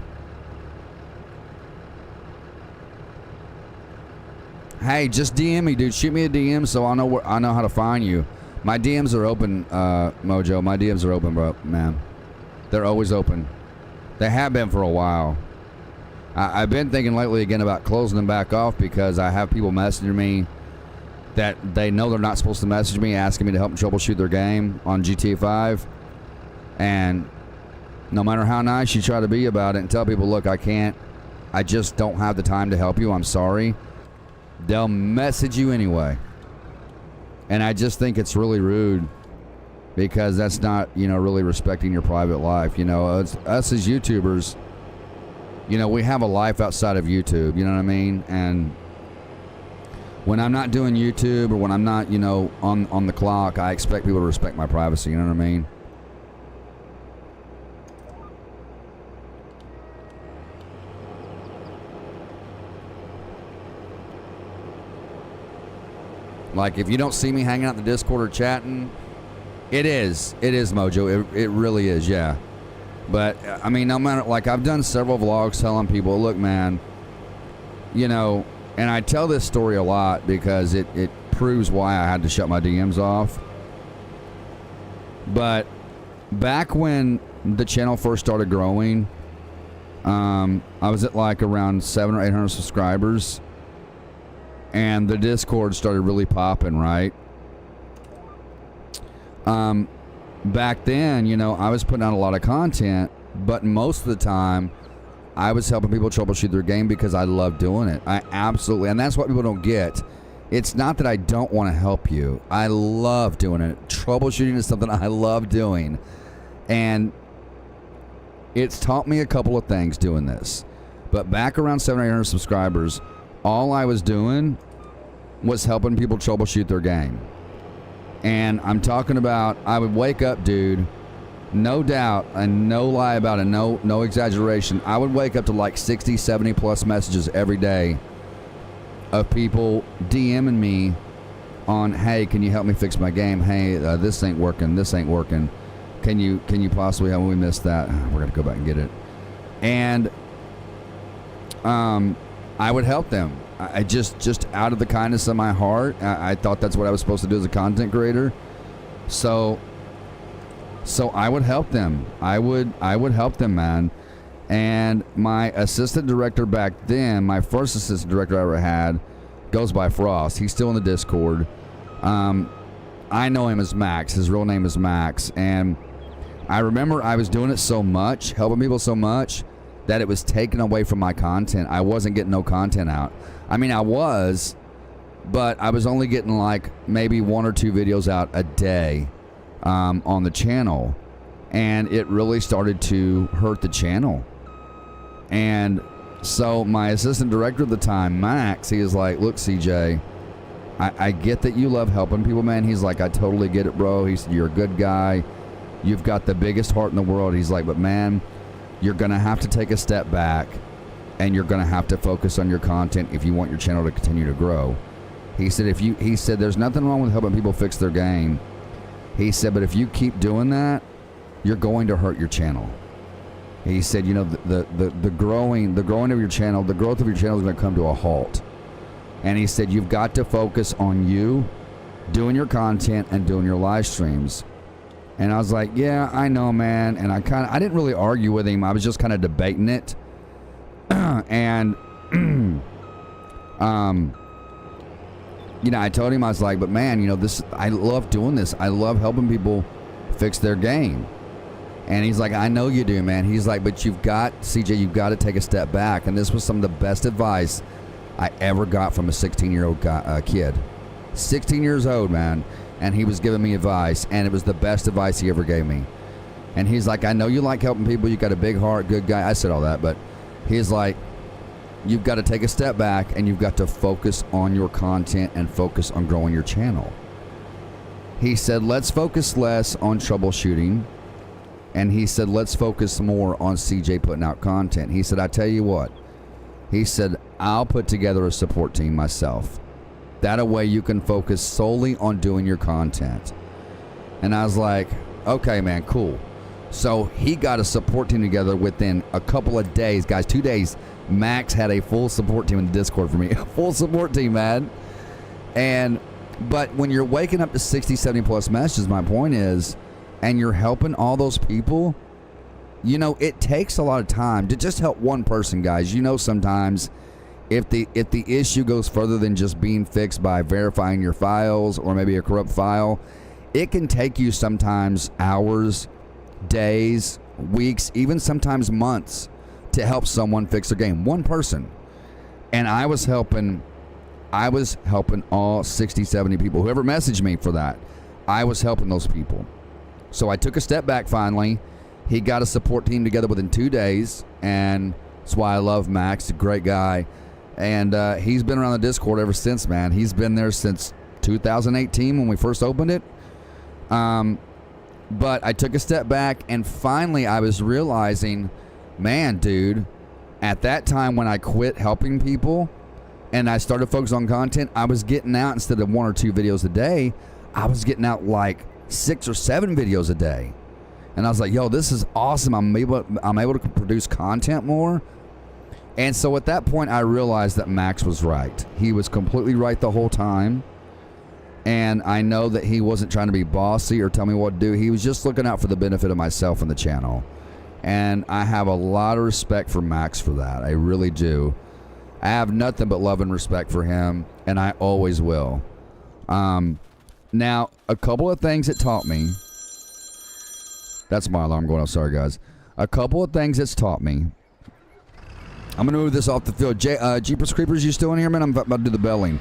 Hey, just DM me, dude. Shoot me a DM so I know how to find you. My DMs are open, Mojo. My DMs are open, bro, man. They're always open. They have been for a while. I've been thinking lately again about closing them back off because I have people messaging me that they know they're not supposed to message me, asking me to help them troubleshoot their game on GTA 5. And no matter how nice you try to be about it and tell people, look, I just don't have the time to help you. I'm sorry. They'll message you anyway. And I just think it's really rude because that's not, you know, really respecting your private life. You know, us as YouTubers, you know, we have a life outside of YouTube, you know what I mean? And when I'm not doing YouTube or when I'm not, you know, on the clock, I expect people to respect my privacy, you know what I mean? Like, if you don't see me hanging out in the Discord or chatting, it is Mojo. It really is, yeah. But, I mean, no matter, like, I've done several vlogs telling people, look, man, you know, and I tell this story a lot because proves why I had to shut my DMs off. But back when the channel first started growing, I was at like around 700 or 800 subscribers, and the Discord started really popping, right? Back then, you know, I was putting out a lot of content, but most of the time I was helping people troubleshoot their game because I love doing it. I absolutely, and that's what people don't get. It's not that I don't want to help you. I love doing it. Troubleshooting is something I love doing. And it's taught me a couple of things doing this. But back around 700 subscribers, all I was doing was helping people troubleshoot their game. And I'm talking about, I would wake up, dude, no doubt, and no lie about it, no exaggeration. I would wake up to like 60, 70 plus messages every day of people DMing me on, hey, can you help me fix my game? Hey, this ain't working. This ain't working. Can you possibly help me? We missed that. We're gonna go back and get it. And I would help them. I just out of the kindness of my heart. I thought that's what I was supposed to do as a content creator. So I would help them. I would help them, man. And my assistant director back then, my first assistant director I ever had, goes by Frost. He's still in the Discord. I know him as Max. His real name is Max. And I remember I was doing it so much, helping people so much, that it was taken away from my content. I wasn't getting no content out. I mean, I was, but I was only getting like maybe 1 or 2 videos out a day on the channel. And it really started to hurt the channel. And so my assistant director at the time, Max, he was like, look, CJ, I get that you love helping people, man. He's like, I totally get it, bro. He said, you're a good guy. You've got the biggest heart in the world. He's like, but man, you're going to have to take a step back, and you're going to have to focus on your content if you want your channel to continue to grow. He said, he said, there's nothing wrong with helping people fix their game. He said, but if you keep doing that, you're going to hurt your channel. He said, you know, the growing of your channel, the growth of your channel is going to come to a halt. And he said, you've got to focus on you doing your content and doing your live streams. And I was like, yeah, I know, man. And I didn't really argue with him. I was just kind of debating it. And, you know, I told him, I was like, but man, you know, I love doing this. I love helping people fix their game. And he's like, I know you do, man. He's like, but CJ, you've got to take a step back. And this was some of the best advice I ever got from a 16-year-old kid. 16 years old, man. And he was giving me advice, and it was the best advice he ever gave me. And he's like, I know you like helping people. You got a big heart, good guy. I said all that, but he's like, you've got to take a step back, and you've got to focus on your content and focus on growing your channel. He said, let's focus less on troubleshooting. And he said, let's focus more on CJ putting out content. He said, I tell you what. He said, I'll put together a support team myself. That way you can focus solely on doing your content. And I was like, okay, man, cool. So he got a support team together within a couple of days. Guys, 2 days, Max had a full support team in the Discord for me. A full support team, man. But when you're waking up to 60, 70 plus messages, my point is, and you're helping all those people, you know, it takes a lot of time to just help one person, guys. You know, sometimes if the issue goes further than just being fixed by verifying your files or maybe a corrupt file, it can take you sometimes hours, days, weeks, even sometimes months to help someone fix their game. One person. And I was helping all 60, 70 people. Whoever messaged me for that, I was helping those people. So I took a step back finally. He got a support team together within 2 days, and that's why I love Max. A great guy. And he's been around the Discord ever since, man. He's been there since 2018 when we first opened it. But I took a step back, and finally I was realizing, man, dude, at that time when I quit helping people and I started focusing on content, I was getting out, instead of 1 or 2 videos a day, I was getting out like 6 or 7 videos a day. And I was like, yo, this is awesome. I'm able to produce content more. And so at that point I realized that Max was right. He was completely right the whole time. And I know that he wasn't trying to be bossy or tell me what to do. He was just looking out for the benefit of myself and the channel. And I have a lot of respect for Max for that. I really do. I have nothing but love and respect for him, and I always will. Now, a couple of things it taught me. That's my alarm going off. Sorry, guys. A couple of things it's taught me. I'm going to move this off the field. Jeepers Creepers, you still in here, man? I'm about to do the belling.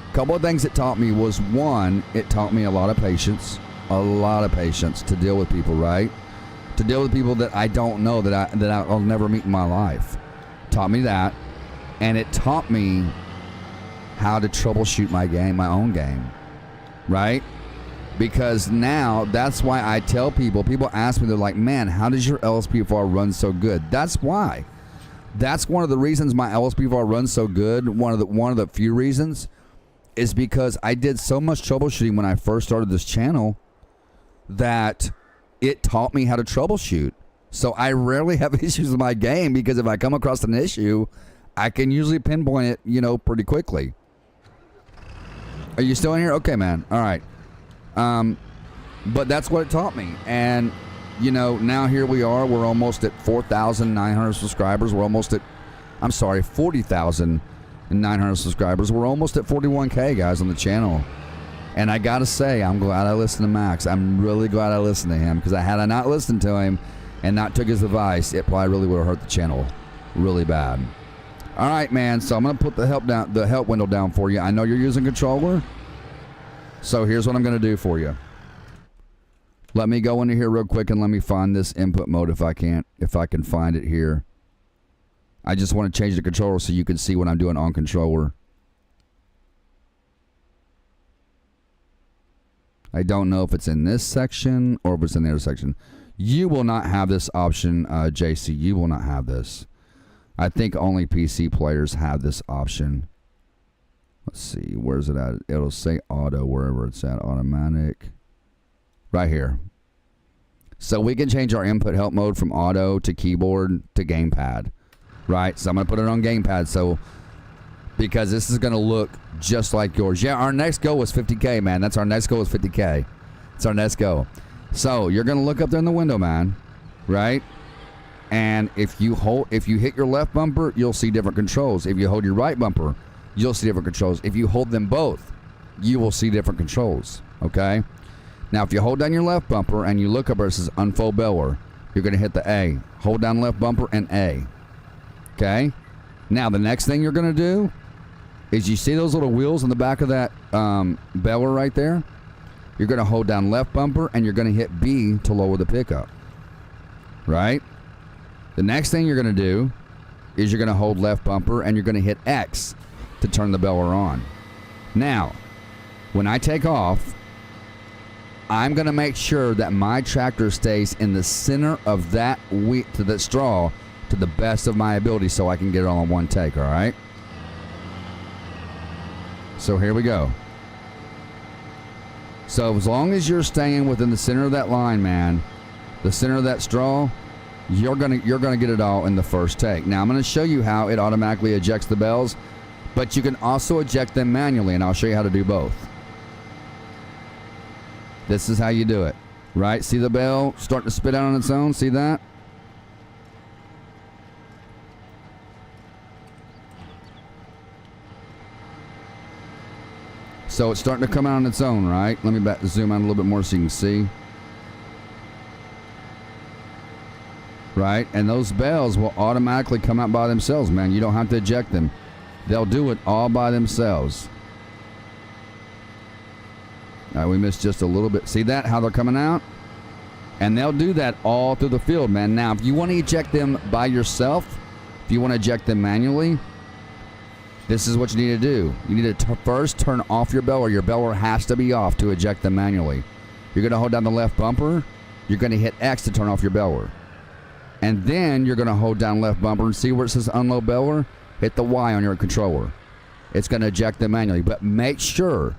A couple of things it taught me was, one, it taught me a lot of patience. A lot of patience to deal with people, right? To deal with people that I don't know, that I'll never meet in my life. Taught me that. And it taught me how to troubleshoot my game, my own game. Right? Because now, that's why I tell people ask me, they're like, man, how does your LSP4 run so good? That's why. That's one of the reasons my LSP4 runs so good. One of the few reasons is because I did so much troubleshooting when I first started this channel that it taught me how to troubleshoot. So I rarely have issues with my game, because if I come across an issue, I can usually pinpoint it, pretty quickly. Are you still in here? Okay, man. All right. But that's what it taught me. And, now here we are. We're almost at 4,900 subscribers. We're almost at, 40,900 subscribers. We're almost at 41K, guys, on the channel. And I got to say, I'm glad I listened to Max. I'm really glad I listened to him, because had I not listened to him and not took his advice, it probably really would have hurt the channel really bad. All right, man. So I'm going to put the help window down for you. I know you're using controller. So here's what I'm going to do for you. Let me go into here real quick and let me find this input mode if I can find it here. I just want to change the controller so you can see what I'm doing on controller. I don't know if it's in this section or if it's in the other section. You will not have this option, JC. You will not have this. I think only PC players have this option. Let's see. Where's it at? It'll say auto wherever it's at. Automatic. Right here. So we can change our input help mode from auto to keyboard to gamepad. Right? So I'm going to put it on gamepad. So, because this is going to look just like yours. Yeah, our next goal was 50K, man. That's our next goal is 50K. It's our next goal. So you're going to look up there in the window, man. Right? And if you hit your left bumper, you'll see different controls. If you hold your right bumper, you'll see different controls. If you hold them both, you will see different controls. Okay? Now, if you hold down your left bumper and you look up where it says unfold beller, you're going to hit the A. Hold down left bumper and A. Okay? Now, the next thing you're going to do is, you see those little wheels in the back of that beller right there? You're going to hold down left bumper and you're going to hit B to lower the pickup. Right? The next thing you're going to do is you're going to hold left bumper and you're going to hit X to turn the beller on. Now, when I take off, I'm going to make sure that my tractor stays in the center of that wheat to the straw to the best of my ability so I can get it all in one take, all right? So here we go. So as long as you're staying within the center of that line, man, the center of that straw, you're gonna get it all in the first take. Now I'm gonna show you how it automatically ejects the bells, but you can also eject them manually, and I'll show you how to do both. This is how you do it, right? See the bell starting to spit out on its own? See that? So it's starting to come out on its own, right? Let me zoom out a little bit more so you can see. Right? And those bells will automatically come out by themselves, man. You don't have to eject them. They'll do it all by themselves. All right, we missed just a little bit. See that? How they're coming out? And they'll do that all through the field, man. Now, if you want to eject them by yourself, if you want to eject them manually, this is what you need to do. You need to first turn off your beller. Your beller has to be off to eject them manually. You're going to hold down the left bumper. You're going to hit X to turn off your beller. And then you're going to hold down left bumper and see where it says unload beller? Hit the Y on your controller. It's going to eject them manually. But make sure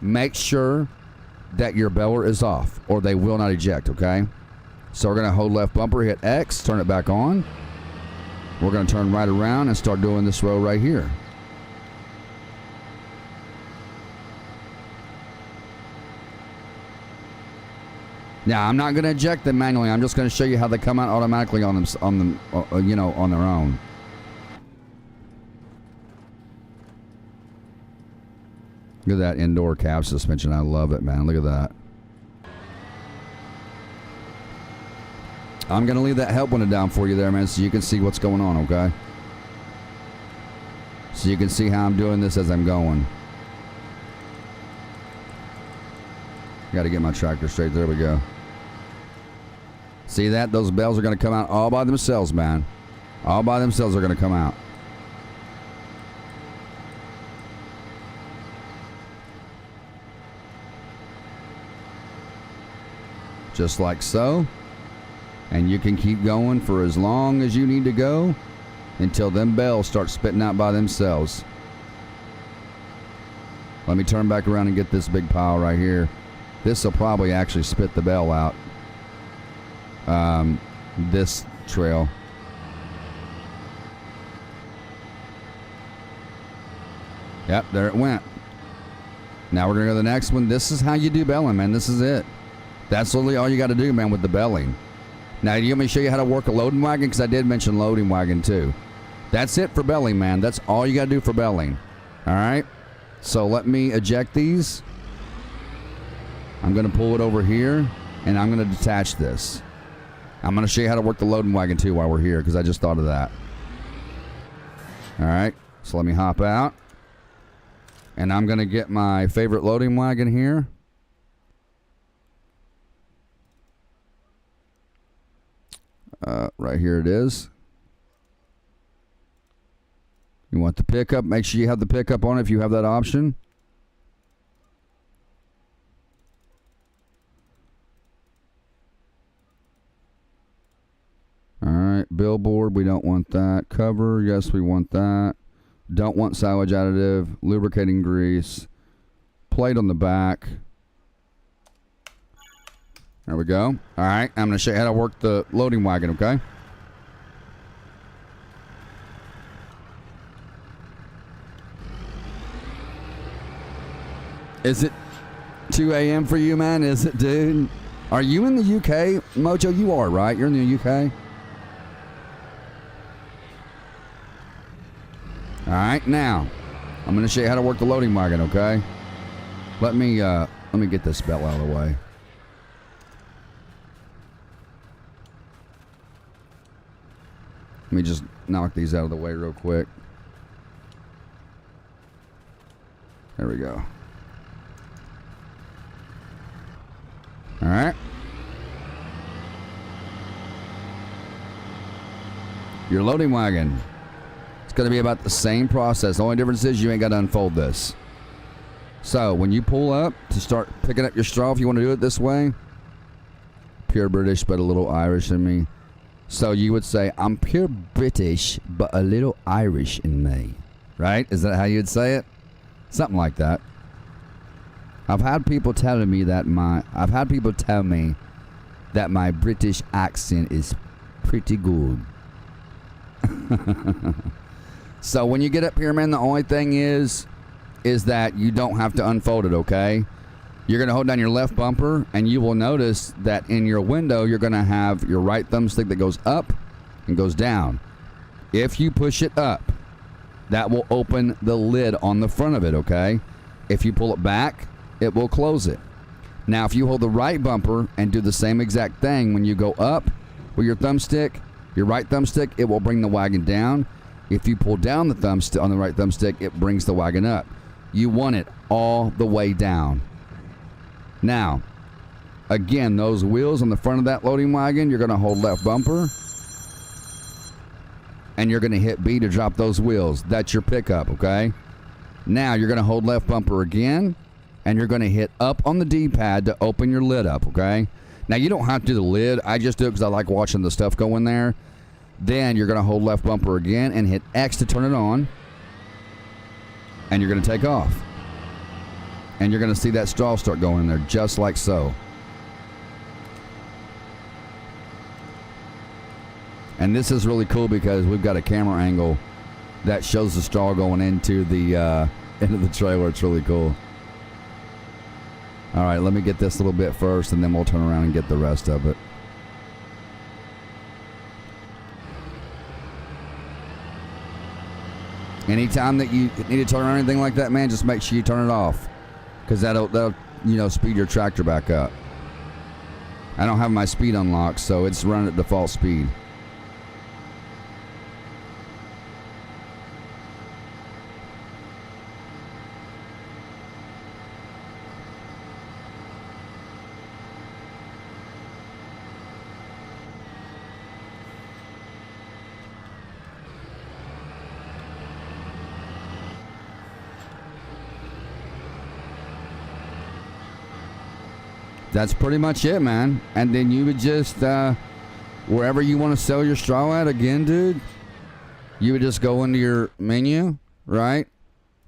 that your beller is off or they will not eject, okay? So we're going to hold left bumper, hit X, turn it back on. We're going to turn right around and start doing this row right here. Now, I'm not going to eject them manually. I'm just going to show you how they come out automatically on them, you know, on their own. Look at that indoor cab suspension. I love it, man. Look at that. I'm going to leave that help window down for you there, man, so you can see what's going on, okay? So you can see how I'm doing this as I'm going. Got to get my tractor straight. There we go. See that? Those bells are going to come out all by themselves, man. All by themselves are going to come out. Just like so. And you can keep going for as long as you need to go until them bells start spitting out by themselves. Let me turn back around and get this big pile right here. This will probably actually spit the bell out. This trail. Yep, there it went. Now we're going to go to the next one. This is how you do belling, man. This is it. That's literally all you got to do, man, with the belling. Now, do you want me to show you how to work a loading wagon? Because I did mention loading wagon, too. That's it for belling, man. That's all you got to do for belling. All right? So let me eject these. I'm going to pull it over here, and I'm going to detach this. I'm going to show you how to work the loading wagon, too, while we're here, because I just thought of that. All right? So let me hop out. And I'm going to get my favorite loading wagon here. Right here it is. You want the pickup? Make sure you have the pickup on it if you have that option. Alright, billboard, we don't want that. Cover, yes, we want that. Don't want silage additive. Lubricating grease. Plate on the back. There we go. All right, I'm going to show you how to work the loading wagon, okay? Is it 2 a.m. for you, man? Is it, dude? Are you in the UK? Mojo, you are, right? You're in the UK? All right, now, I'm going to show you how to work the loading wagon, okay? Let me get this belt out of the way. Let me just knock these out of the way real quick. There we go. All right. Your loading wagon. It's going to be about the same process. The only difference is you ain't got to unfold this. So when you pull up to start picking up your straw, if you want to do it this way, pure British but a little Irish in me. So you would say, I'm pure British, but a little Irish in me. Right? Is that how you'd say it? Something like that. I've had people telling me that I've had people tell me that my British accent is pretty good. So when you get up here, man, the only thing is that you don't have to unfold it, okay? You're going to hold down your left bumper, and you will notice that in your window, you're going to have your right thumbstick that goes up and goes down. If you push it up, that will open the lid on the front of it, okay? If you pull it back, it will close it. Now, if you hold the right bumper and do the same exact thing, when you go up with your thumbstick, your right thumbstick, it will bring the wagon down. If you pull down the thumbstick on the right thumbstick, it brings the wagon up. You want it all the way down. Now, again, those wheels on the front of that loading wagon, you're going to hold left bumper, and you're going to hit B to drop those wheels. That's your pickup, okay? Now, you're going to hold left bumper again, and you're going to hit up on the D-pad to open your lid up, okay? Now, you don't have to do the lid. I just do it because I like watching the stuff go in there. Then you're going to hold left bumper again and hit X to turn it on, and you're going to take off. And you're going to see that straw start going in there, just like so. And this is really cool because we've got a camera angle that shows the straw going into the trailer. It's really cool. All right, let me get this little bit first, and then we'll turn around and get the rest of it. Anytime that you need to turn on anything like that, man, just make sure you turn it off, because that'll speed your tractor back up. I don't have my speed unlocked, so it's running at default speed. That's pretty much it, man. And then you would just, wherever you want to sell your straw at, again, dude, you would just go into your menu, right?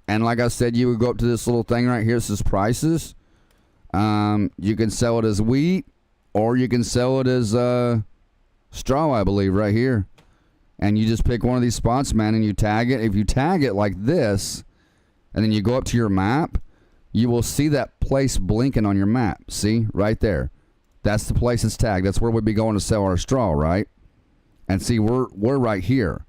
And like I said, you would go up to this little thing right here. This is prices. You can sell it as wheat, or you can sell it as straw, I believe, right here. And you just pick one of these spots, man, and you tag it. If you tag it like this, and then you go up to your map, you will see that place blinking on your map. See? Right there. That's the place it's tagged. That's where we'd be going to sell our straw, right? And see, we're right here.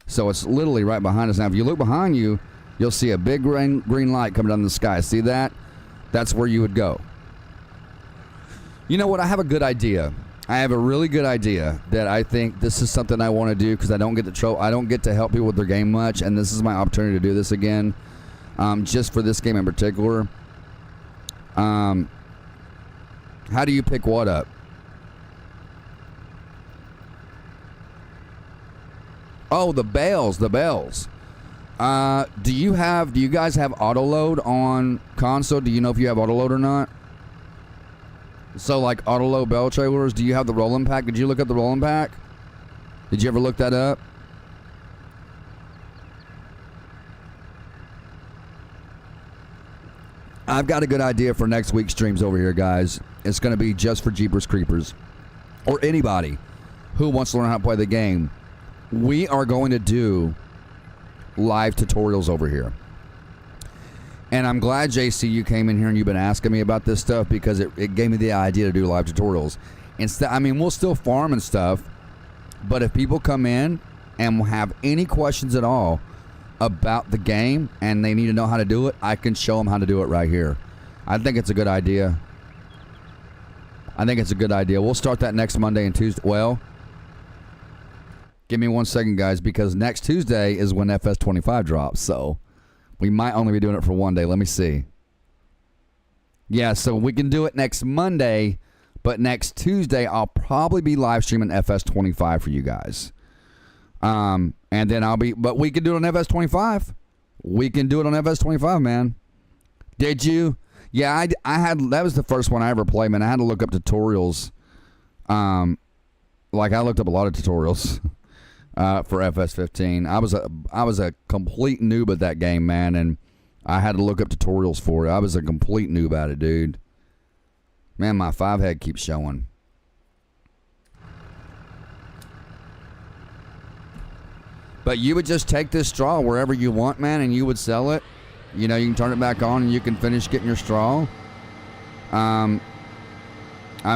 So it's literally right behind us. Now, if you look behind you, you'll see a big green light coming down in the sky. See that? That's where you would go. You know what? I have a good idea. I have a really good idea that I think this is something I want to do, because I don't get to help people with their game much, and this is my opportunity to do this again. Just for this game in particular. How do you pick what up? Oh, the bales. Do you guys have auto load on console? Do you know if you have auto load or not? So like auto load bale trailers, do you have the rolling pack? Did you look up the rolling pack? Did you ever look that up? I've got a good idea for next week's streams over here, guys. It's going to be just for Jeepers Creepers, or anybody who wants to learn how to play the game. We are going to do live tutorials over here. And I'm glad, JC, you came in here and you've been asking me about this stuff, because it gave me the idea to do live tutorials. Instead, I mean, we'll still farm and stuff, but if people come in and have any questions at all about the game and they need to know how to do it, I can show them how to do it right here. I think it's a good idea. We'll start that next Monday and Tuesday. Well, give me 1 second, guys, because next Tuesday is when FS25 drops, so we might only be doing it for 1 day. Let me see. Yeah, so we can do it next Monday, but next Tuesday I'll probably be live streaming FS25 for you guys. And then but we can do it on FS25. We can do it on FS25, man. Did you? Yeah, I had, that was the first one I ever played, man. I had to look up tutorials. Like I looked up a lot of tutorials for FS15. I was a complete noob at that game, man, and I had to look up tutorials for it. I was a complete noob at it, dude. Man, my 5 head keeps showing. But you would just take this straw wherever you want, man, and you would sell it. You know, you can turn it back on and you can finish getting your straw. I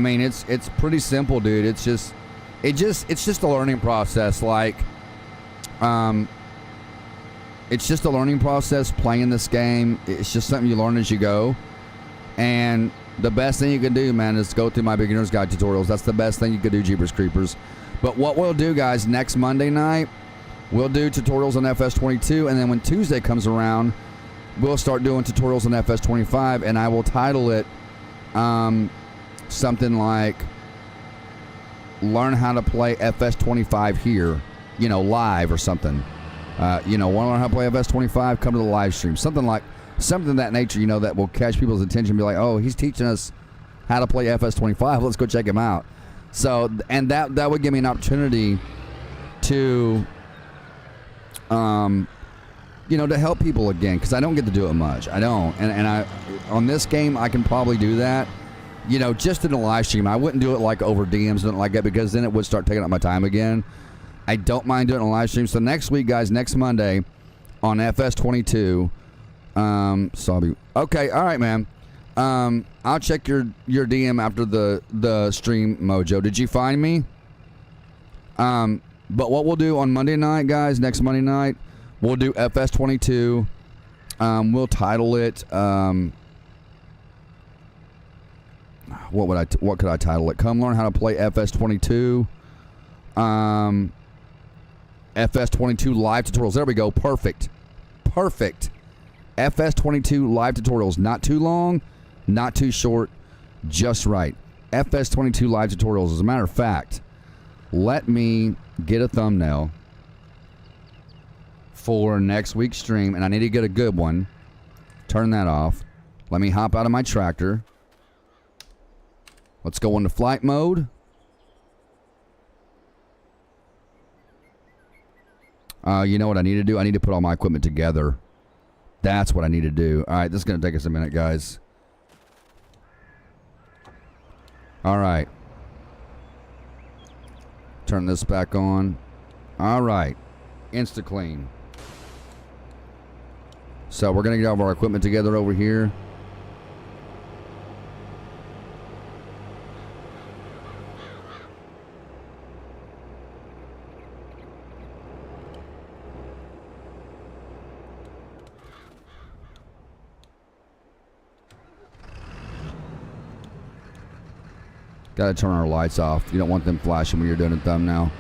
mean, it's pretty simple, dude. It's just a learning process. Like, it's just a learning process playing this game. It's just something you learn as you go. And the best thing you can do, man, is go through my beginner's guide tutorials. That's the best thing you could do, Jeepers Creepers. But what we'll do, guys, next Monday night, we'll do tutorials on FS22, and then when Tuesday comes around, we'll start doing tutorials on FS25, and I will title it something like Learn How to Play FS25 Here, you know, live or something. You know, want to learn how to play FS25? Come to the live stream. Something of that nature, you know, that will catch people's attention and be like, oh, he's teaching us how to play FS25. Let's go check him out. So, and that would give me an opportunity to you know, to help people again, because I don't get to do it much. I don't, and I on this game I can probably do that, you know, just in a live stream. I wouldn't do it like over DMs and like that, because then it would start taking up my time again. I don't mind doing it on a live stream. So next week, guys, next Monday on FS22, so I'll be okay. All right, man. I'll check your DM after the stream, Mojo. Did you find me? But what we'll do on Monday night, guys, next Monday night, we'll do FS22. We'll title it. What could I title it? Come learn how to play FS22. FS22 live tutorials. There we go. Perfect. Perfect. FS22 live tutorials. Not too long, not too short, just right. FS22 live tutorials. As a matter of fact, let me get a thumbnail for next week's stream, and I need to get a good one. Turn that off. Let me hop out of my tractor. Let's go into flight mode. You know what I need to do? I need to put all my equipment together. That's what I need to do. All right, this is going to take us a minute, guys. All right. Turn this back on. All right. Insta-clean. So we're going to get all of our equipment together over here. Got to turn our lights off. You don't want them flashing when you're doing a thumbnail.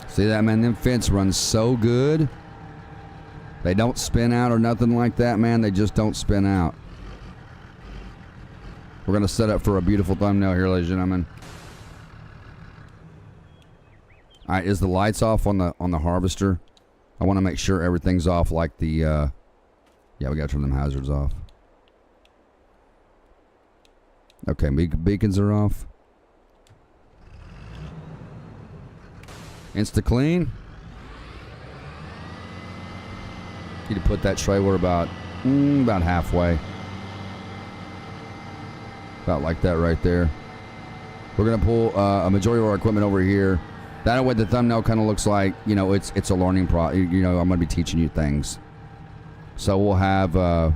See that, man? Them fence runs so good. They don't spin out or nothing like that, man. They just don't spin out. We're going to set up for a beautiful thumbnail here, ladies and gentlemen. All right, is the lights off on the harvester? I want to make sure everything's off, like the yeah, we got to turn them hazards off. Okay, beacons are off. Insta clean. Need to put that trailer about halfway. About like that right there. We're gonna pull a majority of our equipment over here. That way the thumbnail kind of looks like, you know, it's a learning you know, I'm going to be teaching you things. So we'll have, let's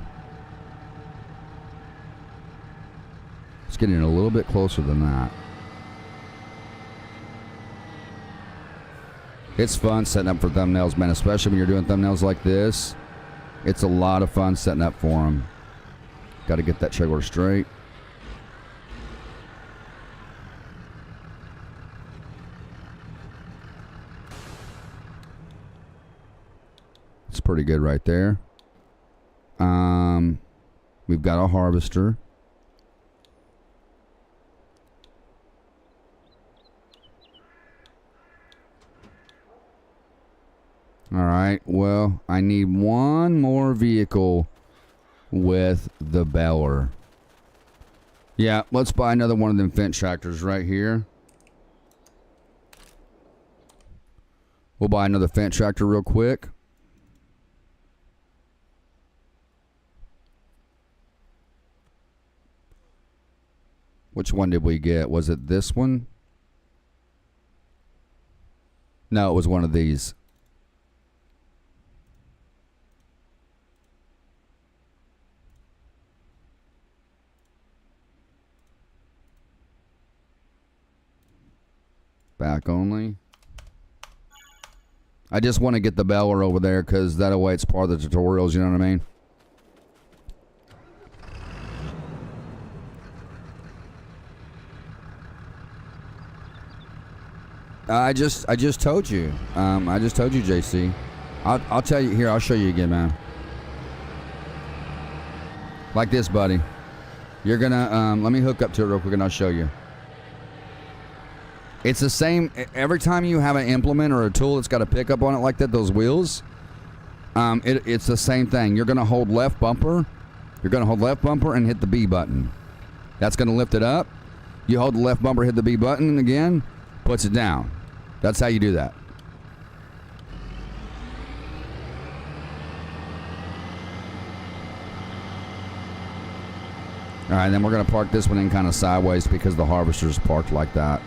get in a little bit closer than that. It's fun setting up for thumbnails, man, especially when you're doing thumbnails like this. It's a lot of fun setting up for them. Got to get that trailer straight. It's pretty good right there. We've got a harvester. All right, well, I need one more vehicle with the baler. Yeah, let's buy another one of them fence tractors right here. We'll buy another fence tractor real quick. Which one did we get? Was it this one? No, it was one of these. Back only. I just want to get the baler over there because that way it's part of the tutorials, you know what I mean? I just told you. I just told you, JC. I'll tell you here. I'll show you again, man. Like this, buddy. You're gonna let me hook up to it real quick, and I'll show you. It's the same every time you have an implement or a tool that's got a pickup on it like that. Those wheels. It's the same thing. You're gonna hold left bumper. You're gonna hold left bumper and hit the B button. That's gonna lift it up. You hold the left bumper, hit the B button, and again. Puts it down. That's how you do that. All right, then we're going to park this one in kind of sideways because the harvester's parked like that.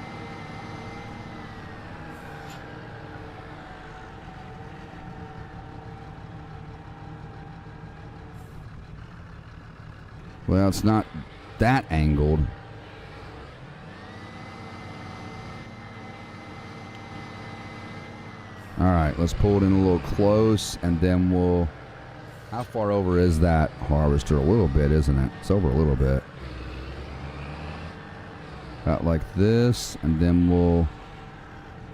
Well, it's not that angled. All right, let's pull it in a little close, and then we'll... How far over is that harvester? A little bit, isn't it? It's over a little bit. About like this, and then we'll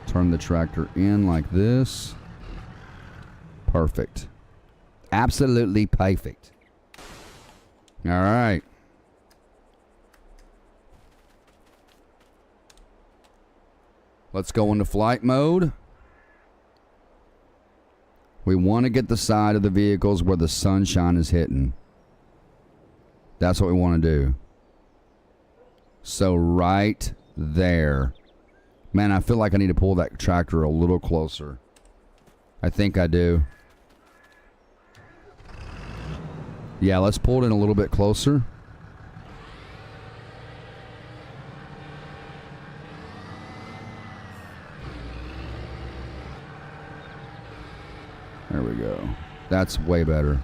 turn the tractor in like this. Perfect. Absolutely perfect. All right. Let's go into flight mode. We want to get the side of the vehicles where the sunshine is hitting. That's what we want to do. So right there. Man, I feel like I need to pull that tractor a little closer. I think I do. Yeah, let's pull it in a little bit closer. There we go. That's way better.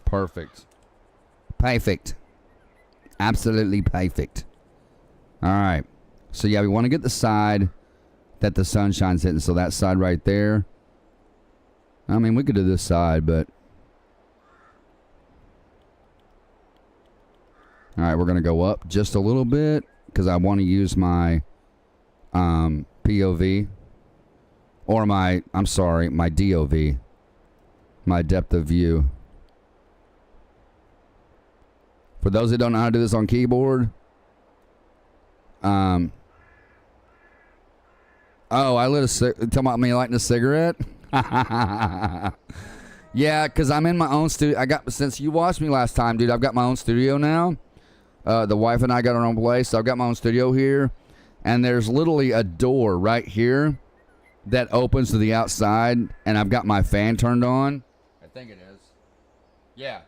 Perfect. Perfect. Absolutely perfect. All right. So yeah, we want to get the side that the sunshine's hitting. So that side right there. I mean, we could do this side, but... All right, we're going to go up just a little bit because I want to use my POV. Or my DOV. My depth of view. For those that don't know how to do this on keyboard... Oh, I lit a talking about me lighting a cigarette? Yeah, because I'm in my own studio. Since you watched me last time, dude, I've got my own studio now. The wife and I got our own place, so I've got my own studio here. And there's literally a door right here that opens to the outside, and I've got my fan turned on. I think it is. Yeah.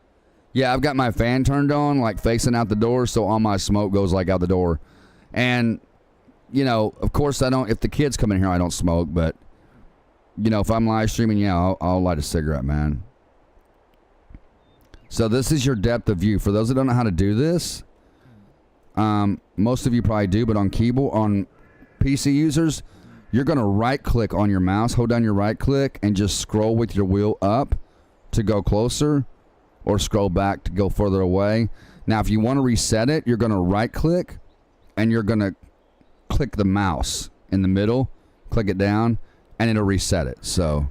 Yeah, I've got my fan turned on, like facing out the door, so all my smoke goes like out the door. And, you know, of course I don't, if the kids come in here, I don't smoke, but, you know, if I'm live streaming, yeah, I'll light a cigarette, man. So this is your depth of view. For those that don't know how to do this, most of you probably do, but on keyboard, on PC users, you're going to right click on your mouse, hold down your right click, and just scroll with your wheel up to go closer, or scroll back to go further away. Now, if you want to reset it, you're going to right click, and you're going to click the mouse in the middle, click it down, and it'll reset it. So,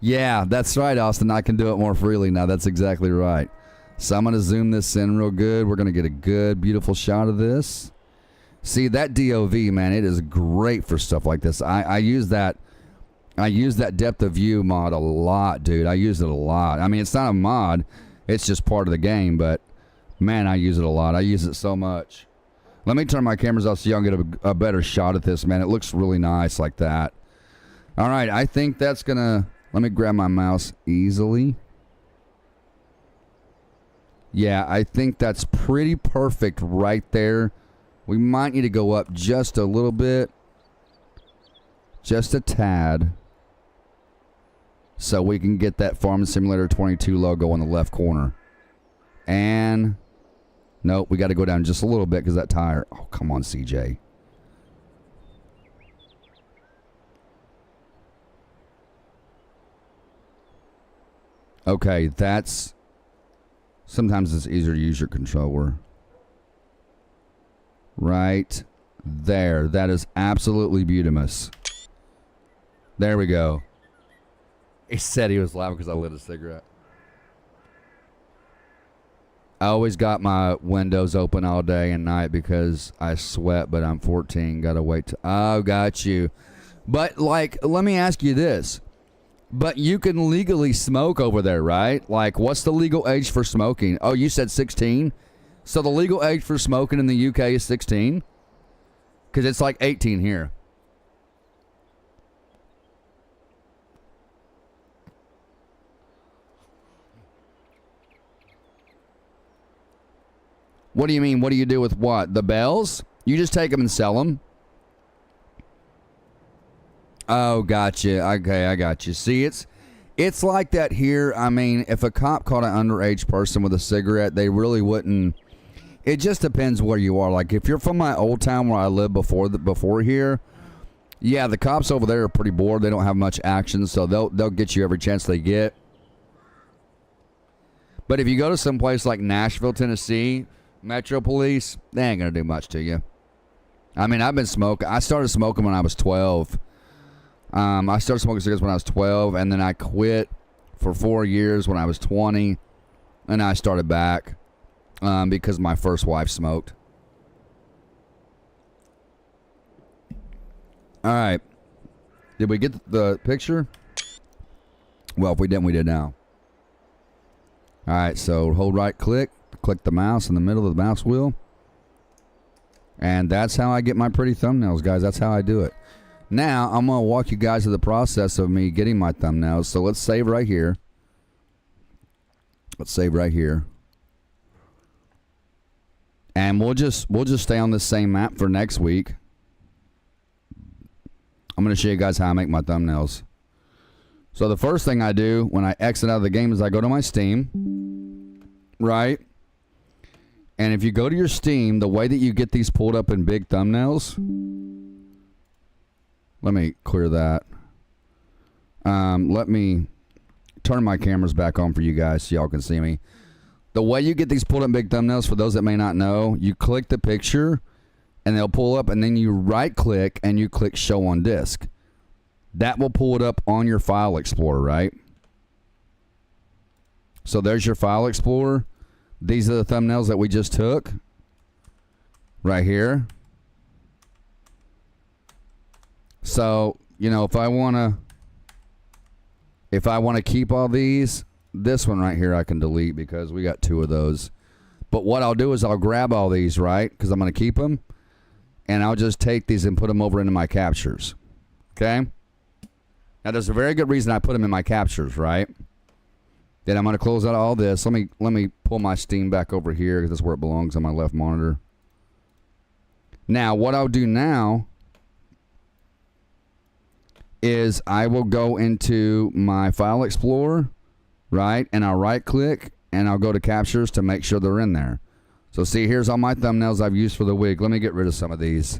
yeah, that's right, Austin. I can do it more freely now. That's exactly right. So I'm going to zoom this in real good. We're going to get a good, beautiful shot of this. See, that DOV, man, it is great for stuff like this. I use that depth of view mod a lot, dude. I use it a lot. I mean, it's not a mod. It's just part of the game, but, man, I use it a lot. I use it so much. Let me turn my cameras off so y'all can get a better shot at this, man. It looks really nice like that. All right, I think that's going to... Let me grab my mouse easily. Yeah, I think that's pretty perfect right there. We might need to go up just a little bit. Just a tad. So we can get that Farming Simulator 22 logo on the left corner. And... Nope, we got to go down just a little bit because that tire... Oh, come on, CJ. Okay, that's... Sometimes it's easier to use your controller. Right there. That is absolutely beautimous. There we go. He said he was laughing because I lit a cigarette. I always got my windows open all day and night because I sweat, but I'm 14. Gotta wait to... Oh, got you. But, like, let me ask you this. But you can legally smoke over there, right? Like, what's the legal age for smoking? Oh, you said 16? So the legal age for smoking in the UK is 16? Because it's like 18 here. What do you mean? What do you do with what? The bells? You just take them and sell them. Oh, gotcha. Okay, I got you. See, it's like that here. I mean, if a cop caught an underage person with a cigarette, they really wouldn't. It just depends where you are. Like, if you're from my old town where I lived before here, yeah, the cops over there are pretty bored. They don't have much action, so they'll get you every chance they get. But if you go to some place like Nashville, Tennessee, Metro Police, they ain't gonna do much to you. I mean, I've been smoking. I started smoking when I was 12. I started smoking cigarettes when I was 12, and then I quit for 4 years when I was 20, and I started back because my first wife smoked. All right. Did we get the picture? Well, if we didn't, we did now. All right, so hold right click the mouse in the middle of the mouse wheel. And that's how I get my pretty thumbnails, guys. That's how I do it. Now, I'm going to walk you guys through the process of me getting my thumbnails. So let's save right here. Let's save right here. And we'll just stay on this same map for next week. I'm going to show you guys how I make my thumbnails. So the first thing I do when I exit out of the game is I go to my Steam. Right? And if you go to your Steam, the way that you get these pulled up in big thumbnails... Let me clear that. Let me turn my cameras back on for you guys so y'all can see me. The way you get these pulled up big thumbnails, for those that may not know, you click the picture and they'll pull up, and then you right click and you click show on disk. That will pull it up on your file explorer, right? So there's your file explorer. These are the thumbnails that we just took. Right here. So, you know, if I want to keep all these, this one right here I can delete because we got 2 of those. But what I'll do is I'll grab all these, right? Because I'm going to keep them. And I'll just take these and put them over into my captures. Okay? Now, there's a very good reason I put them in my captures, right? Then I'm going to close out all this. Let me pull my Steam back over here because that's where it belongs on my left monitor. Now, what I'll do now is I will go into my file explorer, right? And I'll right click and I'll go to captures to make sure they're in there. So see, here's all my thumbnails I've used for the week. Let me get rid of some of these.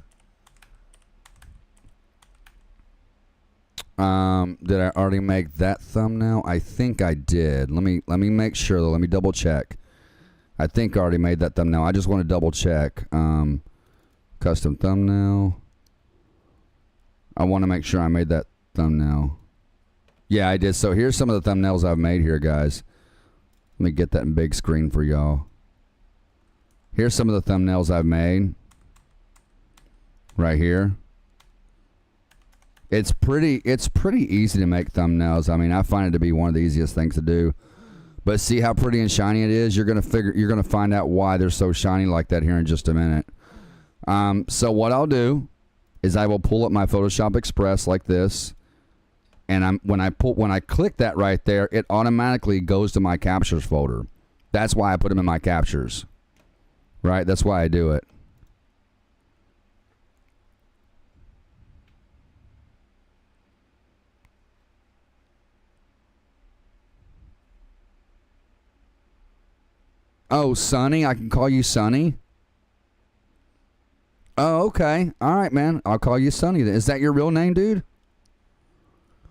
Did I already make that thumbnail? I think I did. Let me make sure though. Let me double check. I think I already made that thumbnail. I just want to double check. Custom thumbnail. I want to make sure I made that thumbnail. Yeah, I did. So here's some of the thumbnails I've made here, guys. Let me get that in big screen for y'all. Here's some of the thumbnails I've made. Right here. It's pretty easy to make thumbnails. I mean, I find it to be one of the easiest things to do. But see how pretty and shiny it is? You're gonna find out why they're so shiny like that here in just a minute. So what I'll do is I will pull up my Photoshop Express like this, and when I click that right there, it automatically goes to my captures folder. That's why I put them in my captures. Right? That's why I do it. Oh, Sonny, I can call you Sonny? Oh, okay. All right, man. I'll call you Sonny then. Is that your real name, dude?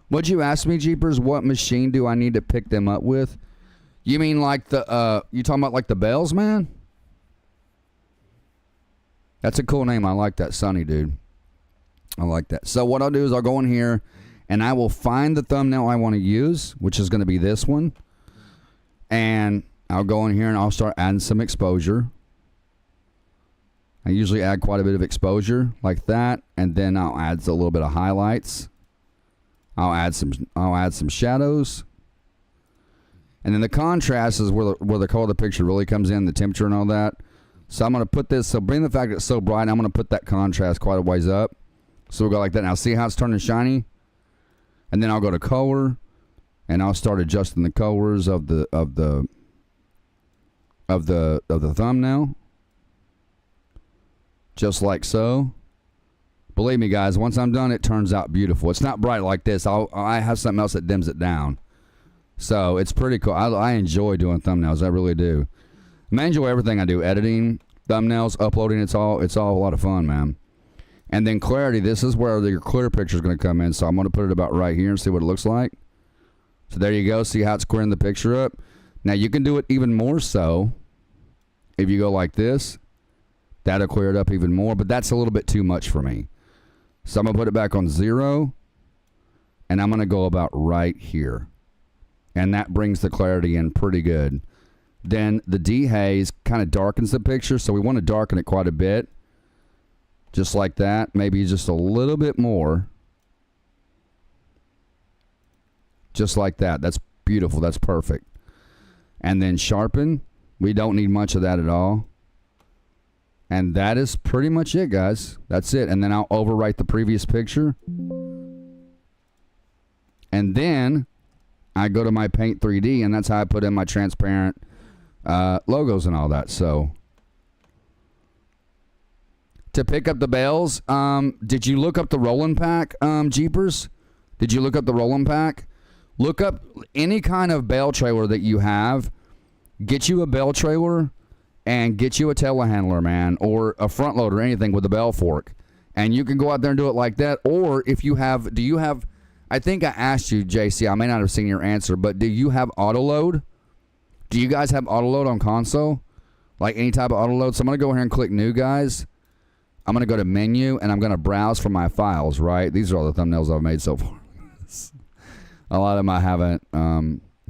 Would you ask me, Jeepers, what machine do I need to pick them up with? You mean like the, you talking about like the bells, man? That's a cool name. I like that, Sonny, dude. I like that. So what I'll do is I'll go in here and I will find the thumbnail I want to use, which is going to be this one. And I'll go in here and I'll start adding some exposure. I usually add quite a bit of exposure like that, and then I'll add a little bit of highlights. I'll add some shadows. And then the contrast is where the color of the picture really comes in, the temperature and all that. So I'm going to put this, so being the fact that it's so bright, I'm going to put that contrast quite a ways up. So we'll go like that. Now see how it's turning shiny? And then I'll go to color, and I'll start adjusting the colors of the thumbnail. just like so. Believe me, guys, once I'm done, it turns out beautiful. It's not bright like this. I have something else that dims it down. So it's pretty cool. I enjoy doing thumbnails. I really do. I enjoy everything I do. Editing, thumbnails, uploading. It's all a lot of fun, man. And then clarity. This is where your clear picture is going to come in. So I'm going to put it about right here and see what it looks like. So there you go. See how it's clearing the picture up? Now you can do it even more so if you go like this. That'll clear it up even more. But that's a little bit too much for me. So I'm going to put it back on 0. And I'm going to go about right here. And that brings the clarity in pretty good. Then the dehaze kind of darkens the picture. So we want to darken it quite a bit. Just like that. Maybe just a little bit more. Just like that. That's beautiful. That's perfect. And then sharpen. We don't need much of that at all. And that is pretty much it, guys. That's it. And then I'll overwrite the previous picture. And then I go to my Paint 3D, and that's how I put in my transparent logos and all that. So to pick up the bales, did you look up the rolling pack, Jeepers? Did you look up the rolling pack? Look up any kind of bale trailer that you have. Get you a bale trailer and get you a telehandler, man, or a front loader, anything with a bale fork. And you can go out there and do it like that. Or if you have, do you have, I think I asked you, JC, I may not have seen your answer, but do you have auto load? Do you guys have auto load on console? Like any type of auto load? So I'm going to go here and click new, guys. I'm going to go to menu, and I'm going to browse for my files, right? These are all the thumbnails I've made so far. A lot of them I haven't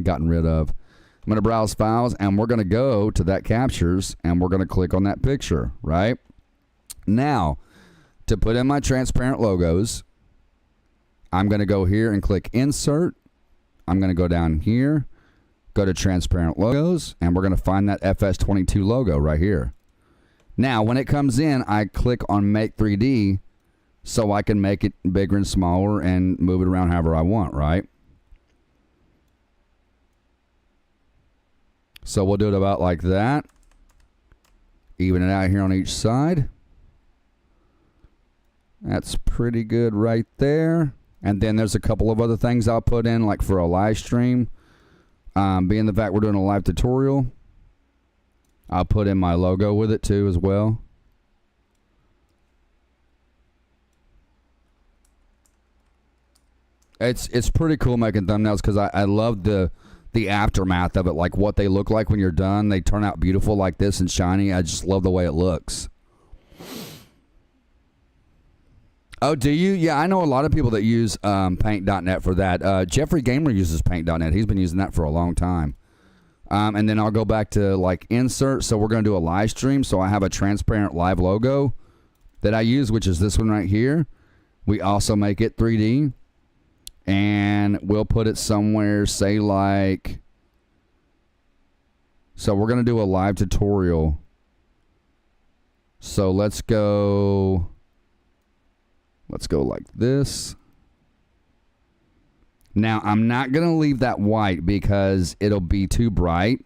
gotten rid of. I'm going to browse files, and we're going to go to that captures, and we're going to click on that picture, right? Now, to put in my transparent logos, I'm going to go here and click insert. I'm going to go down here, go to transparent logos, and we're going to find that FS22 logo right here. Now, when it comes in, I click on make 3D so I can make it bigger and smaller and move it around however I want, right? So we'll do it about like that. Even it out here on each side. That's pretty good right there. And then there's a couple of other things I'll put in, like for a live stream. Being the fact we're doing a live tutorial, I'll put in my logo with it too as well. It's pretty cool making thumbnails because I love the aftermath of it, like what they look like when you're done. They turn out beautiful like this and shiny. I just love the way it looks. Oh, do you? Yeah, I know a lot of people that use paint.net for that. Jeffrey Gamer uses paint.net. He's been using that for a long time. And then I'll go back to like insert. So we're going to do a live stream. So I have a transparent live logo that I use, which is this one right here. We also make it 3D. And we'll put it somewhere, say like, so we're going to do a live tutorial. So let's go like this. Now, I'm not going to leave that white because it'll be too bright.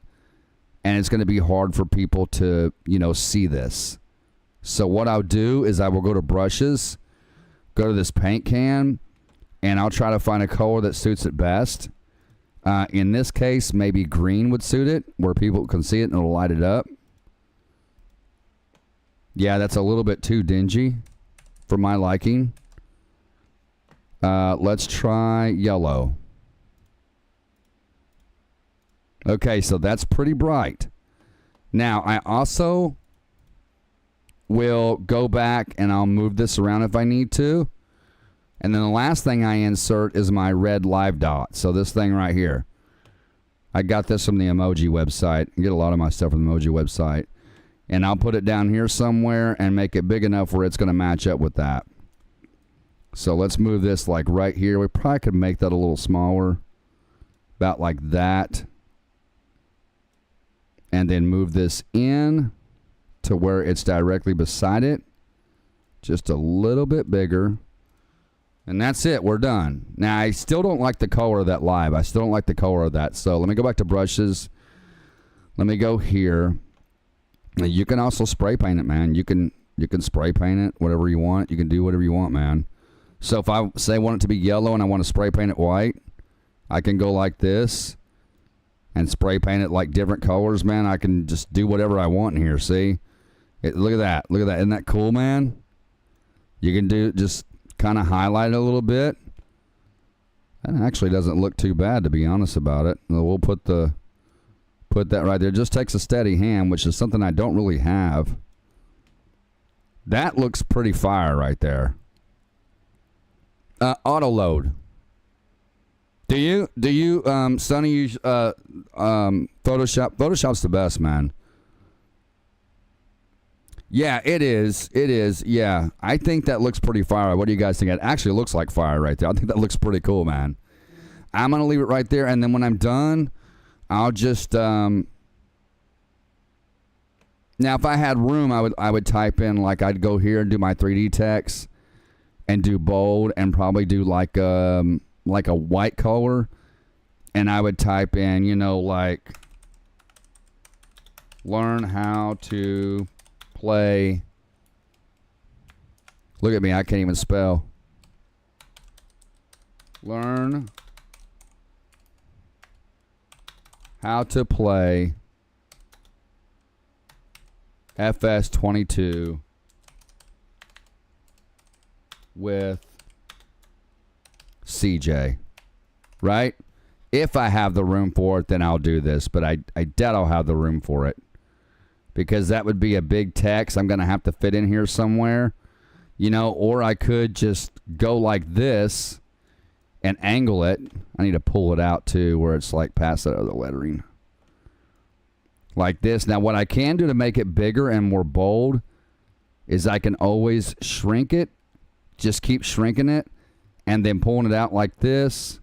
And it's going to be hard for people to, you know, see this. So what I'll do is I will go to brushes, go to this paint can, and I'll try to find a color that suits it best. In this case, maybe green would suit it, where people can see it and it'll light it up. Yeah, that's a little bit too dingy for my liking. Let's try yellow. Okay, so that's pretty bright. Now, I also will go back and I'll move this around if I need to. And then the last thing I insert is my red live dot. So this thing right here. I got this from the emoji website. I get a lot of my stuff from the emoji website. And I'll put it down here somewhere and make it big enough where it's going to match up with that. So let's move this like right here. We probably could make that a little smaller. About like that. And then move this in to where it's directly beside it. Just a little bit bigger. And that's it. We're done. Now, I still don't like the color of that live. I still don't like the color of that. So let me go back to brushes. Let me go here. Now, you can also spray paint it, man. You can You can spray paint it, whatever you want. You can do whatever you want, man. So if I say I want it to be yellow and I want to spray paint it white, I can go like this and spray paint it like different colors, man. I can just do whatever I want in here, see? Look at that. Look at that. Isn't that cool, man? You can do just kind of highlight it a little bit. That actually doesn't look too bad, to be honest about it. We'll put that right there. It just takes a steady hand, which is something I don't really have. That looks pretty fire right there. Auto load. Do you Sonny, use Photoshop? Photoshop's the best, man. Yeah, it is. It is. Yeah, I think that looks pretty fire. What do you guys think? It actually looks like fire right there. I think that looks pretty cool, man. I'm gonna leave it right there, and then when I'm done, I'll just now if I had room, I would type in, like, I'd go here and do my 3D text and do bold and probably do like a white color, and I would type in, you know, like, learn how to play. Look at me, I can't even spell. Learn how to play FS22 with CJ, right? If I have the room for it, then I'll do this, but I doubt I'll have the room for it, because that would be a big text I'm going to have to fit in here somewhere, you know, or I could just go like this and angle it. I need to pull it out too, where it's like past that other lettering. Like this. Now, what I can do to make it bigger and more bold is I can always shrink it. Just keep shrinking it and then pulling it out like this.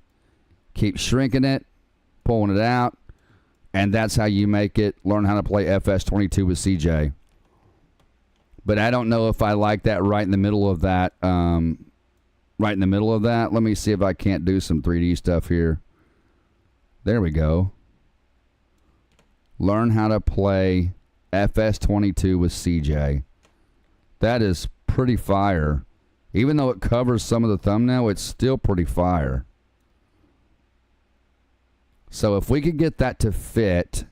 Keep shrinking it, pulling it out, and that's how you make it. Learn how to play FS22 with CJ. But I don't know if I like that right in the middle of that. Right in the middle of that. Let me see if I can't do some 3D stuff here. There we go. Learn how to play FS22 with CJ. That is pretty fire. Even though it covers some of the thumbnail, it's still pretty fire. So if we could get that to fit,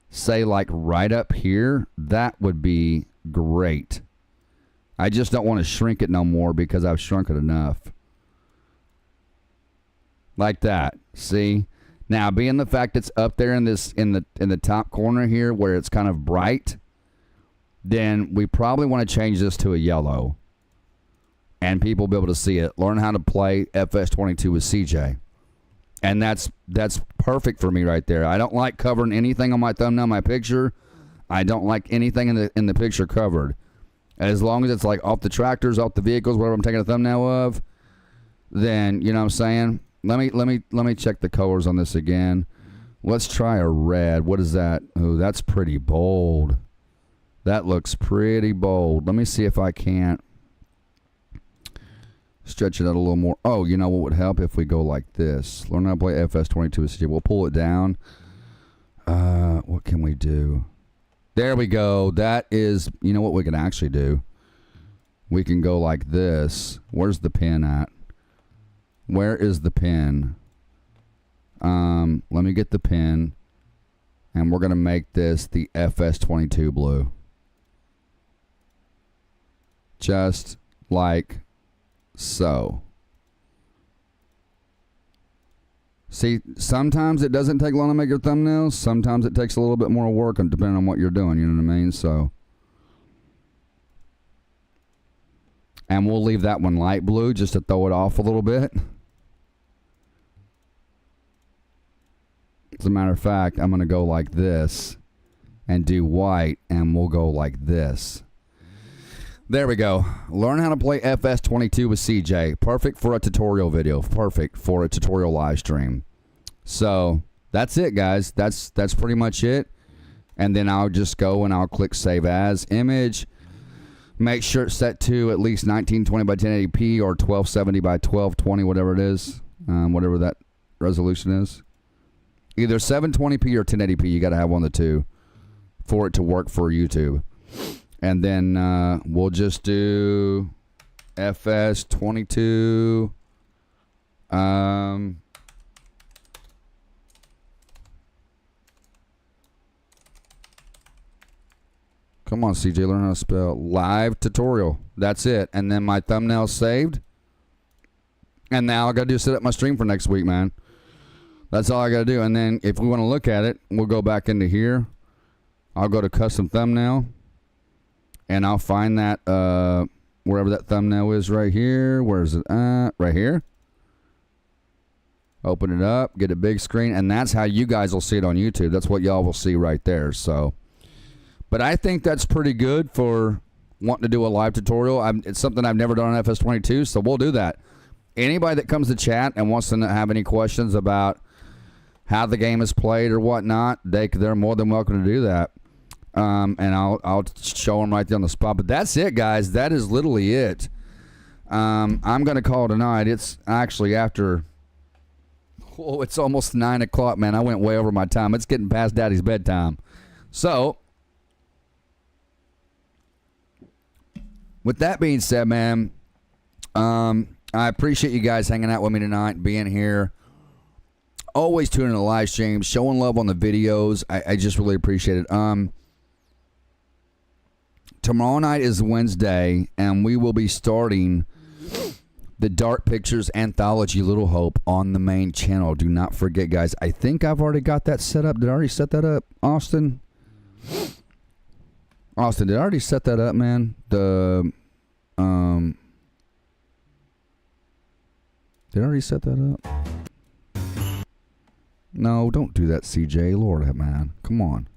say like right up here, that would be great. I just don't want to shrink it no more because I've shrunk it enough. Like that. See? Now, being the fact it's up there in this in the top corner here where it's kind of bright, then we probably want to change this to a yellow. And people will be able to see it. Learn how to play FS22 with CJ. And that's perfect for me right there. I don't like covering anything on my thumbnail, my picture. I don't like anything in the picture covered. As long as it's like off the tractors, off the vehicles, whatever I'm taking a thumbnail of, then, you know what I'm saying? Let me check the colors on this again. Let's try a red. What is that? Oh, that's pretty bold. That looks pretty bold. Let me see if I can't stretch it out a little more. Oh, you know what would help if we go like this? Learn how to play FS22 with CJ. We'll pull it down. What can we do? There we go. That is, you know what we can actually do? We can go like this. Where's the pin at? Where is the pin? Let me get the pin. And we're going to make this the FS22 blue. Just like so. See, sometimes it doesn't take long to make your thumbnails. Sometimes it takes a little bit more work depending on what you're doing. You know what I mean? So, and we'll leave that one light blue just to throw it off a little bit. As a matter of fact, I'm going to go like this and do white, and we'll go like this. There we go. Learn how to play FS22 with CJ. Perfect for a tutorial video. Perfect for a tutorial live stream. So that's it, guys. That's pretty much it. And then I'll just go and I'll click Save As Image. Make sure it's set to at least 1920 by 1080p or 1270 by 1220, whatever it is. Whatever that resolution is. Either 720p or 1080p. You got to have one of the two for it to work for YouTube. And then we'll just do FS22. Come on, CJ, learn how to spell. Live tutorial. That's it. And then my thumbnail's saved. And now I got to do is set up my stream for next week, man. That's all I got to do. And then if we want to look at it, we'll go back into here. I'll go to custom thumbnail. And I'll find that wherever that thumbnail is right here. Where is it at? Right here. Open it up. Get a big screen. And that's how you guys will see it on YouTube. That's what y'all will see right there. So, but I think that's pretty good for wanting to do a live tutorial. It's something I've never done on FS22, so we'll do that. Anybody that comes to chat and wants to have any questions about how the game is played or whatnot, they're more than welcome to do that. And I'll show them right there on the spot. But that's it, guys. That is literally it. I'm going to call tonight. It's actually after... Oh, it's almost 9 o'clock, man. I went way over my time. It's getting past Daddy's bedtime. So... with that being said, man, I appreciate you guys hanging out with me tonight, being here. Always tuning in the live streams, showing love on the videos. I just really appreciate it. Tomorrow night is Wednesday, and we will be starting the Dark Pictures Anthology Little Hope on the main channel. Do not forget, guys. I think I've already got that set up. Did I already set that up, Austin? Austin, did I already set that up, man? Did I already set that up? No, don't do that, CJ. Lord, man. Come on.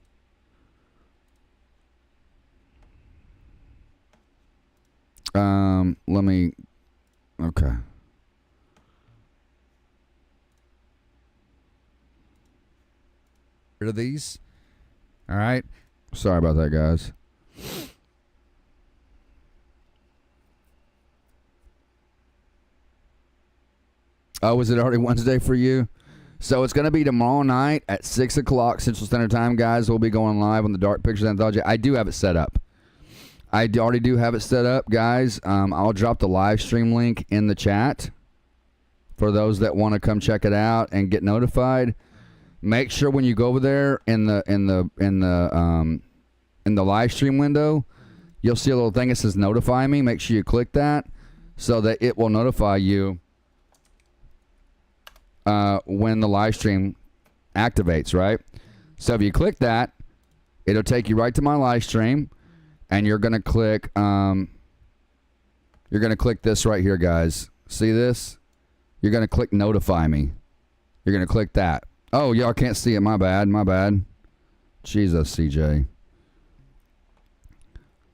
Let me... Okay. Rid of these. All right. Sorry about that, guys. Oh, is it already Wednesday for you? So it's going to be tomorrow night at 6 o'clock Central Standard Time, guys. We'll be going live on the Dark Pictures Anthology. I do have it set up. I already do have it set up, guys. I'll drop the live stream link in the chat for those that want to come check it out and get notified. Make sure when you go over there in the live stream window, you'll see a little thing that says notify me. Make sure you click that so that it will notify you when the live stream activates, right? So if you click that, it'll take you right to my live stream, and you're gonna click this right here, guys. See this? You're gonna click notify me. You're gonna click that. Oh, y'all can't see it. My bad. My bad. Jesus, CJ.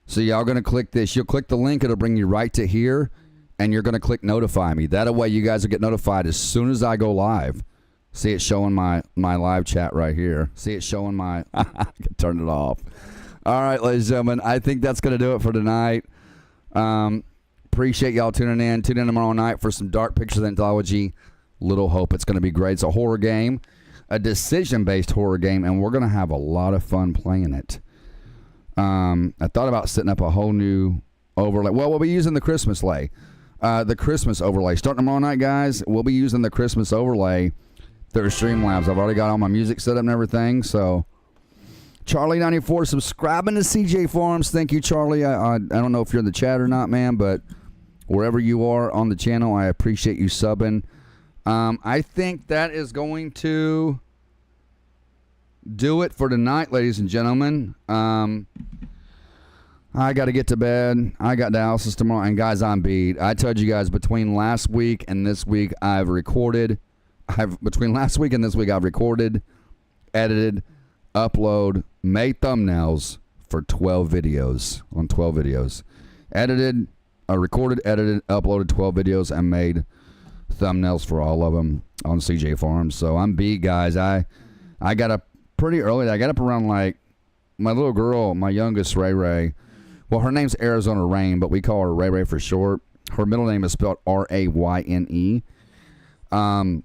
So y'all going to click this. You'll click the link. It'll bring you right to here. And you're going to click notify me. That way you guys will get notified as soon as I go live. See it showing my live chat right here. See it showing my... I can turn it off. All right, ladies and gentlemen. I think that's going to do it for tonight. Appreciate y'all tuning in. Tune in tomorrow night for some Dark Pictures Anthology. Little Hope. It's going to be great. It's a horror game. A decision-based horror game, and we're going to have a lot of fun playing it. I thought about setting up a whole new overlay. Well, we'll be using the Christmas overlay. Starting tomorrow night, guys, we'll be using the Christmas overlay through Streamlabs. I've already got all my music set up and everything. So, Charlie94 subscribing to CJFARMs. Thank you, Charlie. I don't know if you're in the chat or not, man, but wherever you are on the channel, I appreciate you subbing. I think that is going to do it for tonight, ladies and gentlemen. I got to get to bed. I got dialysis tomorrow. And, guys, I'm beat. I told you guys between last week and this week, between last week and this week, I've recorded, edited, upload, made thumbnails for 12 videos. On 12 videos. Recorded, edited, uploaded 12 videos, and made thumbnails for all of them on CJFARMs. So I'm beat, guys. I got up pretty early. I got up around, like, my little girl, my youngest, Ray Ray. Well, her name's Arizona Rain, but we call her Ray Ray for short. Her middle name is spelled R-A-Y-N-E. And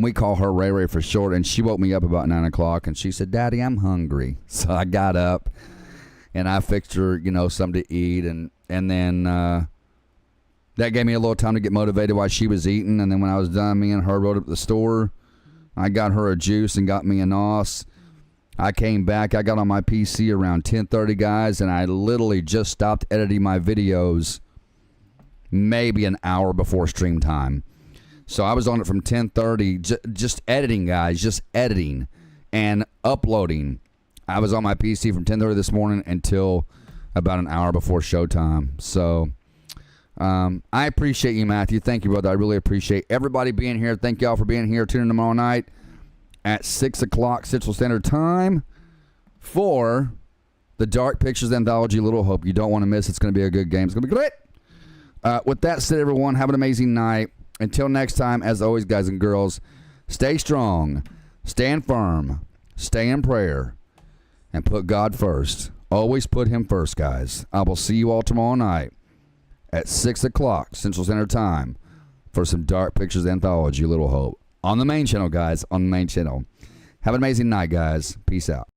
we call her Ray Ray for short. And she woke me up about 9 o'clock, and she said, "Daddy, I'm hungry." So I got up, and I fixed her, you know, something to eat, and then that gave me a little time to get motivated while she was eating. And then when I was done, me and her rode up to the store. I got her a juice and got me a NOS. I came back. I got on my PC around 10:30, guys, and I literally just stopped editing my videos maybe an hour before stream time. So I was on it from 10:30, just editing, guys, just editing and uploading. I was on my PC from 10:30 this morning until about an hour before showtime. So I appreciate you, Matthew. Thank you, brother. I really appreciate everybody being here. Thank y'all for being here. Tune in tomorrow night at 6 o'clock Central Standard Time for the Dark Pictures Anthology Little Hope. You don't want to miss. It's going to be a good game. It's going to be great. With that said, everyone, have an amazing night. Until next time, as always, guys and girls, stay strong, stand firm, stay in prayer, and put God first. Always put him first, guys. I will see you all tomorrow night at 6 o'clock Central Standard Time for some Dark Pictures Anthology Little Hope. On the main channel, guys. On the main channel. Have an amazing night, guys. Peace out.